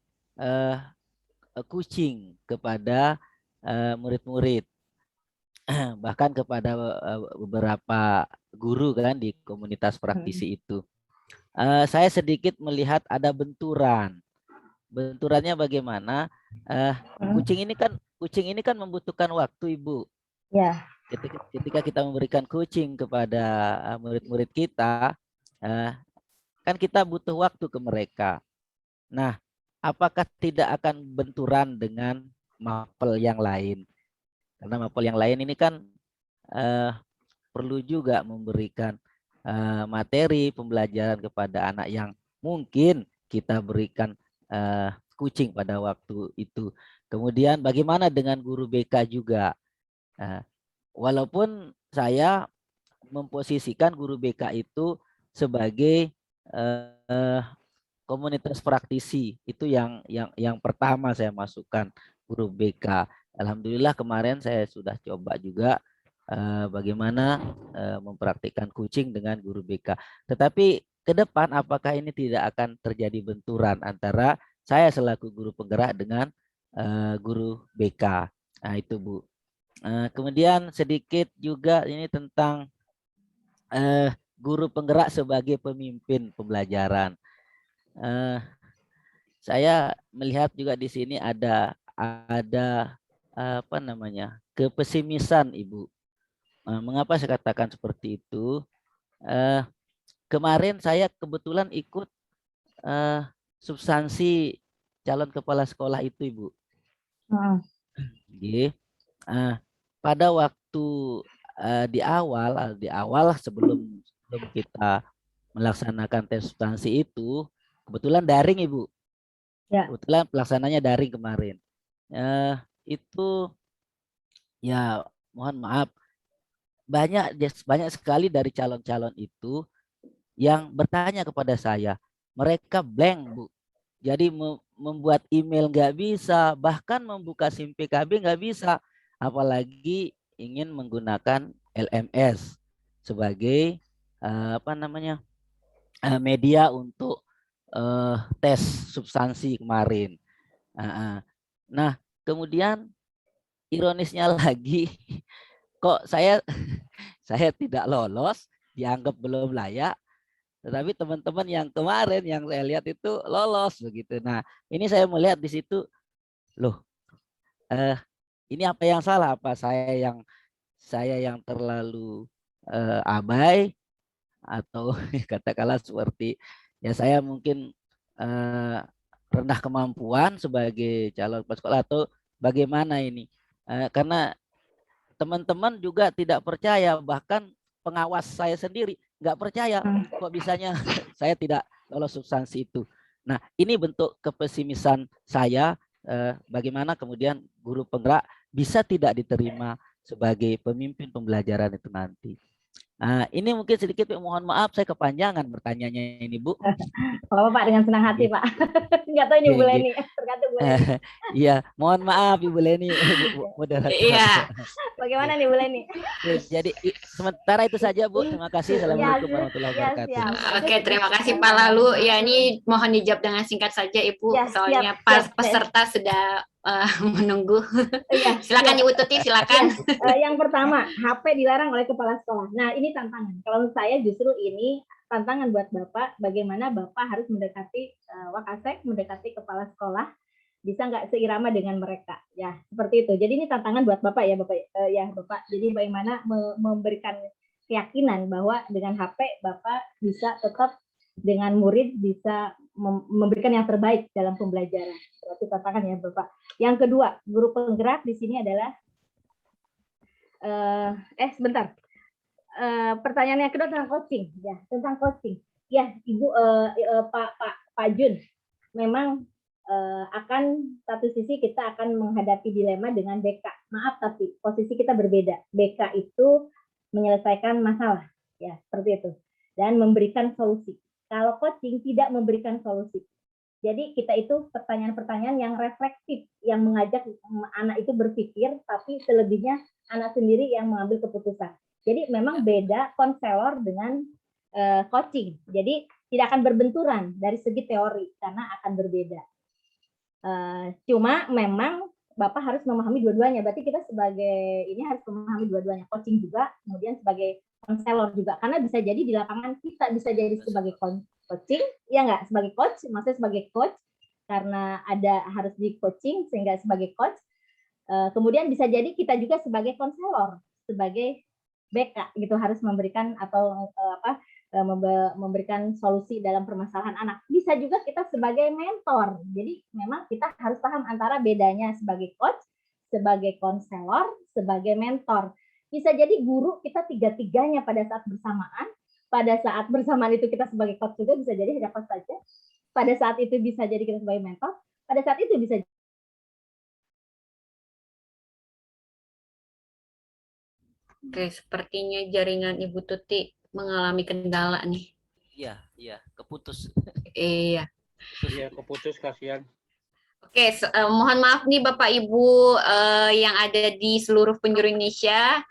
coaching kepada murid-murid, bahkan kepada beberapa guru kan di komunitas praktisi itu, saya sedikit melihat ada benturan. Benturannya bagaimana? Kucing ini kan membutuhkan waktu, Ibu. Ya. Ketika kita memberikan coaching kepada murid-murid kita, kan kita butuh waktu ke mereka. Nah, apakah tidak akan benturan dengan mapel yang lain? Karena mapel yang lain ini kan perlu juga memberikan materi pembelajaran kepada anak yang mungkin kita berikan coaching pada waktu itu. Kemudian bagaimana dengan guru BK juga? Walaupun saya memposisikan guru BK itu sebagai komunitas praktisi, itu yang pertama saya masukkan guru BK. Alhamdulillah kemarin saya sudah coba juga bagaimana mempraktikkan coaching dengan guru BK. Tetapi ke depan apakah ini tidak akan terjadi benturan antara saya selaku guru penggerak dengan guru BK? Nah itu Bu. Kemudian sedikit juga ini tentang guru penggerak sebagai pemimpin pembelajaran. Saya melihat juga di sini ada apa namanya, kepesimisan Ibu. Mengapa saya katakan seperti itu? Kemarin saya kebetulan ikut substansi calon kepala sekolah itu Ibu. Pada waktu di awal sebelum kita melaksanakan tes substansi itu, kebetulan daring Ibu. Ya. Kebetulan pelaksananya daring kemarin. Itu ya mohon maaf, banyak sekali dari calon-calon itu yang bertanya kepada saya. Mereka blank Bu. Jadi membuat email nggak bisa, bahkan membuka SIM PKB nggak bisa, apalagi ingin menggunakan LMS sebagai apa namanya media untuk tes substansi kemarin. Nah, kemudian ironisnya lagi, kok saya tidak lolos, dianggap belum layak, tetapi teman-teman yang kemarin yang saya lihat itu lolos begitu. Nah, ini saya melihat di situ, loh, ini apa yang salah? Apa saya yang terlalu abai, atau katakanlah seperti ya saya mungkin rendah kemampuan sebagai calon kepala sekolah, atau bagaimana ini? Karena teman-teman juga tidak percaya, bahkan pengawas saya sendiri nggak percaya kok bisanya saya tidak lolos substansi itu. Nah, ini bentuk kepesimisan saya, bagaimana kemudian guru penggerak bisa tidak diterima sebagai pemimpin pembelajaran itu nanti. Nah, ini mungkin sedikit mohon maaf saya kepanjangan bertanyanya ini Bu. Kalau Pak dengan senang hati Pak. Enggak tahu ini Bu Leni, tergantung Bu Leni. Iya, mohon maaf Ibu Leni. Iya. Bagaimana nih Bu Leni? Jadi sementara itu saja Bu. Terima kasih. Assalamualaikum warahmatullahi wabarakatuh. Oke, terima kasih Pak Lalu. Ya, ini mohon dijawab dengan singkat saja Ibu, soalnya peserta sudah menunggu. Silakan Ibu Tuti, silakan. Yang pertama, HP dilarang oleh kepala sekolah. Nah, ini tantangan. Kalau saya justru ini tantangan buat Bapak, bagaimana Bapak harus mendekati Wakasek, mendekati kepala sekolah, bisa nggak seirama dengan mereka. Ya, seperti itu. Jadi ini tantangan buat Bapak ya, Bapak. Bapak. Jadi bagaimana memberikan keyakinan bahwa dengan HP Bapak bisa tetap dengan murid bisa memberikan yang terbaik dalam pembelajaran. Berarti katakan ya Bapak. Yang kedua, guru penggerak di sini adalah sebentar. Pertanyaan yang kedua tentang coaching, ya, tentang coaching. Ya, Ibu Pak Jun, memang akan satu sisi kita akan menghadapi dilema dengan BK. Maaf tapi posisi kita berbeda. BK itu menyelesaikan masalah, ya, seperti itu, dan memberikan solusi. Kalau coaching tidak memberikan solusi. Jadi kita itu pertanyaan-pertanyaan yang reflektif, yang mengajak anak itu berpikir, tapi selebihnya anak sendiri yang mengambil keputusan. Jadi memang beda konselor dengan coaching. Jadi tidak akan berbenturan dari segi teori karena akan berbeda. Cuma memang Bapak harus memahami dua-duanya. Berarti kita sebagai ini harus memahami dua-duanya, coaching juga, kemudian sebagai konselor juga. Karena bisa jadi di lapangan kita bisa jadi sebagai coaching, ya nggak, sebagai coach, maksudnya sebagai coach karena ada harus di coaching sehingga sebagai coach. Kemudian bisa jadi kita juga sebagai konselor, sebagai BK gitu, harus memberikan atau memberikan solusi dalam permasalahan anak. Bisa juga kita sebagai mentor. Jadi memang kita harus paham antara bedanya sebagai coach, sebagai konselor, sebagai mentor. Bisa jadi guru kita tiga-tiganya pada saat bersamaan. Pada saat bersamaan itu kita sebagai coach juga, bisa jadi hanya coach saja. Pada saat itu bisa jadi kita sebagai mentor. Pada saat itu bisa. Oke, sepertinya jaringan Ibu Tuti mengalami kendala nih. Iya, keputus. Iya. Iya, keputus, kasihan. Oke, mohon maaf nih Bapak Ibu yang ada di seluruh penjuru Indonesia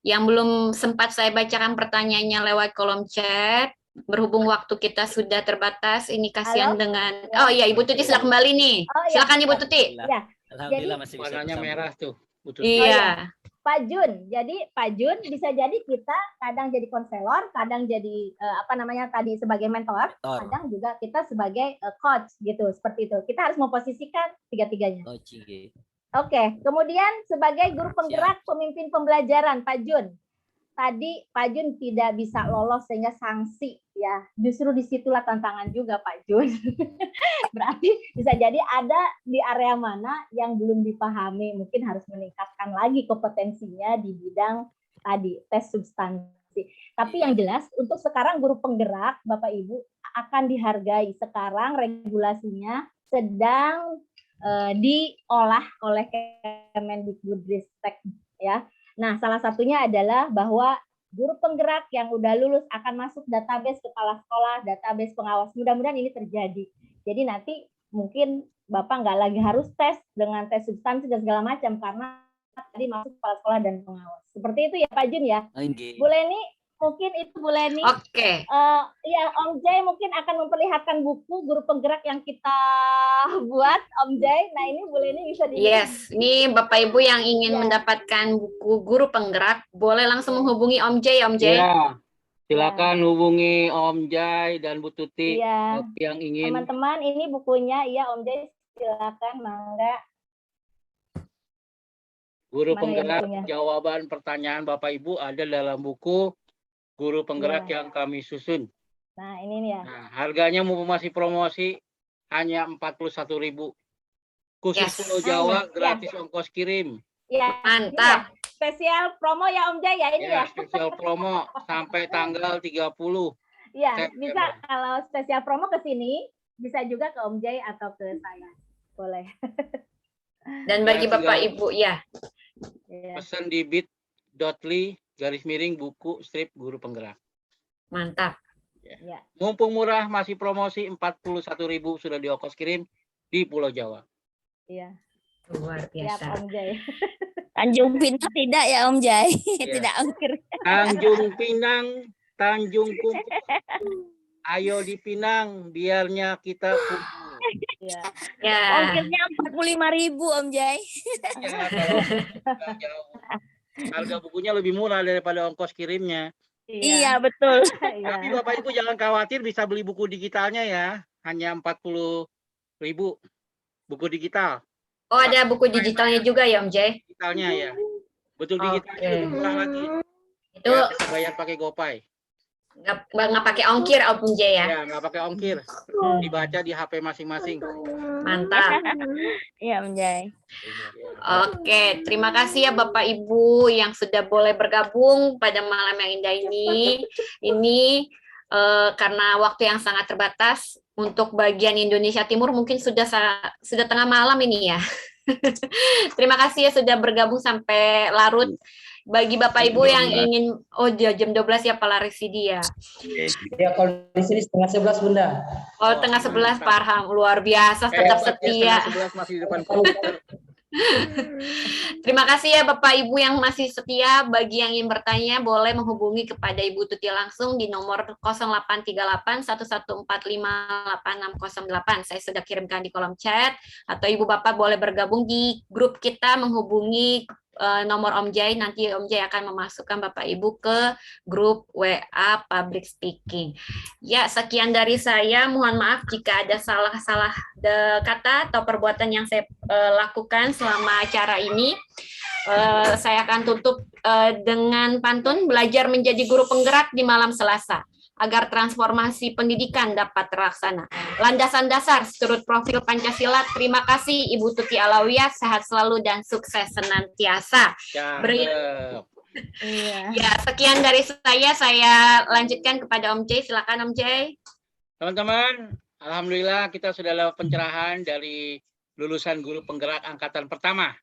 yang belum sempat saya bacakan pertanyaannya lewat kolom chat. Berhubung waktu kita sudah terbatas, ini kasihan dengan. Oh iya, Ibu Tuti sudah kembali nih. Silakan Ibu Tuti. Ya. Alhamdulillah masih bisa warnanya merah tuh. Iya. Pak Jun, jadi Pak Jun bisa jadi kita kadang jadi konselor, kadang jadi tadi sebagai mentor, kadang juga kita sebagai coach gitu, seperti itu. Kita harus memposisikan tiga-tiganya. Oke, kemudian sebagai guru penggerak, pemimpin pembelajaran, Pak Jun. Tadi Pak Jun tidak bisa lolos sehingga sanksi ya. Justru disitulah tantangan juga Pak Jun. Berarti bisa jadi ada di area mana yang belum dipahami, mungkin harus meningkatkan lagi kompetensinya di bidang tadi tes substansi. Tapi yang jelas untuk sekarang guru penggerak Bapak Ibu akan dihargai. Sekarang regulasinya sedang diolah oleh Kemendikbudristek ya. Nah, salah satunya adalah bahwa guru penggerak yang udah lulus akan masuk database kepala sekolah, database pengawas. Mudah-mudahan ini terjadi. Jadi nanti mungkin Bapak nggak lagi harus tes dengan tes substansi dan segala macam karena tadi masuk kepala sekolah dan pengawas. Seperti itu ya Pak Jun ya. Bu Leni, mungkin itu Bu Leni. Oke. Ya Om Jai mungkin akan memperlihatkan buku guru penggerak yang kita buat Om Jai. Nah ini Bu Leni bisa dilihat. Yes, ini Bapak Ibu yang ingin mendapatkan buku guru penggerak boleh langsung menghubungi Om Jai. Om Jai. Ya, silakan hubungi Om Jai dan Bu Tuti yang ingin. Teman-teman ini bukunya, ya Om Jai silakan mangga. Guru penggerak, jawaban pertanyaan Bapak Ibu ada dalam buku Guru Penggerak yang kami susun. Nah, ini nih ya. Nah, harganya masih promosi hanya 41.000. Khusus Pulau Jawa gratis ongkos kirim. Ya, mantap. Ya. Spesial promo ya Om Jai ya ini ya. Spesial promo sampai tanggal 30. Iya, bisa kalau spesial promo ke sini, bisa juga ke Om Jai atau ke saya. Boleh. Dan bagi Bapak Ibu ya. Pesan di bit.ly/buku strip guru penggerak. Mantap. Ya. Mumpung murah masih promosi 41.000 sudah di ongkos kirim di Pulau Jawa. Iya. Luar biasa. Siap, Om Jai. Tanjung Pinang tidak ya Om Jai? Tidak ongkir. Tanjung Pinang, Tanjung Kumpul. Ayo di Pinang biarnya kita kumpul. Ya. Ongkirnya 45.000 Om Jai. Ya, kalau jauh. Harga bukunya lebih murah daripada ongkos kirimnya. Iya betul. Tapi Bapak Ibu jangan khawatir, bisa beli buku digitalnya ya. Hanya 40.000 buku digital. Oh ada buku digitalnya juga ya Om Jai? Digitalnya ya. Betul digitalnya lebih murah lagi. Itu ya, bisa bayar pakai GoPay. Nggak pakai ongkir Om Jai ya? Ya nggak pakai ongkir. Dibaca di HP masing-masing. Mantap. Iya Om Jai. Oke, terima kasih ya Bapak Ibu yang sudah boleh bergabung pada malam yang indah ini. Ini karena waktu yang sangat terbatas untuk bagian Indonesia Timur mungkin sudah tengah malam ini ya. Terima kasih ya sudah bergabung sampai larut. Bagi Bapak Ibu yang ingin jam 12 ya Pak Larisidi ya. Ya kalau di sini setengah 11 Bunda. Oh, setengah 11 Farham, luar biasa tetap setia. Setengah 11 masih di depan komputer. Terima kasih ya Bapak Ibu yang masih setia. Bagi yang ingin bertanya boleh menghubungi kepada Ibu Tuti langsung di nomor 0838 11458608. Saya sudah kirimkan di kolom chat, atau Ibu Bapak boleh bergabung di grup kita menghubungi nomor Om Jai. Nanti Om Jai akan memasukkan Bapak Ibu ke grup WA Public Speaking. Ya, sekian dari saya. Mohon maaf jika ada salah-salah kata atau perbuatan yang saya lakukan selama acara ini. Saya akan tutup dengan pantun, belajar menjadi guru penggerak di malam Selasa agar transformasi pendidikan dapat terlaksana. Landasan dasar seturut profil Pancasila. Terima kasih Ibu Tuti Alawiyah, sehat selalu dan sukses senantiasa. Ya, sekian dari saya lanjutkan kepada Om Jai. Silakan Om Jai. Teman-teman, alhamdulillah kita sudah lewat pencerahan dari lulusan guru penggerak angkatan pertama.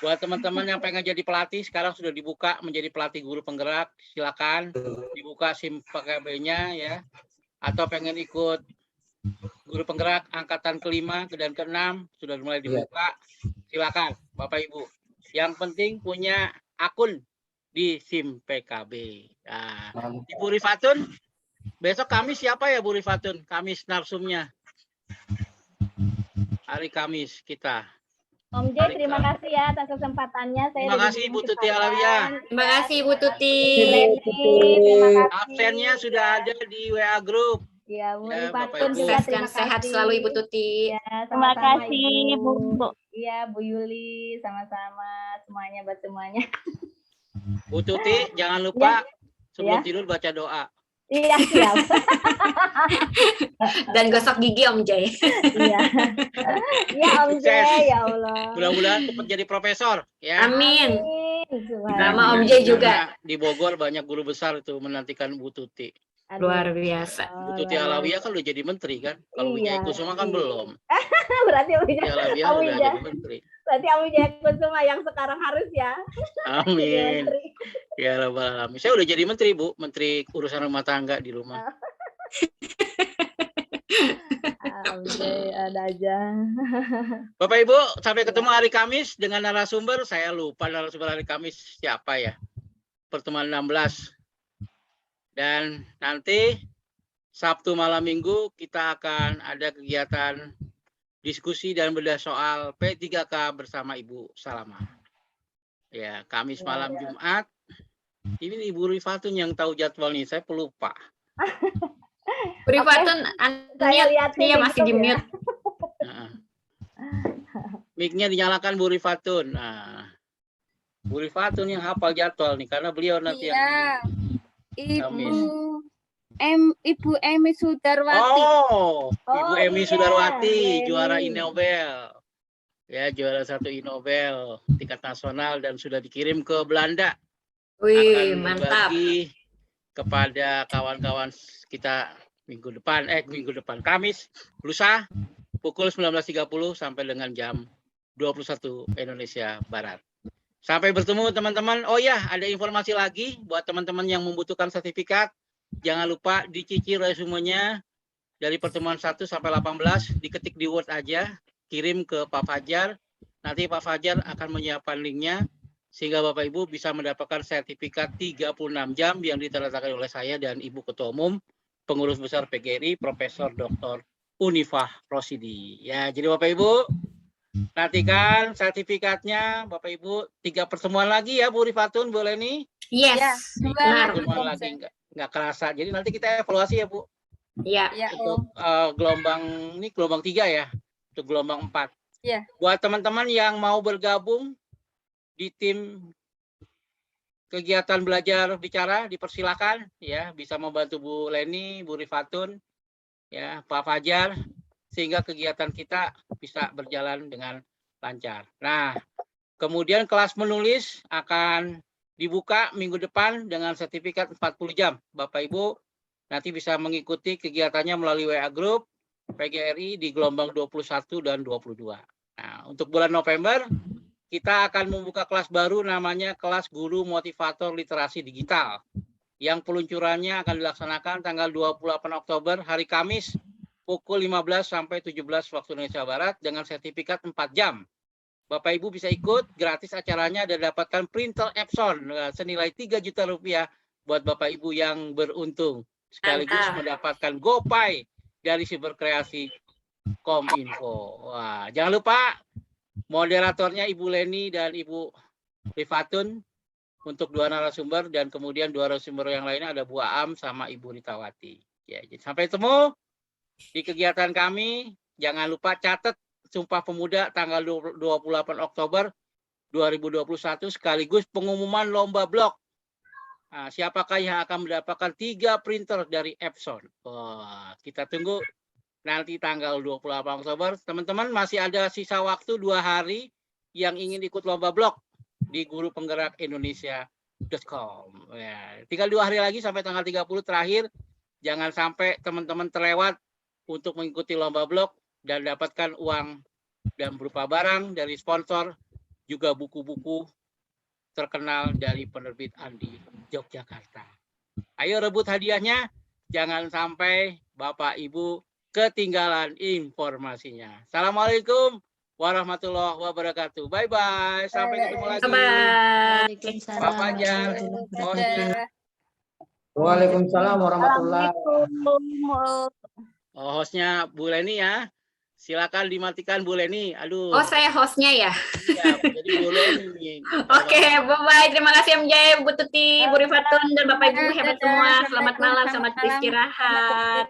Buat teman-teman yang pengen jadi pelatih, sekarang sudah dibuka menjadi pelatih guru penggerak, silakan dibuka SIM PKB-nya ya. Atau pengen ikut guru penggerak angkatan ke-5 dan ke-6 sudah mulai dibuka, silakan Bapak Ibu. Yang penting punya akun di SIM PKB. Nah, Ibu Rifatun, besok Kamis siapa ya Bu Rifatun? Kamis narsumnya. Hari Kamis kita. Om Jai, terima kasih ya atas kesempatannya. Terima kasih Ibu Tuti Alawiyah. Terima kasih Ibu Tuti. Terima kasih. Absennya sudah ada di WA Group. Ya, Bu Ya, Rifatun Bapak Ibu. juga terima kasih. Sehat selalu Ibu Tuti. Ya, Terima sama-sama, kasih, Ibu. Bu. Iya, Bu Yuli, sama-sama semuanya buat semuanya. Bu Tuti, jangan lupa sebelum tidur baca doa. Iya, siap. Dan gosok gigi Om Jai. Iya. Ya Om Jai, ya Allah. Mudah-mudahan cepat jadi profesor ya. Amin. Subhanallah. Sama Om Jai juga. Di Bogor banyak guru besar itu menantikan Bu Tuti. Aduh. Luar biasa. Bu Tuti Alawiyah kan udah jadi menteri kan. Kalau Wijaya Kusuma kan belum. Berarti Om Tuti Alawiyah udah jadi menteri. Berarti Om Wijaya Kusuma yang sekarang harus ya. Amin. Ya Rabbal Alamin. Saya udah jadi menteri, Bu. Menteri urusan rumah tangga di rumah. Ada aja. Bapak Ibu, sampai ketemu hari Kamis dengan narasumber. Saya lupa narasumber hari Kamis siapa ya. Pertemuan 16. Dan nanti Sabtu malam Minggu kita akan ada kegiatan diskusi dan bedah soal P3K bersama Ibu Salama. Ya, Kamis malam Jumat. Ini Ibu Rifatun yang tahu jadwal nih, saya pelupa. Bu Rifatun, dia masih di mute. Nah. Mic-nya dinyalakan Bu Rifatun. Nah, Bu Rifatun yang hafal jadwal nih, karena beliau nanti yang Ibu Emi Sudarwati. Ibu Emi Sudarwati, juara Innobel. Ya, juara 1 Innobel tingkat nasional dan sudah dikirim ke Belanda. Wih, akan mantap. berbagi kepada kawan-kawan kita minggu depan Kamis lusa pukul 19.30 sampai dengan jam 21 Indonesia Barat. Sampai bertemu teman-teman. Oh ya, ada informasi lagi buat teman-teman yang membutuhkan sertifikat. Jangan lupa dicicil resumenya dari pertemuan 1 sampai 18, diketik di Word aja, kirim ke Pak Fajar. Nanti Pak Fajar akan menyiapkan linknya sehingga Bapak Ibu bisa mendapatkan sertifikat 36 jam yang ditandatangani oleh saya dan Ibu Ketua Umum Pengurus Besar PGRI Profesor Dr. Unifah Rosidi. Ya, jadi Bapak Ibu nantikan sertifikatnya Bapak Ibu 3 pertemuan lagi ya Bu Rifatun, boleh nih? Yes, benar. Pertemuan lagi nggak kerasa. Jadi nanti kita evaluasi ya Bu. Iya. Untuk gelombang 3 ya. Untuk gelombang 4. Iya. Buat teman-teman yang mau bergabung di tim kegiatan belajar bicara dipersilakan ya, bisa membantu Bu Leni, Bu Rifatun, ya, Pak Fajar, sehingga kegiatan kita bisa berjalan dengan lancar. Nah, kemudian kelas menulis akan dibuka minggu depan dengan sertifikat 40 jam. Bapak Ibu nanti bisa mengikuti kegiatannya melalui WA Group PGRI di gelombang 21 dan 22. Nah, untuk bulan November kita akan membuka kelas baru namanya kelas Guru Motivator Literasi Digital yang peluncurannya akan dilaksanakan tanggal 28 Oktober hari Kamis pukul 15 sampai 17 waktu Indonesia Barat dengan sertifikat 4 jam. Bapak Ibu bisa ikut gratis acaranya dan dapatkan printer Epson senilai 3 juta rupiah buat Bapak Ibu yang beruntung. Sekaligus mendapatkan GoPay dari Siber Kreasi Kominfo. Wah, jangan lupa moderatornya Ibu Leni dan Ibu Rifatun untuk 2 narasumber, dan kemudian 2 narasumber yang lainnya ada Bu Aam sama Ibu Ritawati. Ya, jadi sampai ketemu di kegiatan kami. Jangan lupa catat Sumpah Pemuda tanggal 28 Oktober 2021 sekaligus pengumuman lomba blog. Nah, siapakah yang akan mendapatkan 3 printer dari Epson? Wah, kita tunggu nanti tanggal 28 Oktober. Teman-teman masih ada sisa waktu 2 hari yang ingin ikut lomba blog di gurupenggerak-indonesia.com. Ya, tinggal 2 hari lagi sampai tanggal 30 terakhir. Jangan sampai teman-teman terlewat untuk mengikuti lomba blog dan dapatkan uang dan berupa barang dari sponsor, juga buku-buku terkenal dari penerbit Andi Yogyakarta. Ayo rebut hadiahnya, jangan sampai Bapak Ibu ketinggalan informasinya. Assalamualaikum warahmatullahi wabarakatuh. Bye-bye. Sampai ketemu lagi. Pak Fajar. Waalaikumsalam warahmatullahi Assalamualaikum. Hostnya Bu Leni ya. Silakan dimatikan Bu Leni. Aduh. Oh, saya hostnya ya. Iya, jadi Bu Leni. Oke, bye-bye. Terima kasih Om Jaya, Bu Tuti, Bu Rifatun, dan Bapak Ibu hebat semua. Selamat malam, selamat beristirahat.